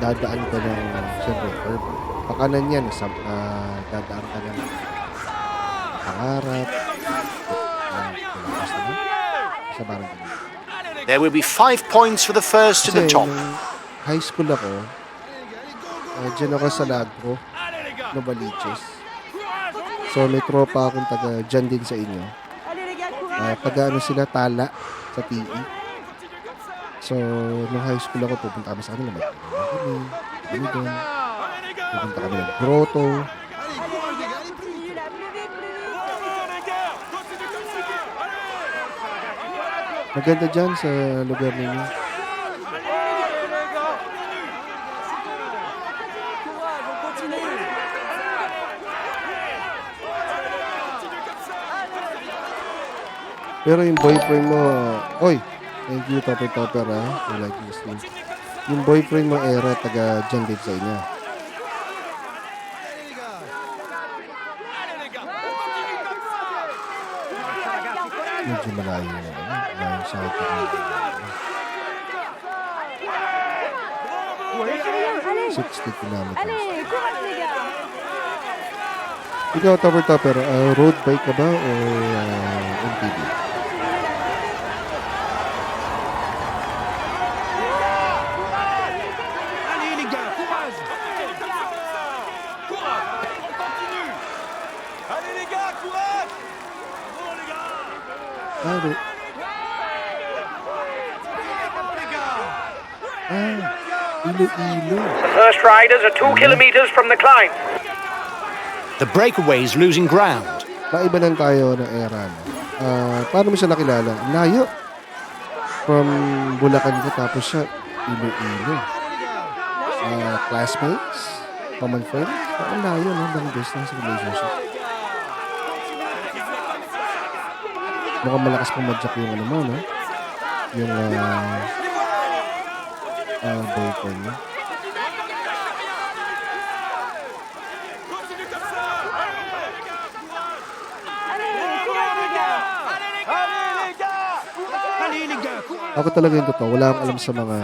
dadaan ka ng, siyempre, pakanan yan. Dadaan ka ng pangarap. Sa parang ganun. There will be 5 points for the first to the Kasi top. nung high school ako, dyan ako sa Lagro, Novaliches. So, may tropa akong taga dyan din sa inyo. Taga ano sila, Tala, sa PE. So, nung high school ako, pupunta kami sa kanila. Kami doon. Pupunta kami ng grotto. Maganda dyan sa lugar ninyo. Courage, on continue. Pero yung boyfriend mo, oy, thank you, Topper Topper, ha? I like this thing. Yung boyfriend mo, Era, taga dyan din sa inyo. Medyo malayo na, malayo sa atin. 60 kilometers. Ikaw, Topper Topper, road bike ka ba o MTB? Allez les gars, courage. Courage, on continue. Allez les gars, courage. Bravo les gars. Iloilo. The first riders are 2 kilometers from the climb. The breakaway is losing ground. Naiba lang tayo ng Era. No? Paano mo siya nakilala? Ang layo. From Bulacan ka, tapos siya, Iloilo. Classmates? Common friends? Ang layo, no? Long distance relationship. Mukhang malakas pumadyak yung ano mo, no? Yung boyfriend mo. Ako talaga yung totoo. Wala akong alam sa mga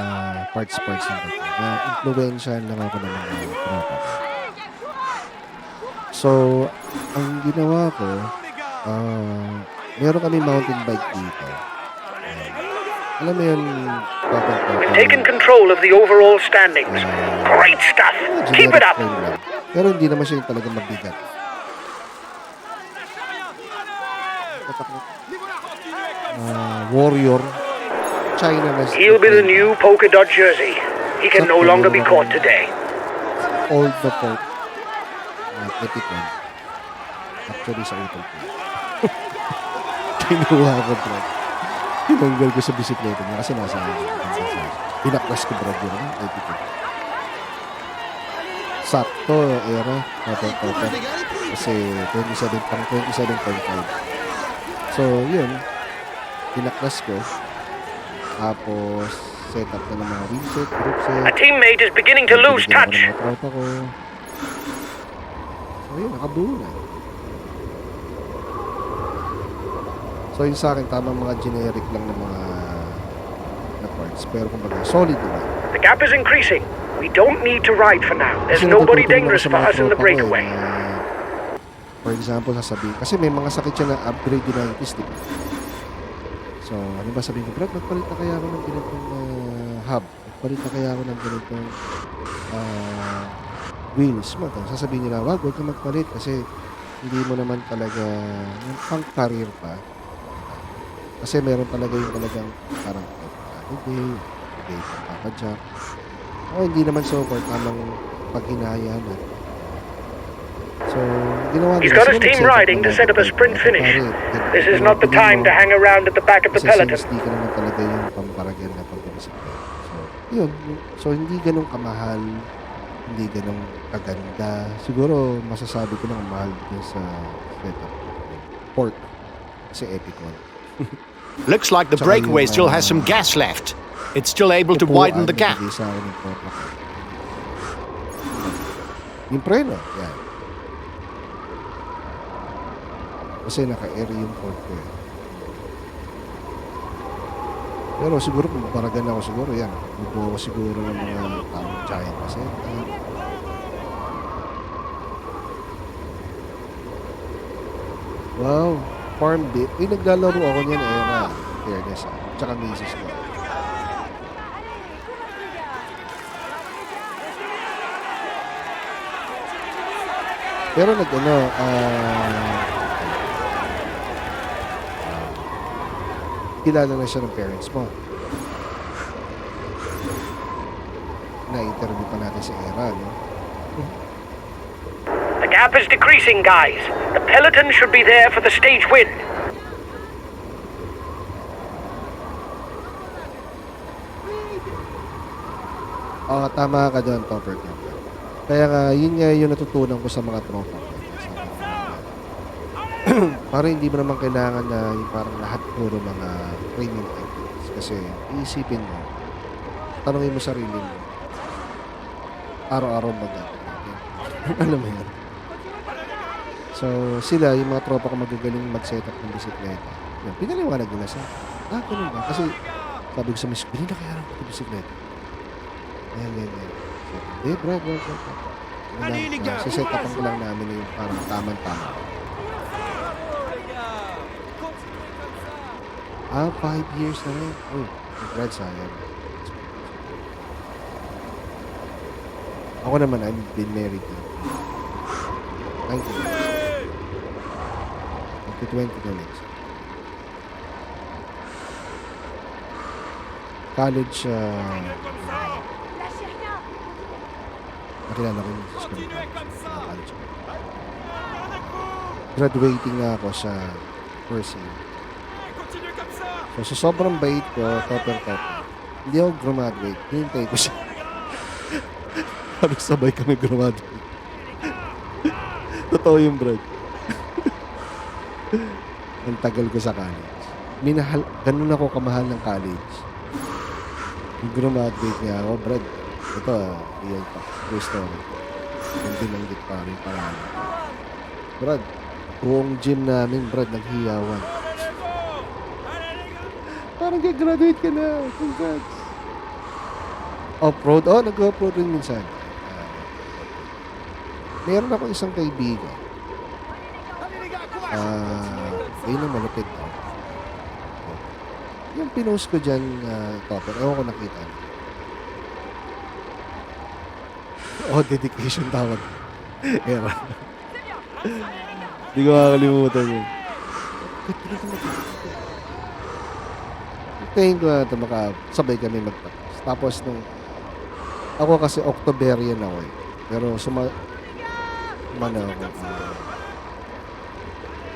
parts ng totoo. Na-influensyahan lang ako ng mga tropa. So, ang ginawa ko, meron kami mountain bike dito. Alam mo yun, We've taken control of the overall standings. Great stuff. Keep it up. Pero hindi naman siya yung talagang mabigat. Warrior. China na He'll be the new polka dot jersey. He can no longer be caught today. Old the folk. Epic one. Actually, sa utol ko. Kinuha ko, bro. Tinanggal ko sa bisikleta niya kasi nasa pinaklas ko, bro. Epic one. Sakto, Era. Kapag. Kasi 27.5. So, yun. Pinaklas ko. Tapos, set up na ng mga wheel set, group set. A teammate is beginning to lose Binigyan ako touch. ng mga tropa ko. So, yun, nakabuo na. So, yun sa akin, tamang mga generic lang ng mga na parts. Pero kumbaga, solid naman. The gap is increasing. We don't need to ride for now. There's Kasi nobody natutulungan dangerous ako for sa mga us in the tropa ko eh, breakaway. na, for example, sasabihin. Kasi may mga sakit siya na upgrade United, di ba? So, ano ba sabihin ko? Brad, magpalit na kaya ako ng ganitong hub. Magpalit na kaya ako ng ganitong wheels. Sasabihin nila, wag kang magpalit kasi hindi mo naman talaga yung pang career pa. Kasi meron talaga yung talagang parang day, papajack. O hindi naman so for tamang paghinaya na. So, ginawa He's nila, got his sila team nag-set up riding to ng set up a mga sprint pare, finish. ganun. This is not the time to hang around at the back of the Kasi peloton. since di ka naman talaga yung pamparagan na pagbibisikleta. So, yun. So, hindi ganun kamahal. Hindi ganun kaganda. Siguro, masasabi ko lang mahal din sa setup. Port. Kasi epic one. Looks like the Tsaka breakaway yung, still has some gas left. It's still able to widen the gap. Upuan, nabigay sa akin ng tropa ko. Yung preno, yan. Kasi naka-air yung port ko eh. Pero siguro kung paragan ako siguro yan. Bubuo ko siguro ng mga taong giant kasi. Wow, farm bit. Eh, naglalaro ako niyan eh na. Fairness. Tsaka misis ko. Pero kilala na siya ng parents mo. Na-interview pa natin si Era, no? The gap is decreasing, guys. The peloton should be there for the stage win. Oo, tama ka doon, Topper. Kaya nga, yun nga yung natutunan ko sa mga tropa ko. Para hindi mo naman kailangan na yung parang lahat puro mga training techniques. Kasi iisipin mo, tanongin mo sarili mo, araw-araw magagawin natin. Alam mo yun. So, sila, yung mga tropa ko magagaling mag-setup ng bisikleta. Yun, pinaliwanag nila sa ganun ba? Kasi sabi ko sa miss, bilhin na kaya lang ito bisikleta. Yan. Brad. Siset up ko lang namin yung parang tamang-tama. 5 years na rin. Uy, congrats sayang. Ako naman, I've been married na. 19 years. Magto-20 na next. College, nakilala ko yung sister ko. College. Graduating na ako sa first year. So, sa sobrang bait ko, topper, hindi ako graduate. Hinintay ko siya. Parang sabay kami graduate. Totoo yung Brad. Ang tagal ko sa college. Ganun ako kamahal ng college. Yung graduate niya ako, Brad. Ito, real talk. True story. Yung binanggit pa rin parang. Brad, buong gym namin, Brad, naghiyawan. Parang graduate ka na. Congrats. Off-road? Oh, nag-off-road rin minsan. Meron ako isang kaibigan. Ayun ang malupit. Yung pinost ko dyan, Topper. Ewan ko nakita. Dedication tawag. Era. Hindi ko makakalimutan yun. Tingin ko na ito makasabay kami magtapos. Tapos nung ako kasi Octoberian ako eh. Pero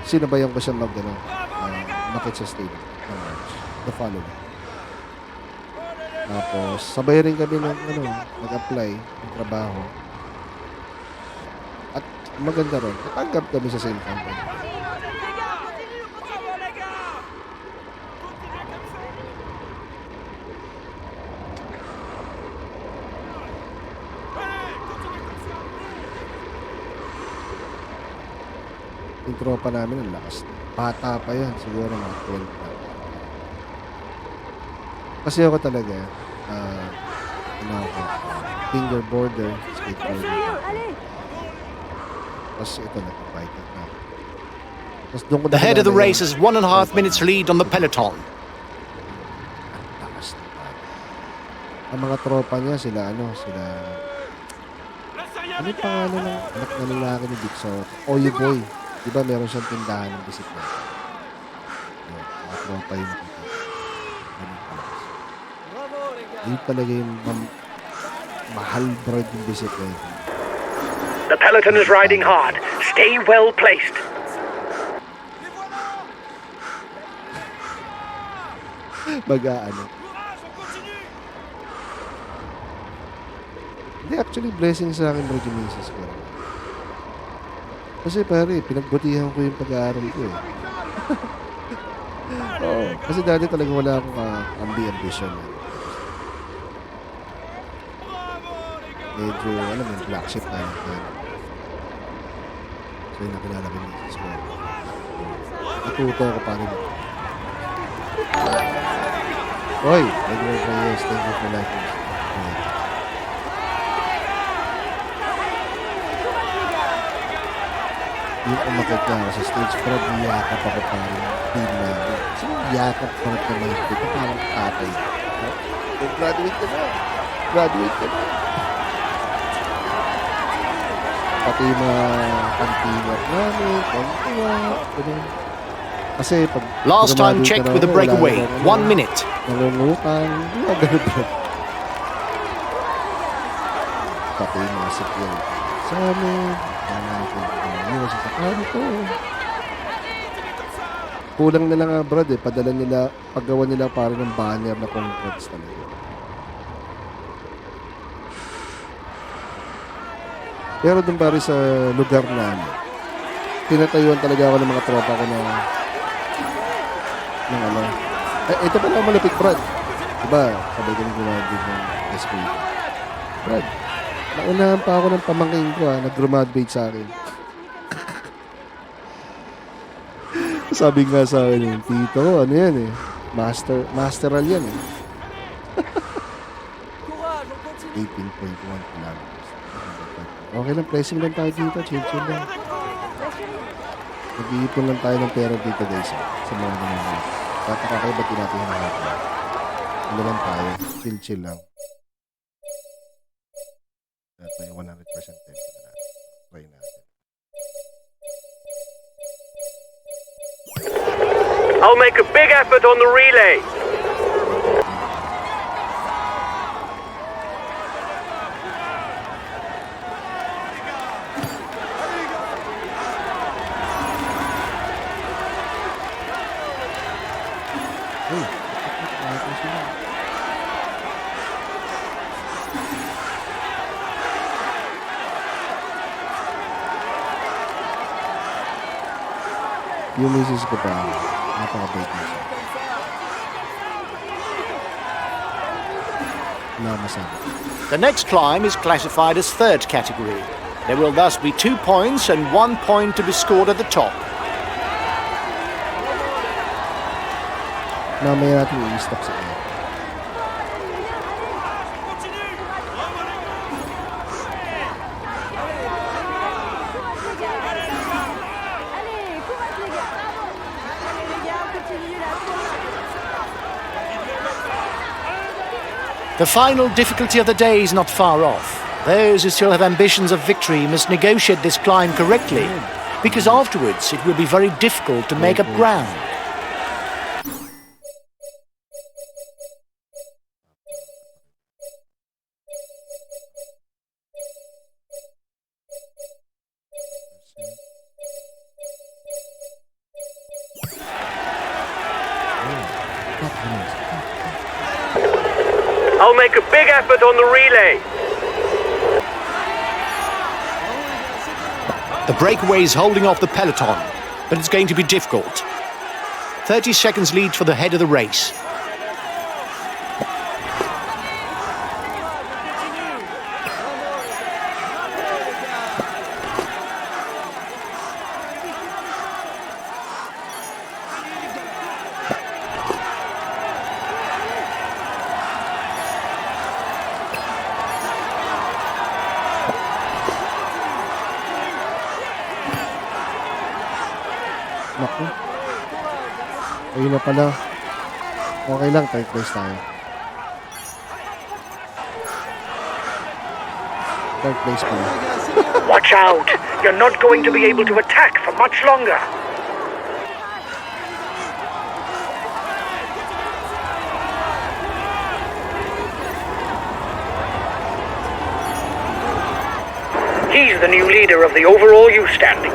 sinabayan ko siya makit sa stadium ng March. The following. Tapos sabay rin kami ng nag-apply ng trabaho. At maganda ron. Natanggap kami sa same company. Yung tropa namin ang lakas. Bata pa yan. Siguro mga 12 na. Kasi ako talaga, fingerboarder, skateboarder. Tapos ito nag-invited na. Tapos doon ko The head of the race has 1.5 minutes lead on the peloton. Ang lakas na bata. Ang mga tropa niya, sila sila... Ano yung pangalan ng anak na lalaki ni Big Soto? Oyo Boy. Diba meron siyang tindahan ng bisikleta? Yun, mga tropa yung nakita. Yun talaga yung mahal brad yung bisikleta. The peloton is riding hard. Stay well placed. Hindi, actually, blessing sa akin, bro, yung misis ko. Kasi pare, pinagbutihan ko yung pag-aaral ko eh. Oo, kasi dati talaga wala akong ambition. Medyo, alam mo, black sheep na yan. So, yung nakilala ko yung misis ko. Natuto ako pa rin. Oy, Edward Reyes, thank you for liking. Yung umakit na ako sa stage, pero niyakap ako parang team na yun. So, yakap ko na naman dito, parang tatay. Graduate ka na. Graduate ka na. Pati yung mga kantinat namin, kantuwa, ganun. Kasi pag Last time graduate checked ka na with the ako, wala breakaway. akong 1 minute. nangungutang, mga ganun ba. Pati yung mga security sa amin, mga sa kanto. Kulang na lang nga, Brad, padala nila, paggawa nila parang ng banner na congrats talaga. Pero dun pare sa lugar namin, tinatayuan talaga ako ng mga tropa ko na ng ano. Ito pala malapit, Brad. Diba, sabay ko nang gumagawin ng SP. Brad, naunahan pa ako ng pamangking ko nag-graduate sa akin. Sabi nga sa akin, tito, ano yan masteral yan Courage, on continue. 18.1 kilometers. Okay lang, pressing lang tayo dito, chill lang. Nag-iipon lang tayo ng pera dito guys, sa mga nangyayari. Tataka kayo, ba't di natin hinahapan? Ano lang tayo, chill lang. Kaya tayo 100% tempo na natin. Try natin. I'll make a big effort on the relay. Yung misis ko pa, napaka-bait niya siya. Wala masabi. The next climb is classified as third category. There will thus be 2 points and 1 point to be scored at the top. Mamaya natin i-stop sa air. Allez, courage les gars. Allez les gars, continuez la The final difficulty of the day is not far off. Those who still have ambitions of victory must negotiate this climb correctly, because afterwards it will be very difficult to make up ground. I'll make a big effort on the relay. The breakaway is holding off the peloton, but it's going to be difficult. 30 seconds lead for the head of the race. Naku. Ayun na pala. Okay lang, third place tayo. Third place pala. Watch out! You're not going to be able to attack for much longer. He's the new leader of the overall youth standings.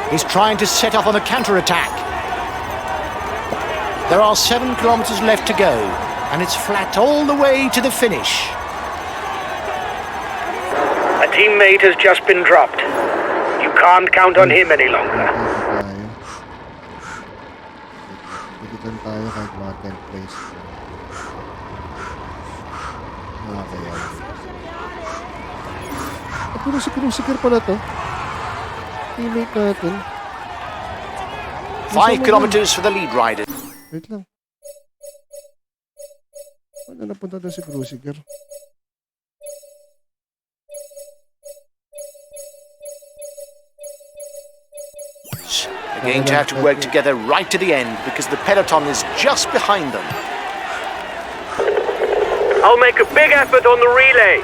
He's trying to set off on a counter-attack. There are 7 kilometers left to go, and it's flat all the way to the finish. A teammate has just been dropped. You can't count on him any longer. lang tayo kahit mga 10th place. Okay. Ito na si Cruciger pala to. Teammate natin. 5 kilometers for the lead rider. Wait lang. Ano napunta doon si Cruciger? They're going to have to work together right to the end because the peloton is just behind them. I'll make a big effort on the relay.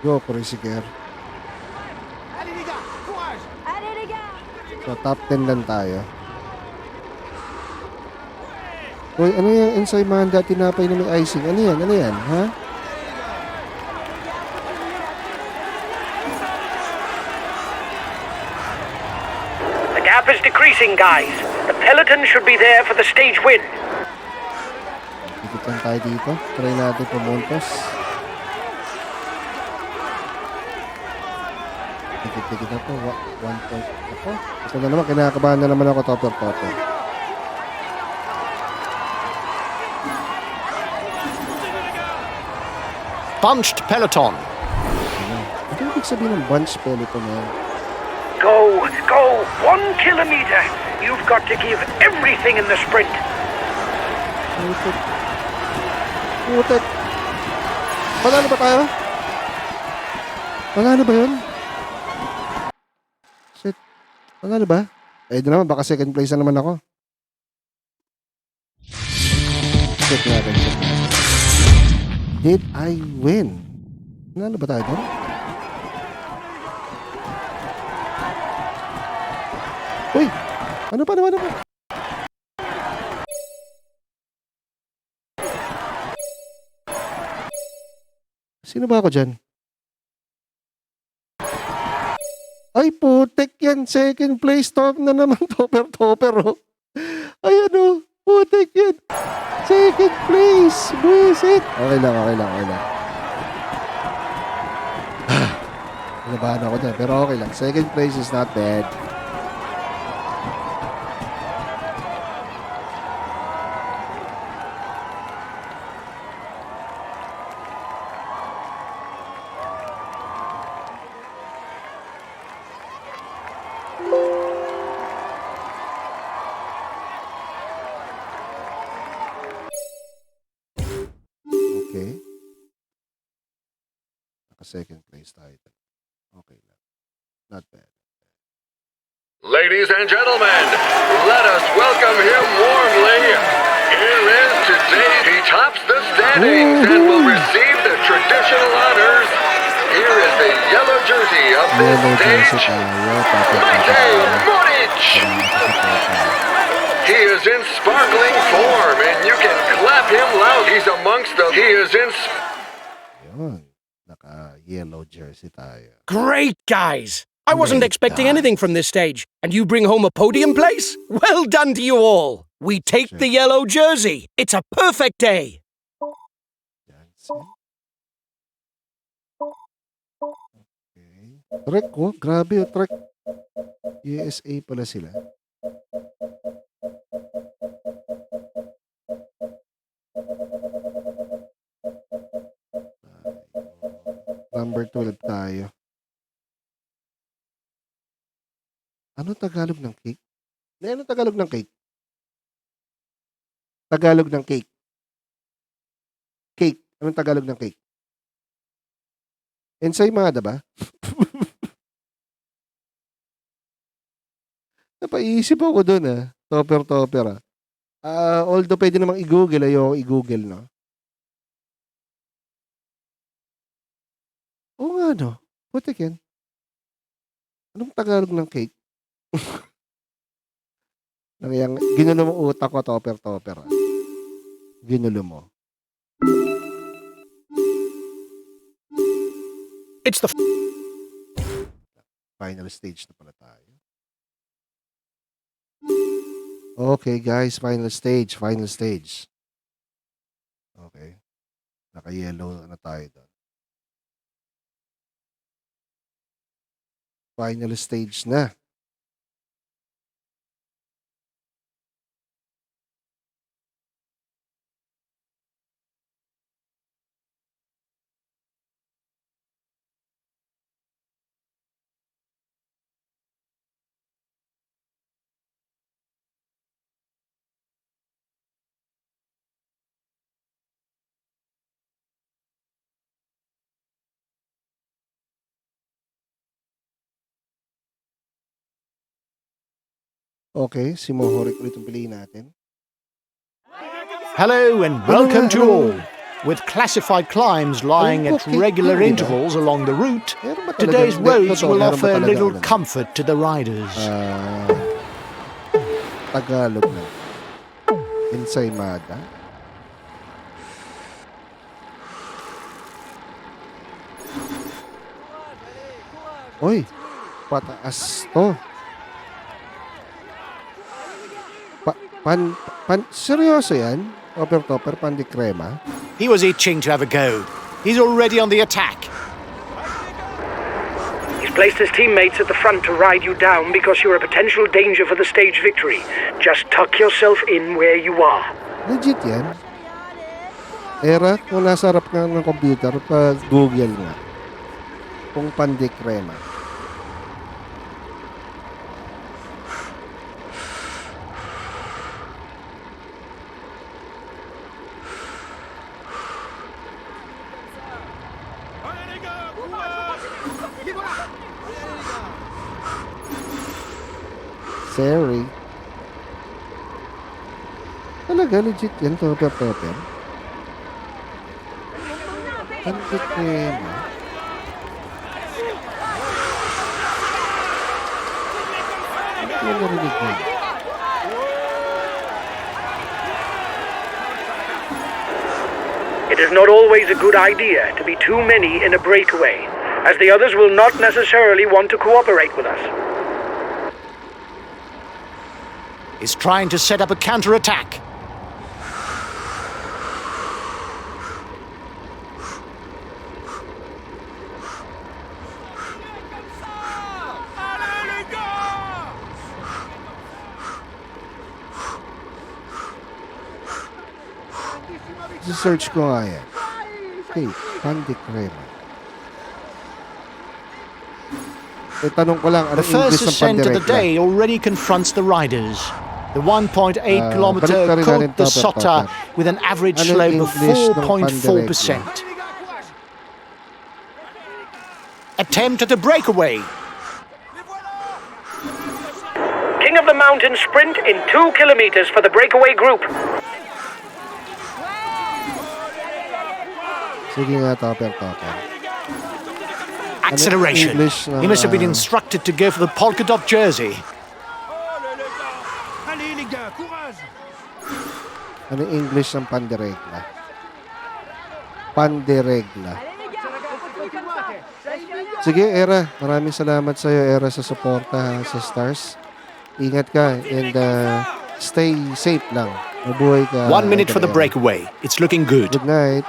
Go, Cruciger. Allez les gars. So, top 10 lang tayo. Uy, ano yung ensaymada tinapay na may icing? Ano yan? Ano yan? Ha? The gap is decreasing, guys. The peloton should be there for the stage win. Dikit lang tayo dito. Try natin pumuntos. Dikit-dikit na po. 1 point. Ako. Ito na naman. Kinakabahan na naman ako topper. Bunched peloton. Ano ibig sabihin ng bunch peloton na yan? Go, 1 kilometer. You've got to give everything in the sprint. Putek. Panalo ba tayo? Panalo ba yun? Shit. Panalo ba? Eh, di naman. Baka second place na naman ako. Check natin. Did I win? Panalo ba tayo doon? Uy! Ano pa? Sino ba ako dyan? Ay, putek yan. Second place. Top na naman. Topper, oh. Ayan, oh. Putek yan. Second place. Buisit. Okay lang. Nabahan ako dyan. Pero okay lang. Second place is not bad. Okay. Naka-second place tayo. Okay lang. Not bad. Ladies and gentlemen, let us welcome him warmly. Here is today. He tops the standings and will receive the traditional honors. Here is the yellow jersey of this stage, Matej Modic. He is in sparkling form, and you can clap him loud. He's amongst the... He is in... Yun. Naka-yellow jersey tayo. Great, guys! I wasn't Great, expecting guys. anything from this stage, and you bring home a podium place? Well done to you all! We take the yellow jersey. It's a perfect day. Jansen. Okay. Trek, oh. Grabe, oh. Trek. USA pala sila. Number 12 tayo. Ano Tagalog ng cake? Ano Tagalog ng cake? Tagalog ng cake. Cake. Anong Tagalog ng cake? Ensaymada ba? Napaisip ako doon Topper. Although pwede namang i-google, ayoko i-google, no? Oo nga, no? Putik yan. Anong Tagalog ng cake? Ginulo mo utak ko, Topper. Ginulo mo. It's the Final stage na pala tayo. Okay, guys. Final stage. Okay. Naka-yellow na tayo doon. Final stage na. Okay, si Mohoric ulit ang piliin natin. Hello and welcome to all. With classified climbs lying at regular intervals along the route, today's roads will offer little comfort to the riders. Tagalog na. Ensaymada. Uy, pataas to. Seryoso yan? Topper, pandikrema? He was itching to have a go. He's already on the attack. He's placed his teammates at the front to ride you down because you're a potential danger for the stage victory. Just tuck yourself in where you are. Legit yan? Era, kung nasa harap ka ng computer, pa-google nga. Kung pandikrema. Sorry. Talaga, legit yan, Topper. Pandikrema. Ano narinig mo? It is not always a good idea to be too many in a breakaway, as the others will not necessarily want to cooperate with us. He's trying to set up a counter-attack. Search ko nga yan. Okay, pandikrema. Tanong ko lang, The anong first English ng ascent of the pandirekta? day already confronts the riders. The 1.8 balik kilometer na rin natin Côte de to, Sota with an average Anong slope of English ng 4.4%. Attempt at a breakaway. King of the Mountain sprint in 2 kilometers for the breakaway group. Sige nga, Topper. Acceleration. English na, He must have been instructed to go for the polka dot jersey. Allez les gars, courage! Ano English ng pandiregla? Pandiregla. Sige, Era. Maraming salamat sa iyo, Era, sa suporta sa Stars. Ingat ka and stay safe lang. Mabuhay ka. 1 minute for the Era. breakaway. It's looking good. Good night.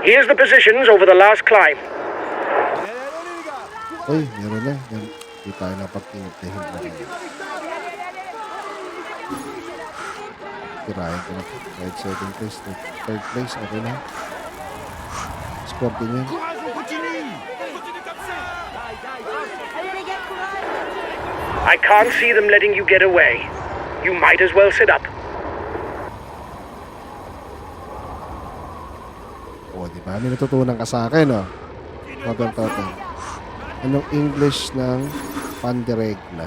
Here's the positions over the last climb. Uy, meron na. Hindi tayo napagtintahin na rin. Tirahin ko na po. Right, second place. Third place. Okay na. Sporting yan. Courage, on continue! Allez les gars, courage! I can't see them letting you get away. You might as well sit up. O, di ba? May natutunan ka sa akin, oh. Topper. Anong English ng pandiregla?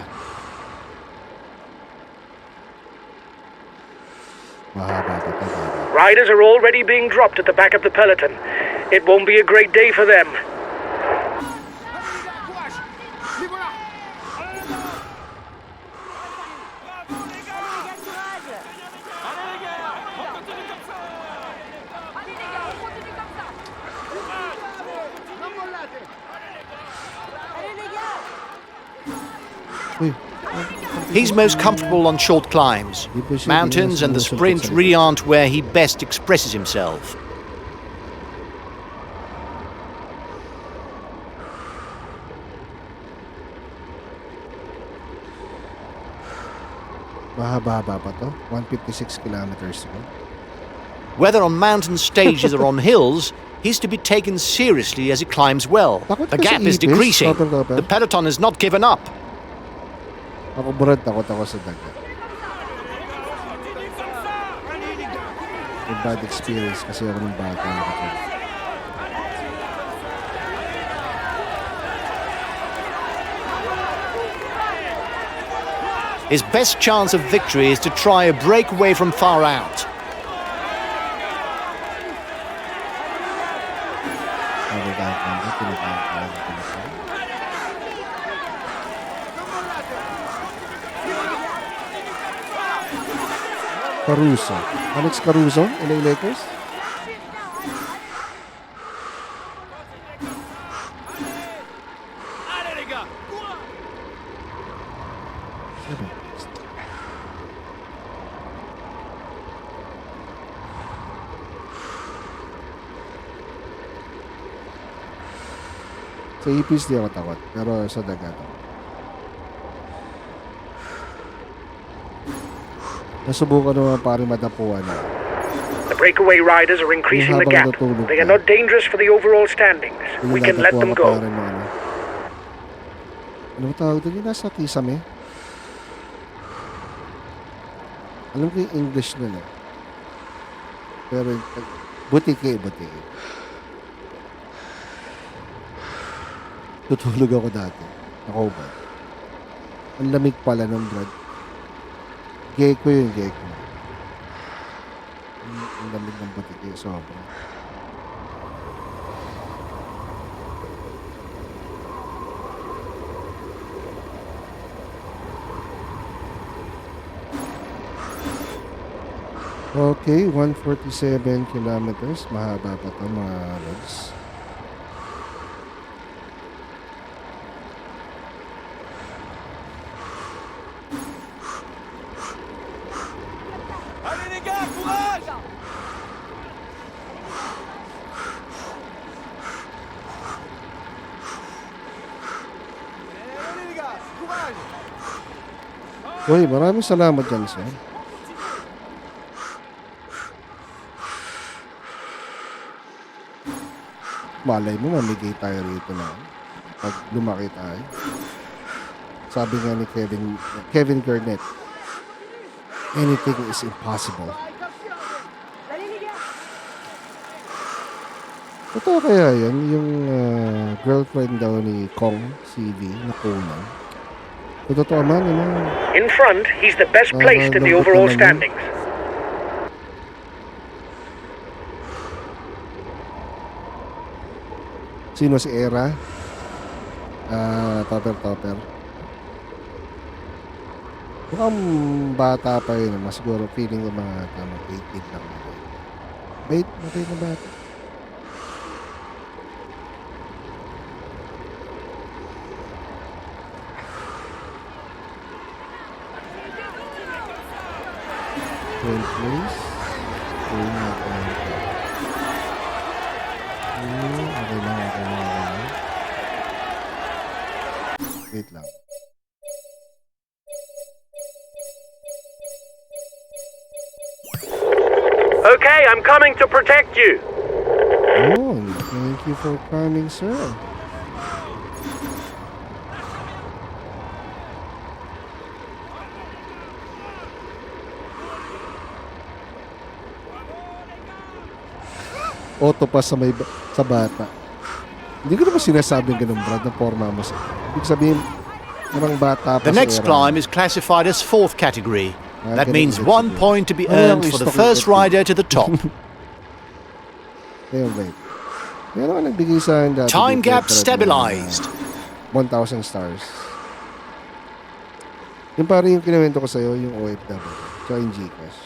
Mahaba pa ito. Riders are already being dropped at the back of the peloton. It won't be a great day for them. Courage! Les voilà! Uy, He's most comfortable on short climbs. Mountains and the sprint really aren't where he best expresses himself. Mahaba-haba pa to. 156 kilometers to go. Whether on mountain stages or on hills, he's to be taken seriously as he climbs well. Takot The ka sa gap is ipis, decreasing. Topper. The peloton has not given up. Ako Brad, takot ako sa dagat. May bad experience kasi ako ng bata ako. His best chance of victory is to try a breakaway from far out. Caruso. Alex Caruso, LA Lakers. Allez les gars, courage. Sa ipis di ako takot, pero sa dagat. Nasubukan naman pare madapuan. The breakaway riders are increasing the gap. They are not dangerous for the overall standings. We can let them go. Ano ba tawag doon? Yung nasa kisame? Alam ko yung English nun eh. Pero butike. Tutulog ako dati. Ako ba? Ang lamig pala ng Brad. Gecko yung gecko. Ang lamig ng butike. Sobra. Okay, 147 kilometers. Mahaba pa ito mga lods. Allez les gars, courage. Allez les gars, courage. Uy, maraming salamat dyan, sir. Malay mo, mamigay tayo rito na pag lumaki tayo. Sabi nga ni Kevin Garnett, anything is impossible. Totoo kaya yan? Yung girlfriend daw ni Kong CV na kulang. Totoo man, ano? In front, he's the best placed in the overall standings. Sino si Era? Topper. Mukhang bata pa yun. Mas siguro feeling ko mga tamang 18 lang. Wait, matay na bata. Twelve place. Okay lang. Wait lang. Okay, I'm coming to protect you. Oh, thank you for coming, sir. Auto pa sa sa bata. Hindi ko naman sinasabing ganun, Brad, na forma mo sa. Ibig sabihin, namang bata pa The sa next era. climb is classified as fourth category. That ganun means ibig 1 sabihin. point to be Ano earned yung for the stock first market? rider to the top. Ayun, wait. Meron ka nagbigay sa akin dati. Time dito, gap Brad, ng, stabilized. 1,000 stars. Yung parang yung kinawento ko sa'yo, yung OFW. Tsaka yung Gcash.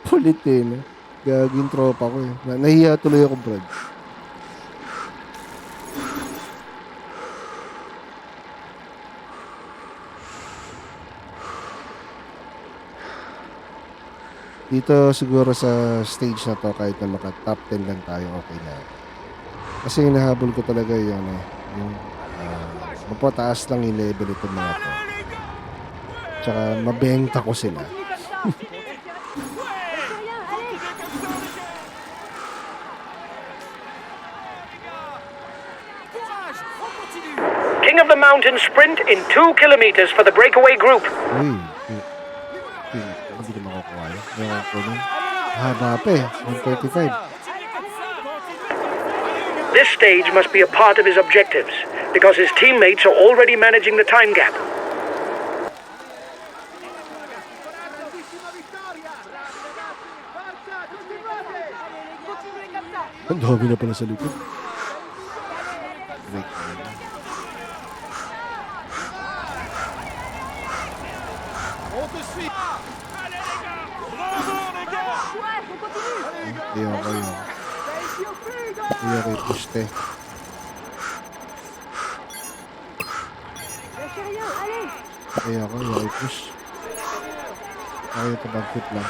Pulit eh, no? Gagawin tropa ko eh. Nahiya tuloy ako, Brad. Dito siguro sa stage na to, kahit na maka-top 10 lang tayo, okay na. Kasi hinahabol ko talaga yung mapataas lang yung level ito mga to. Tsaka mabenta ko sila. King of the Mountain sprint in 2 kilometers for the breakaway group. Uy. Hindi ko makukuha yun. Ewan ko nun. Haba pa eh. 135. This stage must be a part of his objectives, because his teammates are already managing the time gap. Ang dami na pala sa likod. Break. Ayoko yun. Ayoko yung puste. Ayoko yung push. Ayaw ito mag-fit lang.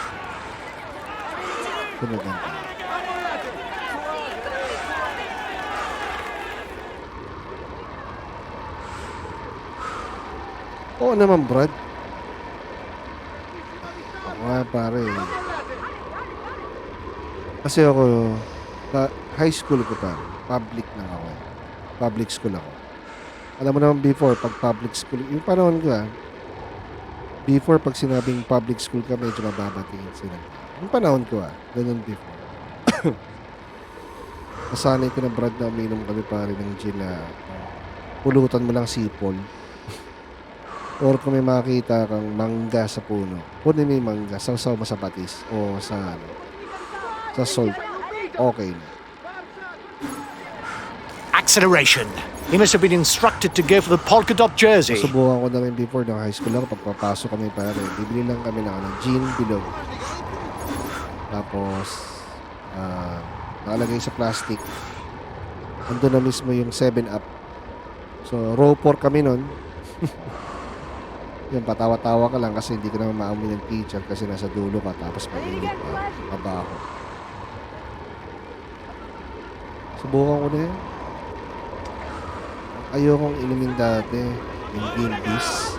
Ito na ganito. Oo naman, Brad. Ako nga, pare. Kasi ako, sa high school ko pa, public na ako. Public school ako. Alam mo naman before, pag public school, yung panahon ko before pag sinabing public school ka, medyo mababa tingin sila. Yung panahon ko ganun before. Nasanay ko na, Brad, na uminom kami pare ng gin na pulutan mo lang sipol. Or kung may makita kang mangga sa puno, kunin mo yung mangga, sausaw mo sa patis o sa salt. Okay na. Acceleration. He must have been instructed to go for the polka dot jersey. Subukan ko na rin before ng high school ako, pagpapasok kami pare, bibili lang kami ng gin bilog. Tapos, nakalagay sa plastic. Ando na mismo yung 7-Up. So, raw pork kami nun. Yung patawa-tawa ka lang kasi hindi ka naman maamoy ng teacher kasi nasa dulo ka tapos mainit pa, mabaho. Subukan ko na yun. Ayokong inumin dati yung Gilbis.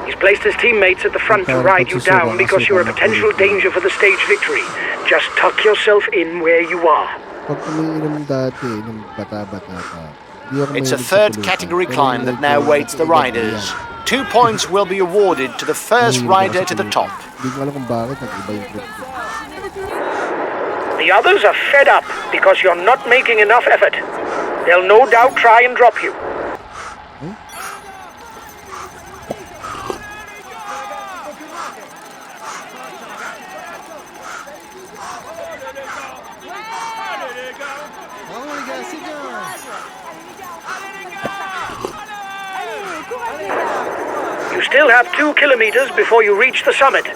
He's placed his teammates at the front to ride you down because you're a potential danger for the stage victory. Just tuck yourself in where you are. Pag umiinom dati, nung bata-bata pa, It's a third category climb that now waits the riders. 2 points will be awarded to the first rider to the top. Hindi ko alam kung bakit nag-iba yung trip. The others are fed up because you're not making enough effort. They'll no doubt try and drop you. You still have 2 kilometers before you reach the summit.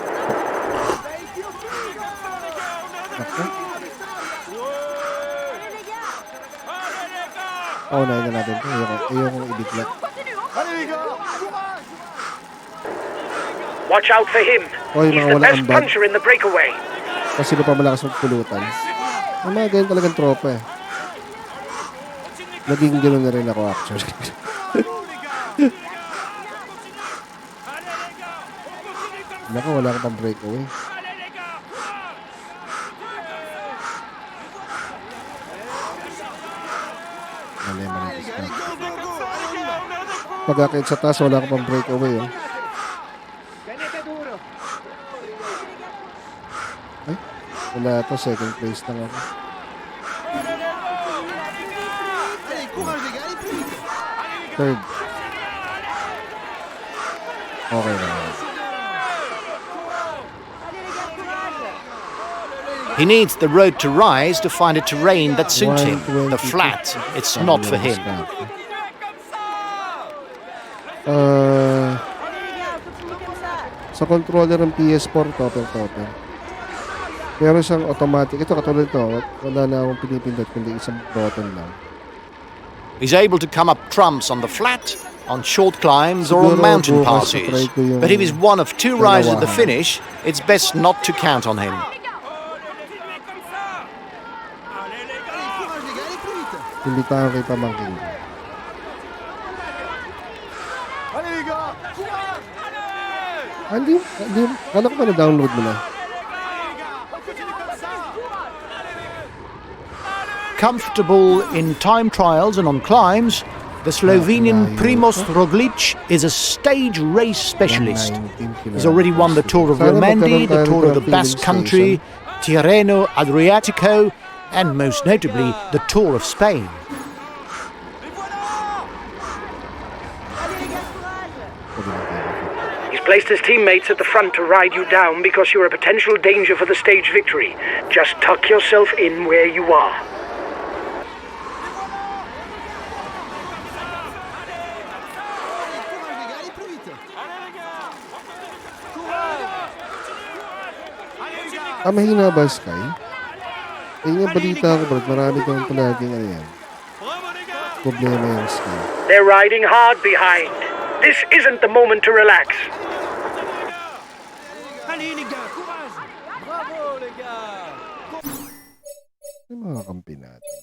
Oh, na natin ito. Ayokong ibigla. Watch out for him. Oy, He's mga the wala best kang bag. puncher in the breakaway. Kasi sino pa malakas magpulutan. Ang mga ganyan talagang tropa eh. Naging gano'n na rin ako actually. Naka, wala ka pang breakaway. Mali. Pag-akit sa taas, wala ka pang breakaway eh. Ay, wala to. Second place lang ako. Third. Okay na. He needs the road to rise to find a terrain that suits him. The flat, it's not for him. Sa controller ng PS4, topper. Pero siyang automatic. Ito, katulad ito. Wala na akong pinipindot kundi isang button lang. He's able to come up trumps on the flat, on short climbs or on Siguro mountain bukas passes. try ko yung But if he's one of 2 riders at the dalawahan. finish, it's best not to count on him. Hindi tayo kay pamangkin. Hindi, kala ko ba na-download mo na? Comfortable in time trials and on climbs, the Slovenian Primoz Roglic is a stage race specialist. 119 He's already won the Tour of Sana Romandy, magkaroon the tayo Tour of the ng Basque filling Country, station. Tirreno Adriatico, and most notably, the Tour of Spain. He's placed his teammates at the front to ride you down because you're a potential danger for the stage victory. Just tuck yourself in where you are. Mahina ba, Sky? Yung balita ko, Brad, marami kang palaging ano yan. Problema yung Sky. They're riding hard behind. This isn't the moment to relax. Allez les gars, courage. Bravo les gars. Yung mga kampi natin.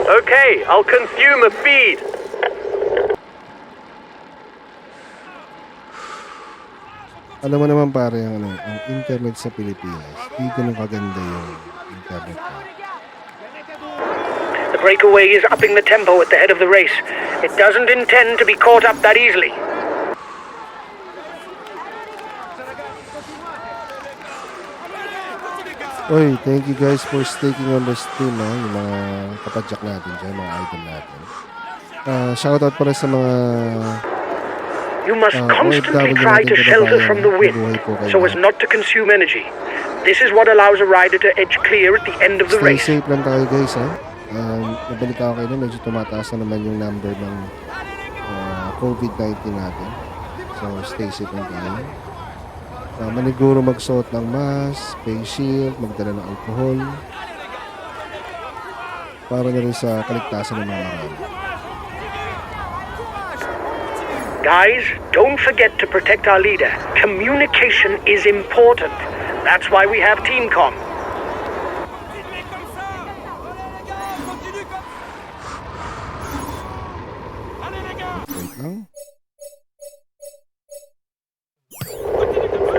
Okay, I'll consume a feed. Alam mo naman pare, ang internet sa Pilipinas, hindi ganun kaganda yung internet ko. The breakaway is upping the tempo at the head of the race. It doesn't intend to be caught up that easily. Oy, thank you guys for sticking on the stream, ha? Yung mga kapadyak natin dyan, mga idol natin. Shoutout pala sa mga You must constantly OFW try to natin shelter kababayan. from the wind Mabuhay po kayo so as lahat. not to consume energy. This is what allows a rider to edge clear at the end of the Stay race. safe lang tayo guys, ha? Nabalita ko kayo na medyo tumataas na naman yung number ng COVID-19 natin. So, stay safe lang tayo. Maniguro magsuot ng mask, face shield, magdala ng alcohol. Para na rin sa kaligtasan ng mga marami. Guys, don't forget to protect our leader. Communication is important. That's why we have TeamCom. Wait lang.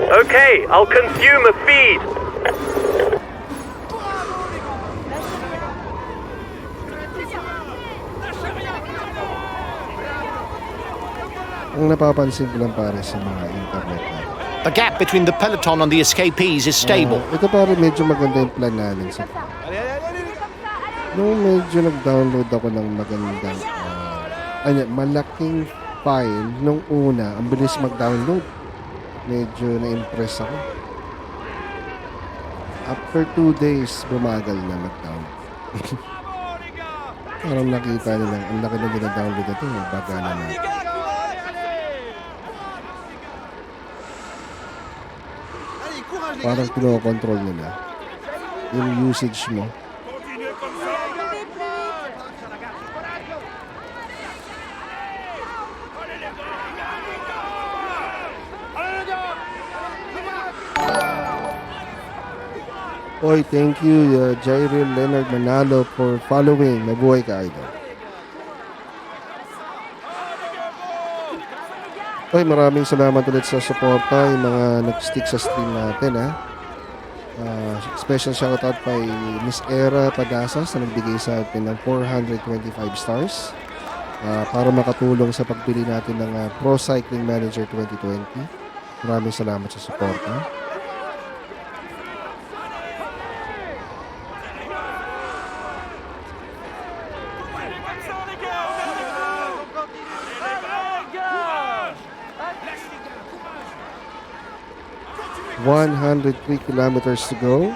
Okay, I'll consume a feed. Ang napapansin ko lang pare sa mga internet natin. The gap between the peloton and the escapees is stable. Ito pare medyo maganda yung plan namin. So, nung medyo nag-download ako ng magandang malaking file nung una, ang bilis mag-download. Medyo na-impress ako. After 2 days, bumagal na mag-download. Parang nakita nila, ang laki na gina-download ito, baga na natin. Parang pinokontrol nila yung usage mo. Oy, thank you, Jairil Leonard Manalo for following. Mabuhay ka, idol. Oy, maraming salamat ulit sa suporta, yung mga nag-stick sa stream natin, ha. Special shoutout kay Miss Era Padasas na nagbigay sa atin ng 425 stars para makatulong sa pagbili natin ng Pro Cycling Manager 2020. Maraming salamat sa suporta. ...103 kilometers to go.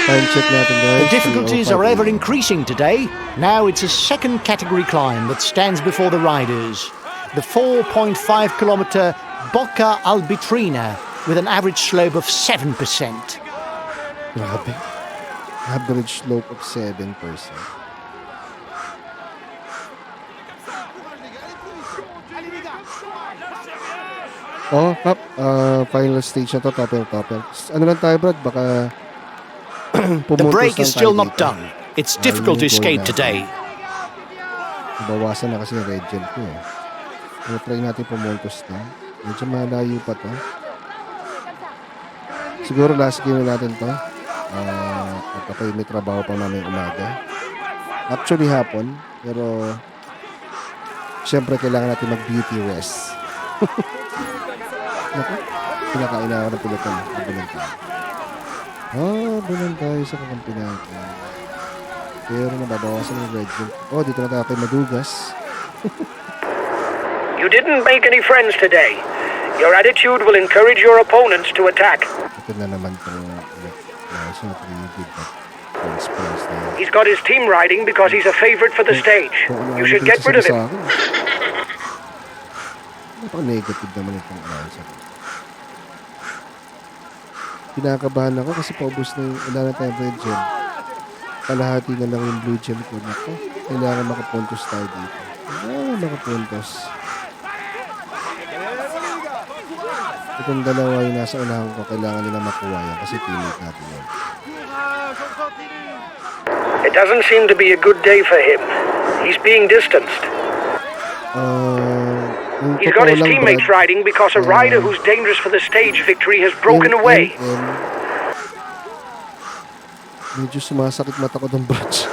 Time check natin, guys. The difficulties are ever increasing today. Now it's a second category climb that stands before the riders. The 4.5 kilometer Bocca Albitrina with an average slope of 7%. Grabe. Average slope of 7%. Oh, Kap, final stage na to, topper. Ano lang tayo, Brad? Baka The pumuntos break is lang still tayo not dito. done. It's difficult to Yun yung goal skate natin. today. Bawasan na kasi yung red gel ko eh. So, try natin pumuntos na. Medyo malayo pa to. Siguro last game na natin to. At ako may trabaho pa namin umaga. Actually hapon. Pero syempre kailangan natin mag-beauty rest. Naku, pinakain na ako ng pilotan. Nabulan tayo. Bulan tayo sa kakampi natin. Pero nababawasan yung red gel. Dito na tayo kay Madugas. You didn't make any friends today. Your attitude will encourage your opponents to attack. Ito na naman itong it's not really good but experience na yun. He's got his team riding because he's a favorite for the stage. Kung ano You should get rid of him. Napaka-negative naman itong answer. Kinakabahan ako kasi paubos na yung wala na tayong red gem. Kalahati na lang yung blue gem ko. Naku, kailangan makapuntos tayo dito. Makapuntos. Itong dalawa yung nasa unahan ko, kailangan nila makuha yan kasi teammate natin yan. It doesn't seem to be a good day for him. He's being distanced. Yung He's got totoo his lang, teammates Brad, riding because a rider who's dangerous for the stage victory has broken yung away. medyo sumasakit mata ko ng branch.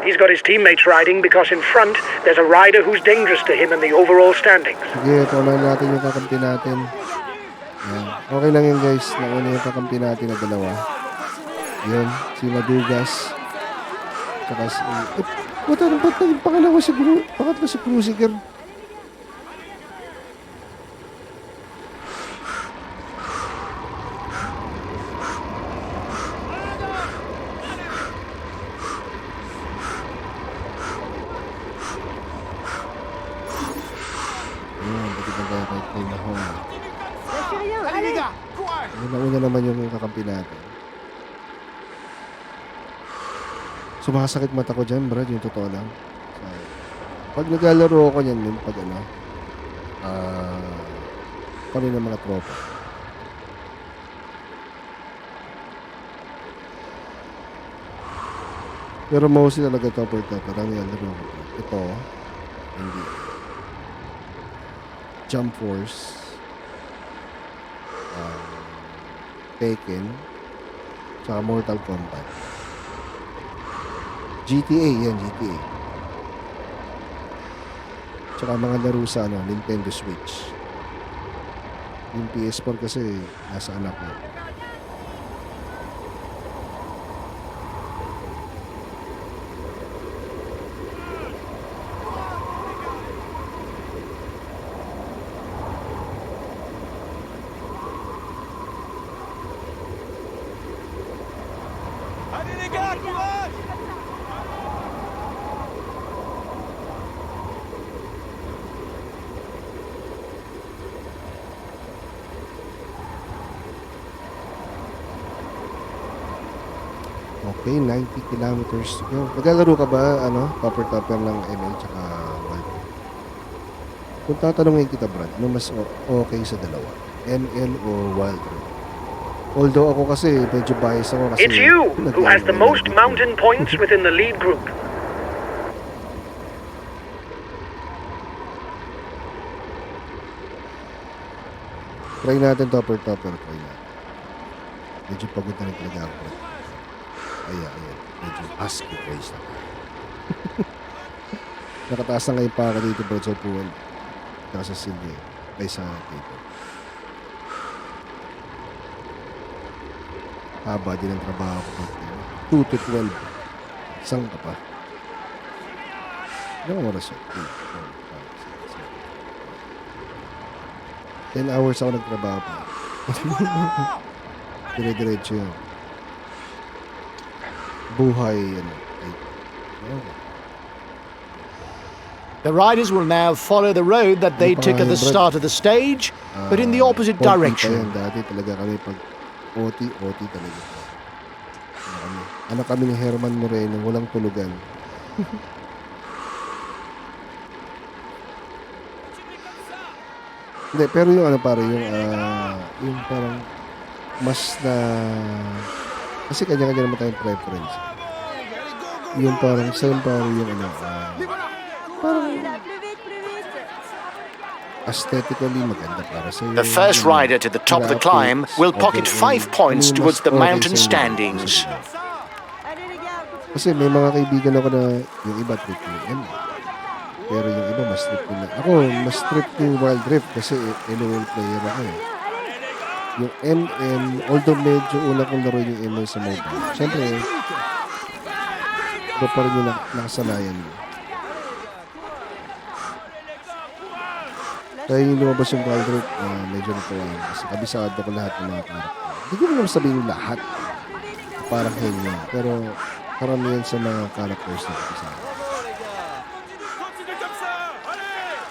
He's got his teammates riding because in front there's a rider who's dangerous to him in the overall standings. Sige, tunan natin yung kakampi natin. Yan. Okay lang yun guys. Nauna yung kakampi natin na dalawa. Yun, si Madugas. Tsaka si... Ba't naging pangalawa si pangatlo si Cruziger? Bakit na tayo kahit kayo na ho? Lâchez rien, allez. Nauna naman yung kakampi natin. Sumasakit mata ko dyan, Brad, yung totoo lang. So, pag naglalaro ako niyan, pag kami ng mga tropa. Pero mostly talaga topper. Ang naglalaro ko. Ito, hindi. Jump Force. Tekken. Tsaka Mortal Kombat. GTA yan, GTA. Tsaka mga laro sa Nintendo Switch. Yung PS4 kasi nasa anak ko. Allez les gars, courage! Okay, 90 kilometers to go. Naglalaro ka ba, topper ng ML tsaka Wild? Kung tatanungin kita, Brad, ano mas okay sa dalawa? ML o Wild Rift? Although ako kasi, medyo biased ako kasi... It's you who has the nag-ML most dito. mountain points within the lead group. Try natin topper. Try natin. Medyo pagod na rin talaga ako, Brad. Ayan. Medyo husky face na. Nakataas na ngayon pa ako dito, Brad, sa pool. Saka sa silya. Ay, sa paper. Haba din ang trabaho ko. 2 to 12. Isang ka pa. Ilang oras yun? 10 hours ako nagtrabaho pa. Dire-diretso yun. Buhay, The riders will now follow the road that they took at the start of the stage, but in the opposite Konti pa direction. yan. Dati talaga kami pag OT talaga. Anak kami ni Herman Moreno, walang tulugan. Hindi, pero yung ano pare, yung parang mas na kasi kanya-kanya naman tayong preference. Yung parang same pare yung ano, parang aesthetically maganda para sa The first rider to the top of the climb will pocket 5 points towards the mountain standings. Allez les gars, continuez. Kasi may mga kaibigan ako na yung iba trip yung M. Pero yung iba mas trip yung ako, mas trip yung Wild Rift kasi LOL player ako eh. Yung MM, although medyo una kong laro yung ML sa mobile. Siyempre, iba pa rin yung nakasanayan mo. Kaya yung lumabas yung Wild Rift, medyo natuwa ako kasi kabisado ko lahat ng mga karakter. Hindi ko naman sabihin yung lahat. Parang henyo. Pero karamihan sa mga characters na kabisado. Continuez comme ça. Allez.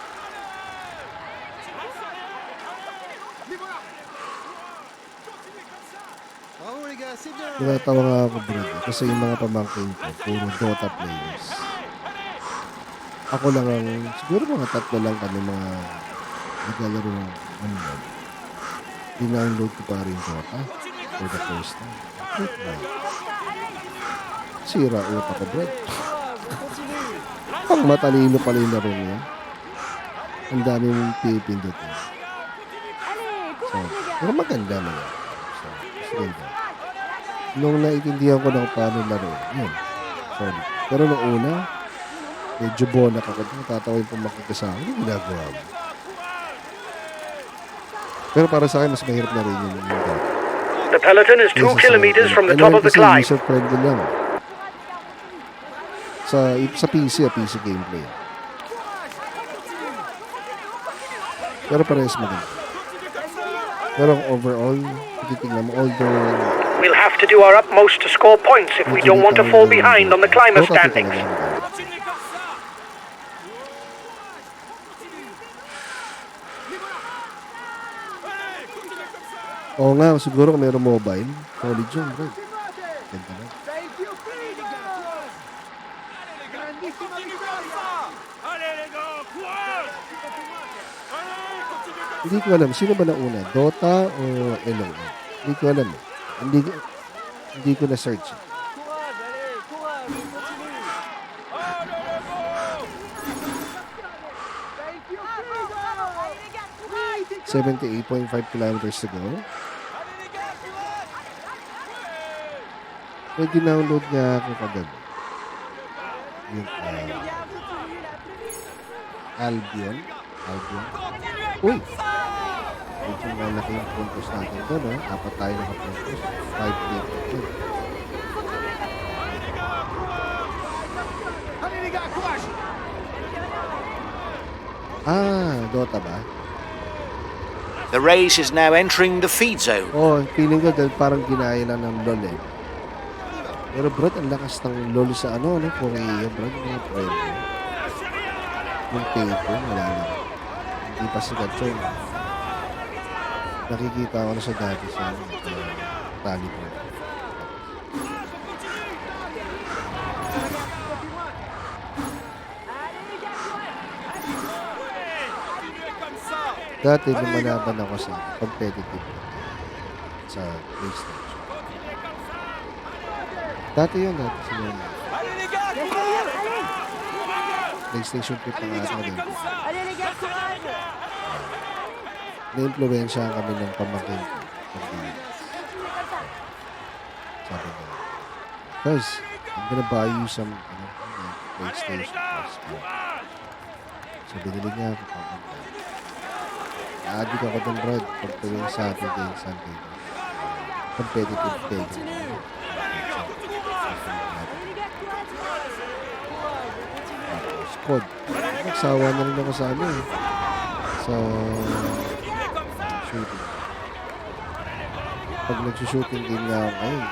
Nagatawa nga ako bro kasi yung mga pamangkin ko, puro Dota players. Ako lang ang, siguro mga tatlo lang kami mga naglalaro ng online. Dinownload ko pa rin Dota for the first time. Sira utak ko bro. Pang matalino pala yung laro niya. Ang dami mong pipindutin. Allez, So, courage les gars. pero maganda naman. So, mas ganda. Nung naiintindihan ko ng paano laro, yun. Solid. Pero nung una, medyo bonak ako. Natatawa yung pumakita sa akin. Ano ginagawa mo? Pero para sa akin, mas mahirap na rin yung dati. The peloton is 2 kilometers from the top of the Kasi climb. user-friendly lang. Sa PC, PC gameplay. Pero parehas maganda. Pero overall, titignan mo, although We'll have to do our utmost to score points if we don't want to fall behind on the climber Dota standings. talaga maganda. Continuez comme ça. Allez, continuez comme ça. Oo nga, siguro kung meron mobile, solid yun, bro. Ganda na. Continue comme ça. Allez les gars, courage. Allez, continuez comme Hindi ko alam, sino ba nauna? Dota o LOL? Hindi ko alam. Hindi ko na-search. Courage, allez, courage, continue. 78.5 kilometers to go. May dinownload nga ako kagabi. Yung Albion. Uy! Medyo malaki yung puntos natin doon, no? Apat tayo nakapuntos. 5 play. Dota ba? The race is now entering the feed zone. Oh, feeling ko dahil parang ginaya lang ng LOL eh. Pero bro, ang lakas ng LOL sa ano, Korea, bro, mga friend. Yung tape, wala na. Hindi pa sikat yun. Nakikita ko na sa dati sa tali ko. Dati lumalaban ako sa competitive sa PlayStation. Dati yun, sa mga Allez les gars, Bien courage. sûr, allez. PlayStation 3 pa nga ako din. Comme ça. Allez les gars, courage. Na-influensyahan kami ng pamangkin ko. Sabi niya, guys, I'm gonna buy you some PlayStation Plus. So, binili niya ako pamangkin. Na-addict ako doon, bro. Pag tuwing Saturday, Sunday. Competitive day. Squad. Nagsawa na rin ako sa ano eh. Sa shooting. Pag nagsushooting din nga ako ngayon.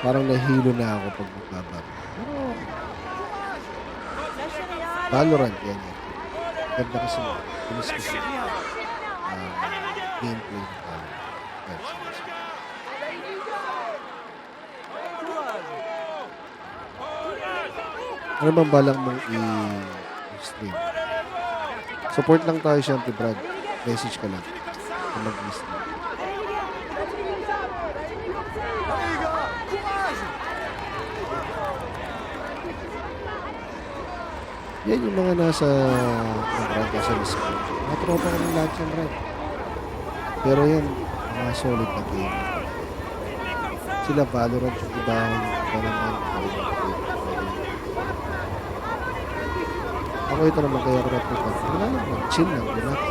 Parang nahilo na ako pag magbabaro. Valorant yan yan. Ganda kasi pinis kasi gameplay ng Valorant. Ano bang balak mong i-stream? Support lang tayo syempre, Brad. message ka lang. Kung mag-list mo. Yan yung mga nasa Brad kasi school. Mga tropa kami lahat yan, Brad. Pero yan, mga solid na game. Sila Valorant yung iba, yung iba naman. Ako ito naman kaya ko napupan. Wala lang, chill lang, relax.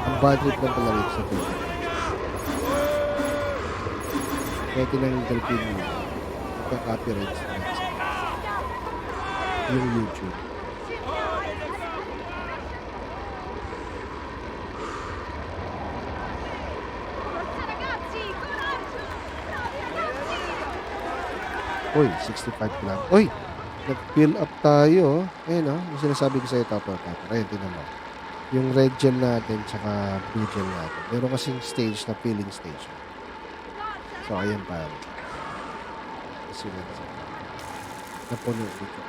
Ang bad trip lang pala rin sa pwede. Kaya tinanggal ko yung magka-copyright sa yung YouTube. Uy, 65 lang. Uy, nag-fill up tayo. Ayun, oh. Yung sinasabi ko sa'yo, Topper. Ayun, tinan mo. Yung red gel natin, tsaka blue gel natin. Meron kasing stage na filling station. So, ayan pa. Kasi napuno dito.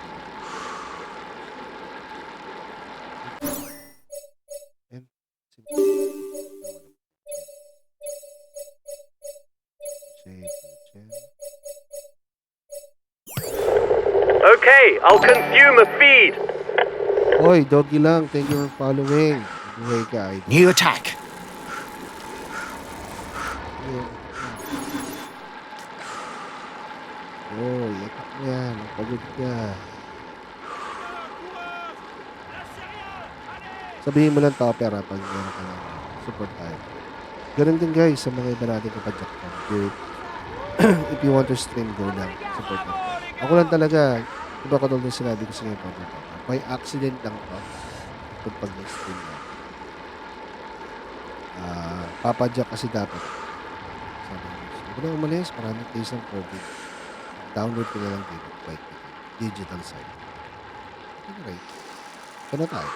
Ayan. Okay, I'll consume a feed. Oy, doggy lang. Thank you for following. Buhay ka, idol. New attack. Ayan. Oy, attack mo yan. Pagod ka. Sabihin mo lang Topper ha, pag meron ka lang. Support tayo. Ganun din guys sa mga iba natin kapadyak pa. If you want to stream, go lang. Support lang. Ako lang talaga, diba katulad ng sinabi ko sa inyo pa, by accident lang to. Kung pag nag-stream na. Papadyak kasi dapat. Sabi ko, huwag na umalis, maraming case ng COVID. Download ko na lang dito. By digital site. Alright. Ito na tayo.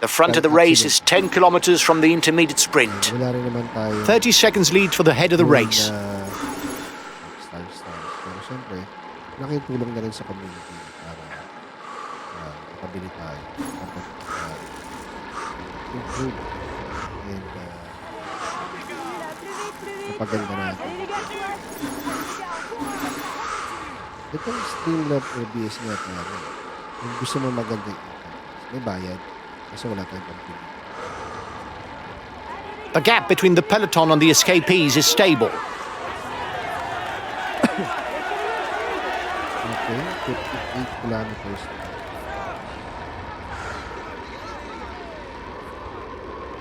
The front of the race is 10 kilometers from the intermediate sprint. Wala rin naman tayo. 30 seconds lead for the head of the race. Stars. Pero syempre, malaking tulong na rin sa community para makabili tayo. Dapat improve and napaganda natin. Itong Streamlab OBS nga tayo. Kung gusto mo maganda yung may bayad kasi wala tayong pagpili. The gap between the peloton and the escapees is stable. Okay, 58 kilometers.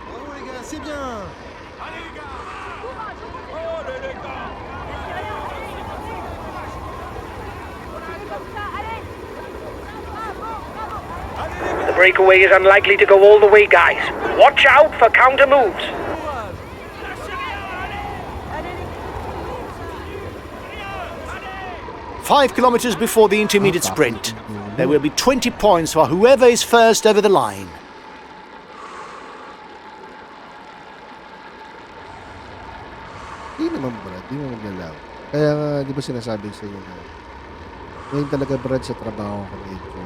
Bravo les gars, c'est bien. Allez les gars. Oh les gars. The breakaway is unlikely to go all the way, guys. Watch out for counter moves. 5 kilometers before the intermediate sprint. There will be 20 points for whoever is first over the line. Di naman Brad, di mo maglalaw. Kaya nga, di ba sinasabi sa inyo na ngayon talaga Brad sa trabaho ko medyo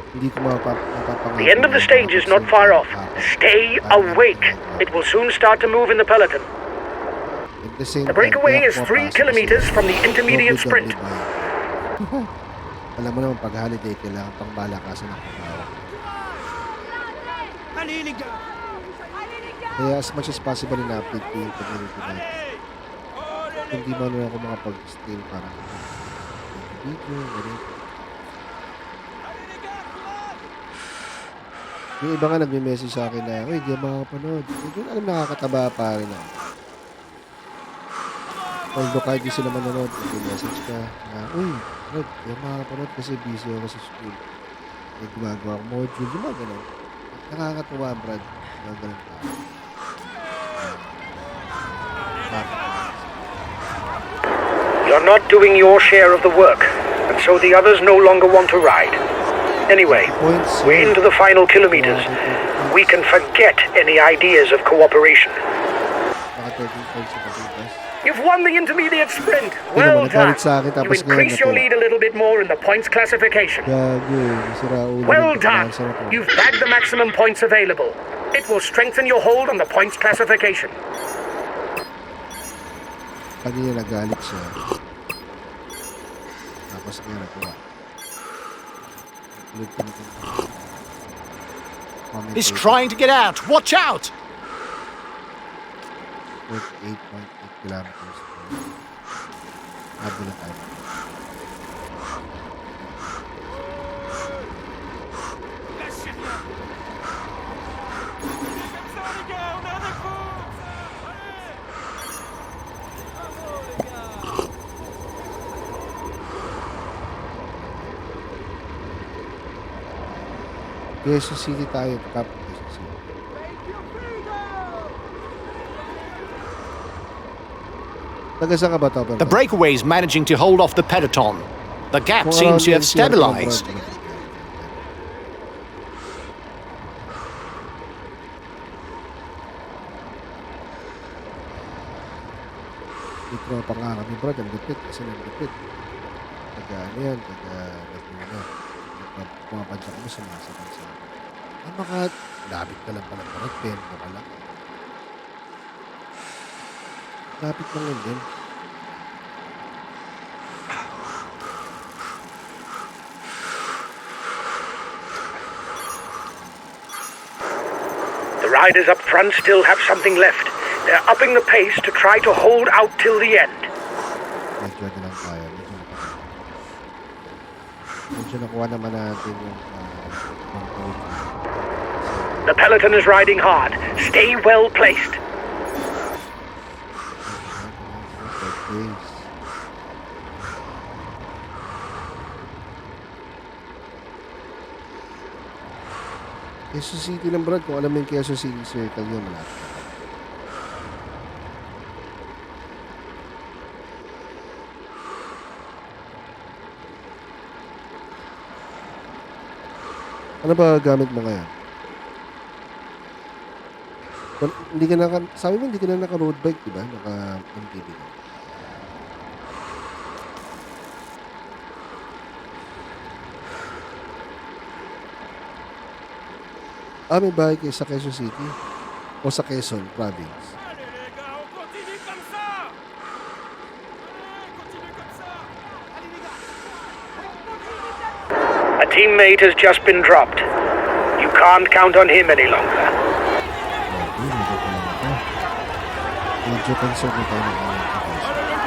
hindi ko mapapangako. The end of the stage is not far off. Stay awake. It will soon start to move in the peloton. The breakaway is 3 kilometers from the intermediate sprint. Alam mo naman, pag holiday, kailangan pang balakasan ng trabaho. Allez les gars. Kaya as much as possible, na-update ko yung community natin. Hindi man ako makapag-stream parang video, ganito. Yung iba nga nagme-message sa akin na, uy, di ako makakapanood. Medyo alam nakakataba pa rin ako. Although kahit di sila manonood, nag-message ka na, uy, Rod, di ako makakapanood kasi busy ako sa school. May gumagawa ako module, yung mga ganun. Nakakatuwa, Brad. Mga ganun pa. You're not doing your share of the work, and so the others no longer want to ride. Anyway, we're into the final kilometers. We can forget any ideas of cooperation. Naka 13 points sa Batangas. You've won the intermediate sprint. Hindi Well naman, nagalit done. sa akin, You tapos increase ngayon your ito. lead a little bit more in the points classification. Gago, sira ulo. Well nito, done. sa ito. You've bagged the maximum points available. It will strengthen your hold on the points classification. Kanina nagalit siya. Tapos ngayon nagawa. Ulit ko nito. He's trying to get out. Watch out! 48.8 kilometers. Habol na tayo. Lâchez rien. Comme ça, les gars, on a un coup. Allez. Bravo, les gars. Quezon City tayo. Top Quezon City. Taga saan ka ba, Topper? The breakaway is managing to hold off the peloton. The gap seems to have stabilized. May tropa nga kami, bro. Ang lupit. Kasi ang lupit. Taga ano yan? Taga Laguna. Pumapadya kami sa mga sa ah, baka lapit ka lang pala. Parang tempo ka lang. Lapit lang yun din. The riders up front still have something left. They're upping the pace to try to hold out till the end. Medyo na lang kaya. Medyo nakuha naman natin yung control. The peloton is riding hard. Stay well placed. Pace. Quezon City lang, Brad. Kung alam mo yung Quezon City Circle yun, malapit. Ano ba gamit mo ngayon? Hindi ka naka, sabi mo hindi ka na naka road bike, di ba? Naka MTB ka. May bahay kayo sa Quezon City o sa Quezon Province. Allez, les gars, on continue comme ça. Allez, continue comme ça. Allez, les gars. A teammate has just been dropped. You can't count on him any longer. Medyo concerned na tayo ng mga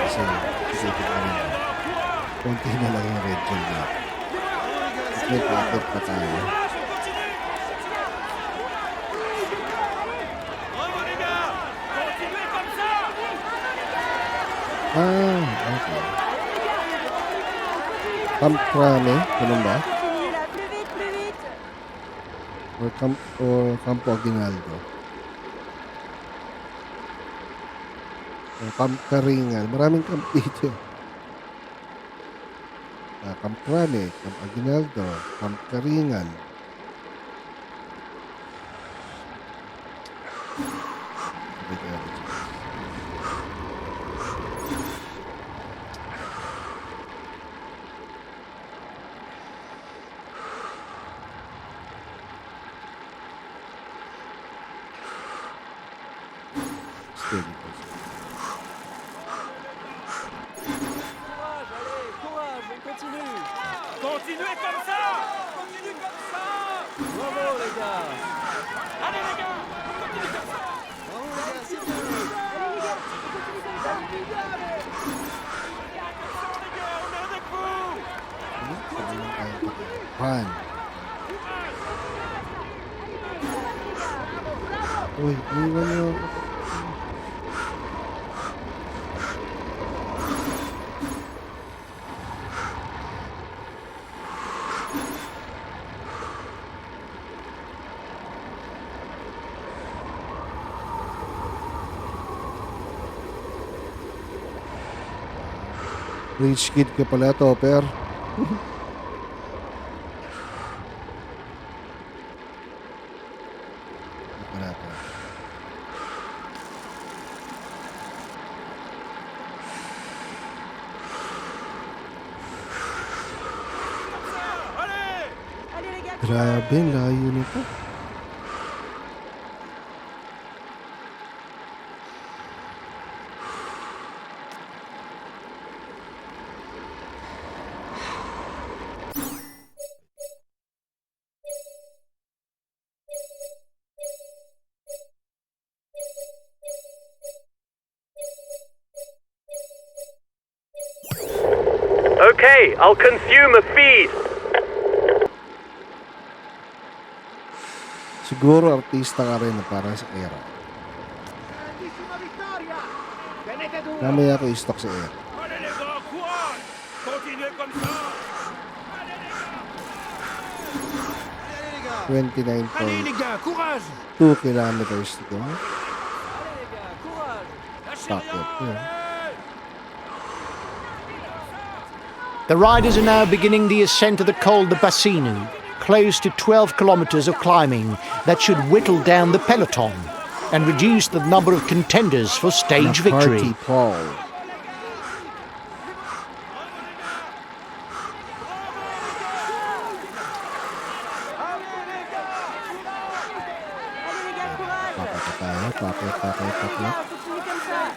kasi isipin na rin. Konti na lang yung red zone na. May packet pa tayo. Bravo, les gars. Continuez comme ça. Okay. Camp Crame, ganun ba? Continue là, plus vite, plus vite. Or Campo Aguinaldo. O Camp Caringal. Maraming camp dito. Camp Crame, Camp Aguinaldo, Camp Caringal. Steady person. Courage, allez, courage, on continue. Continuez comme ça. Continue comme ça. Bravo, les gars. Allez, les gars, on continue comme ça. Bravo, les gars, c'est bien. Les gars, on est avec vous. Pan. Uy, iwan niyo ako. Rich kid ka pala, Topper. Grabe, ang layo nito. Okay, I'll consume a feed. Siguro artista ka rin na parang sa Era. Mamaya ko i-stock sa Era. Allez les gars, courage! Continuez comme ça! 29.2 gars, courage! kilometers to go. Allez les gars, courage! Lâchez Pocket, rien! yeah. The riders are now beginning the ascent of the Col de Bassinu, close to 12 kilometers of climbing that should whittle down the peloton and reduce the number of contenders for stage victory. Party Paul. Allez les gars, courage. Packet na tayo. Packet. Continue comme ça.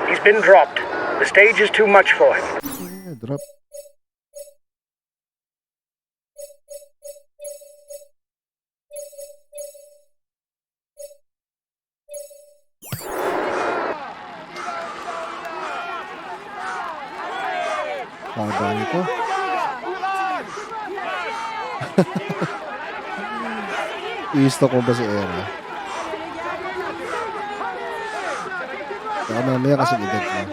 He's been dropped. The stage is too much for him. Yeah, drop. Baba nito. I-stock ko ba si Era? Baka mamaya kasi edad na.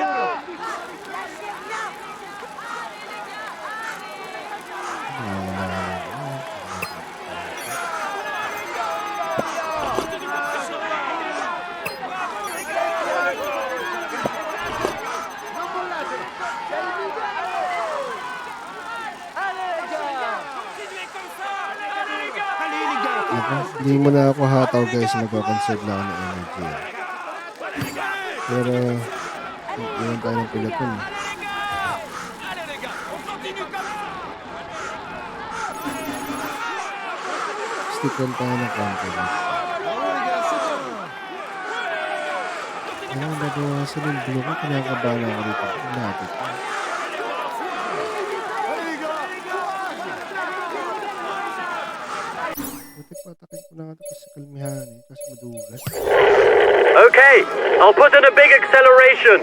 Hindi mo na ako hataw guys, magkakonserve lang ako ng energy. Pero, iwan tayo ng peloton. Stick lang tayo ng konti. Ano, nabawasan yung blue ko. Kinakabahan ako dito. Lapit. Buti patakin ko na nga ito kasi kalmihan eh. Kasi madugas. Okay, I'll put in a big acceleration.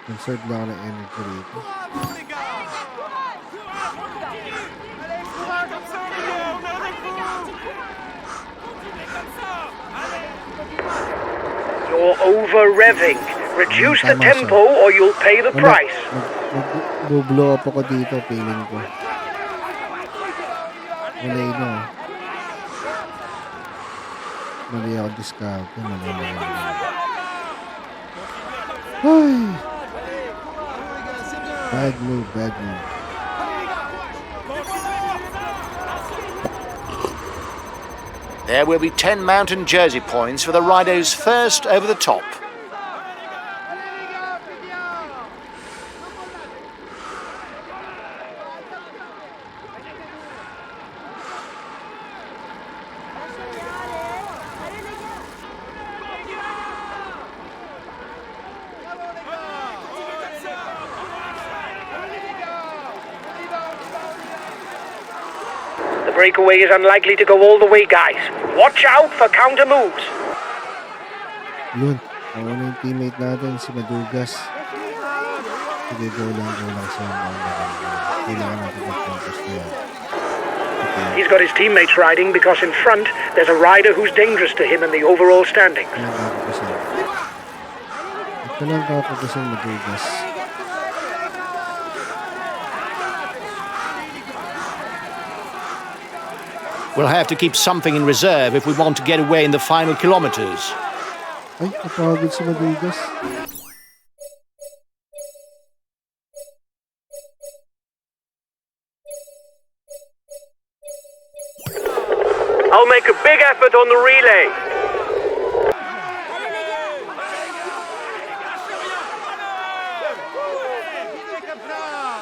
Conserve lang ako ng energy rito. You're over-revving. Reduce the tempo or you'll pay the price. Mag-blow up ako dito, feeling ko. Malay na. Mali ako discount. Mali. Ay! Bad move. There will be 10 mountain jersey points for the riders first over the top. The breakaway is unlikely to go all the way, guys. Watch out for counter moves. Yun. Ako na yung teammate natin, si Madugas. Sige, go lang sa kailangan natin mag-focus na yan. Okay. He's got his teammates riding because in front there's a rider who's dangerous to him in the overall standings. Kailangan ko kasi Ito lang kakagasang madugas. We'll have to keep something in reserve if we want to get away in the final kilometers. Ay, napagod si madugas. I'll make a big effort on the relay.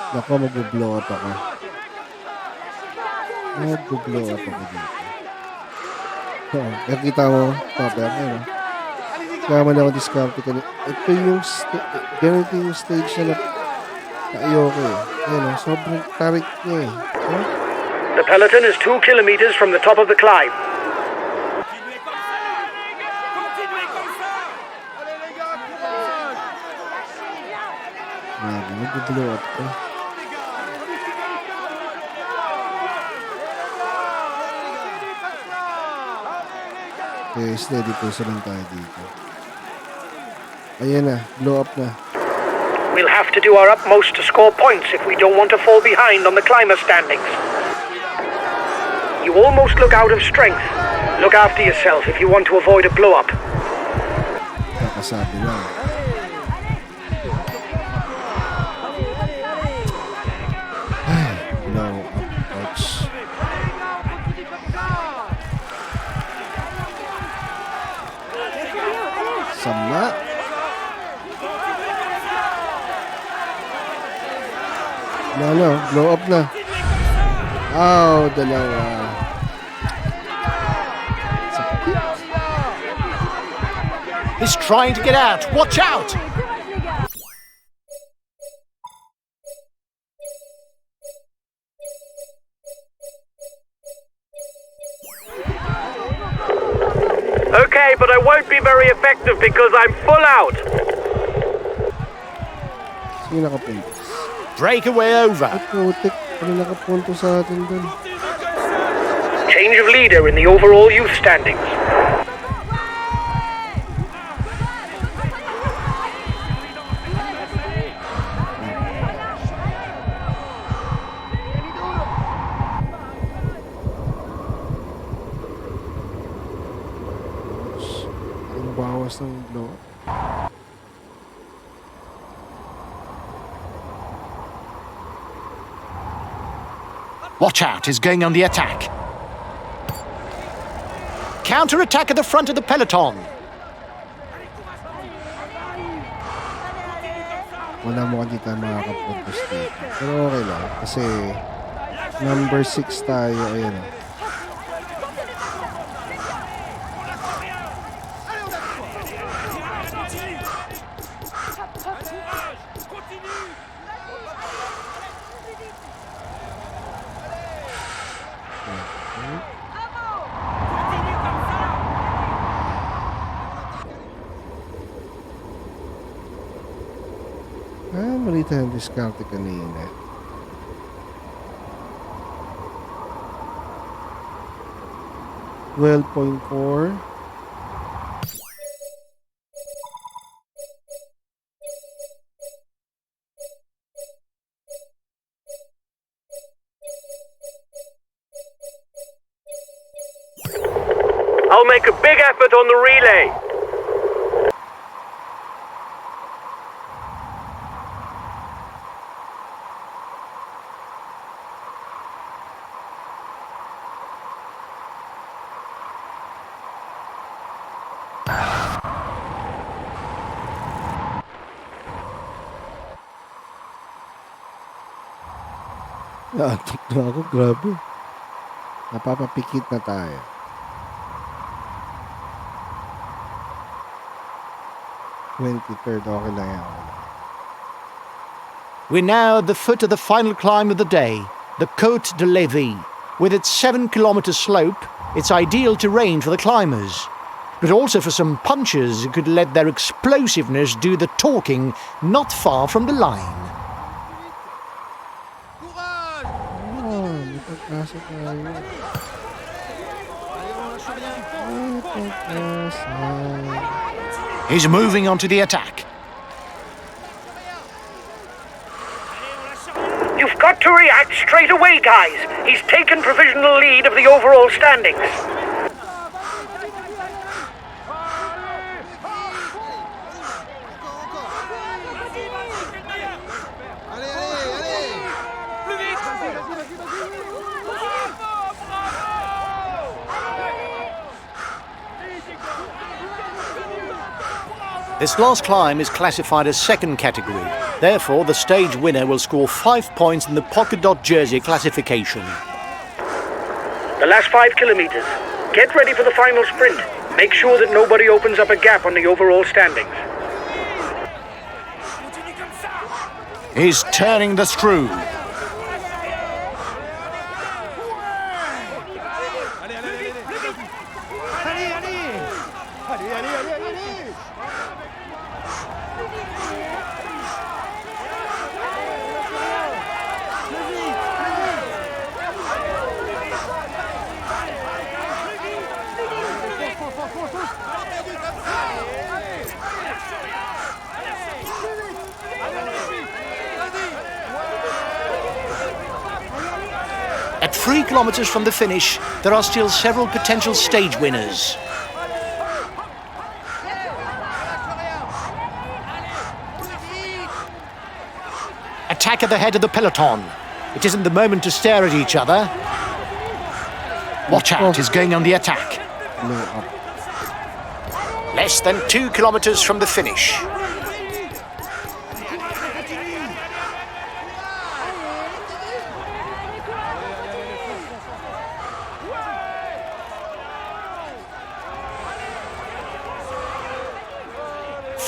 Naku, mag-blow up ako. Mag-blow up ako dito. Nakita mo, Papa, ano? Kaya man ako discarte ka. Ito yung, ganito yung stage na ayoko eh. Ayun, sobrang tarik niya eh. Huh? The peloton is 2 kilometers from the top of the climb. Grabe, mag-blow up ka. Okay, steady puso lang tayo dito. Ayan na, blow up na. We'll have to do our utmost to score points if we don't want to fall behind on the climber standings. You almost look out of strength. Look after yourself if you want to avoid a blow-up. Kakasabi lang. Ay, blow up, ouch. Sama. Lalo, blow up na. Ow, dalawa. Sakit. He's trying to get out. Watch out! Okay, but I won't be very effective because I'm full out. Sino nakapunto? Breakaway over. Ay, putik. Ano nakapunto sa atin dun? Change of leader in the overall youth standings. Ang bawas ng blow. Watch out, he's going on the attack. Counter-attack at the front of the peloton. Wala mo hindi tayo makakapuntos dito. Pero okay lang. Kasi number 6 tayo. Ayan. Mali tayong diskarte kanina. $12.4. I'll make a big effort on the relay. Naatok na ako. Grabe. Napapapikit na tayo. $23. Okay lang yan. We're now at the foot of the final climb of the day, the Côte de Lévis. With its 7-kilometer slope, it's ideal terrain for the climbers, but also for some punchers who could let their explosiveness do the talking not far from the line. May pag-asa tayo. May pag-asa. He's moving on to the attack. got to react straight away, guys. He's taken provisional lead of the overall standings. This last climb is classified as second category. Therefore, the stage winner will score 5 points in the polka dot jersey classification. The last 5 kilometers. Get ready for the final sprint. Make sure that nobody opens up a gap on the overall standings. He's turning the screw. At 3 kilometers from the finish, there are still several potential stage winners. Attack at the head of the peloton. It isn't the moment to stare at each other. Watch out, he's going on the attack. Less than 2 kilometers from the finish.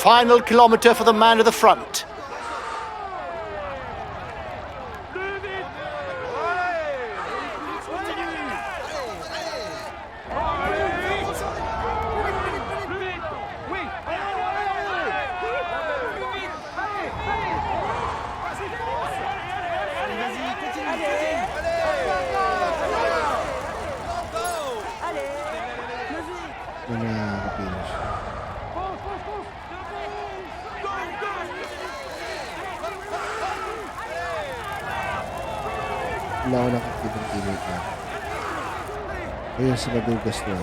Final kilometer for the man at the front. Wala ako nakikitang teammate na. Ayun sa madugas na.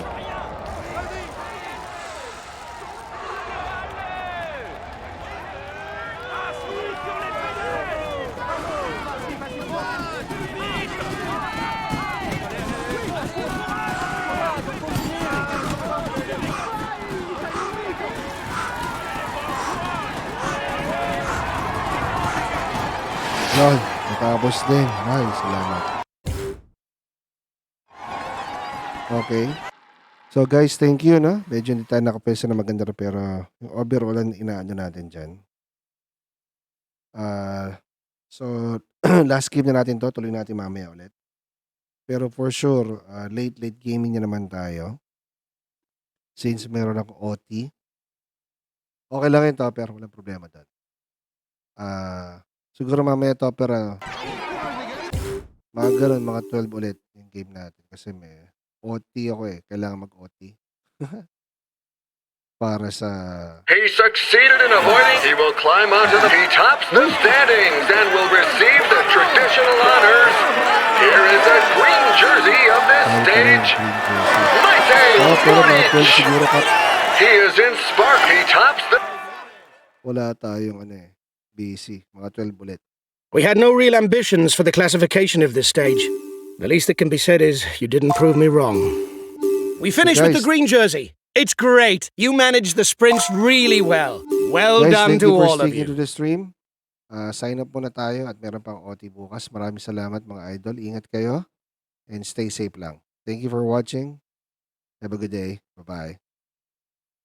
Yun, natapos din. Ay, salamat. Okay. So guys, thank you, no? Medyo hindi tayo nakapesa na maganda pero yung overall ang inaano natin dyan. So, last game na natin to. Tuloy natin mamaya ulit. Pero for sure, late gaming na naman tayo. Since meron akong OT. Okay lang yun, Topper. Walang problema doon. Siguro mamaya, Topper, mga ganun, mga 12 ulit yung game natin. Kasi may OT ako eh. Kailangan mag-OT. Para sa... He succeeded in avoiding. He will climb onto the... He tops the standings and will receive the traditional honors. Here is a green jersey of this stage. Pero mga 12 siguro ka... He is in spark. He tops the... Wala tayong busy. Mga 12 ulit. We had no real ambitions for the classification of this stage. The least that can be said is you didn't prove me wrong. We finished with the green jersey. It's great. You managed the sprints really well. Well Guys, done thank to you for all of sticking you. to the stream. Sign up muna tayo at meron pang OT bukas. Maraming salamat mga idol. Ingat kayo and stay safe lang. Thank you for watching. Have a good day. Bye-bye.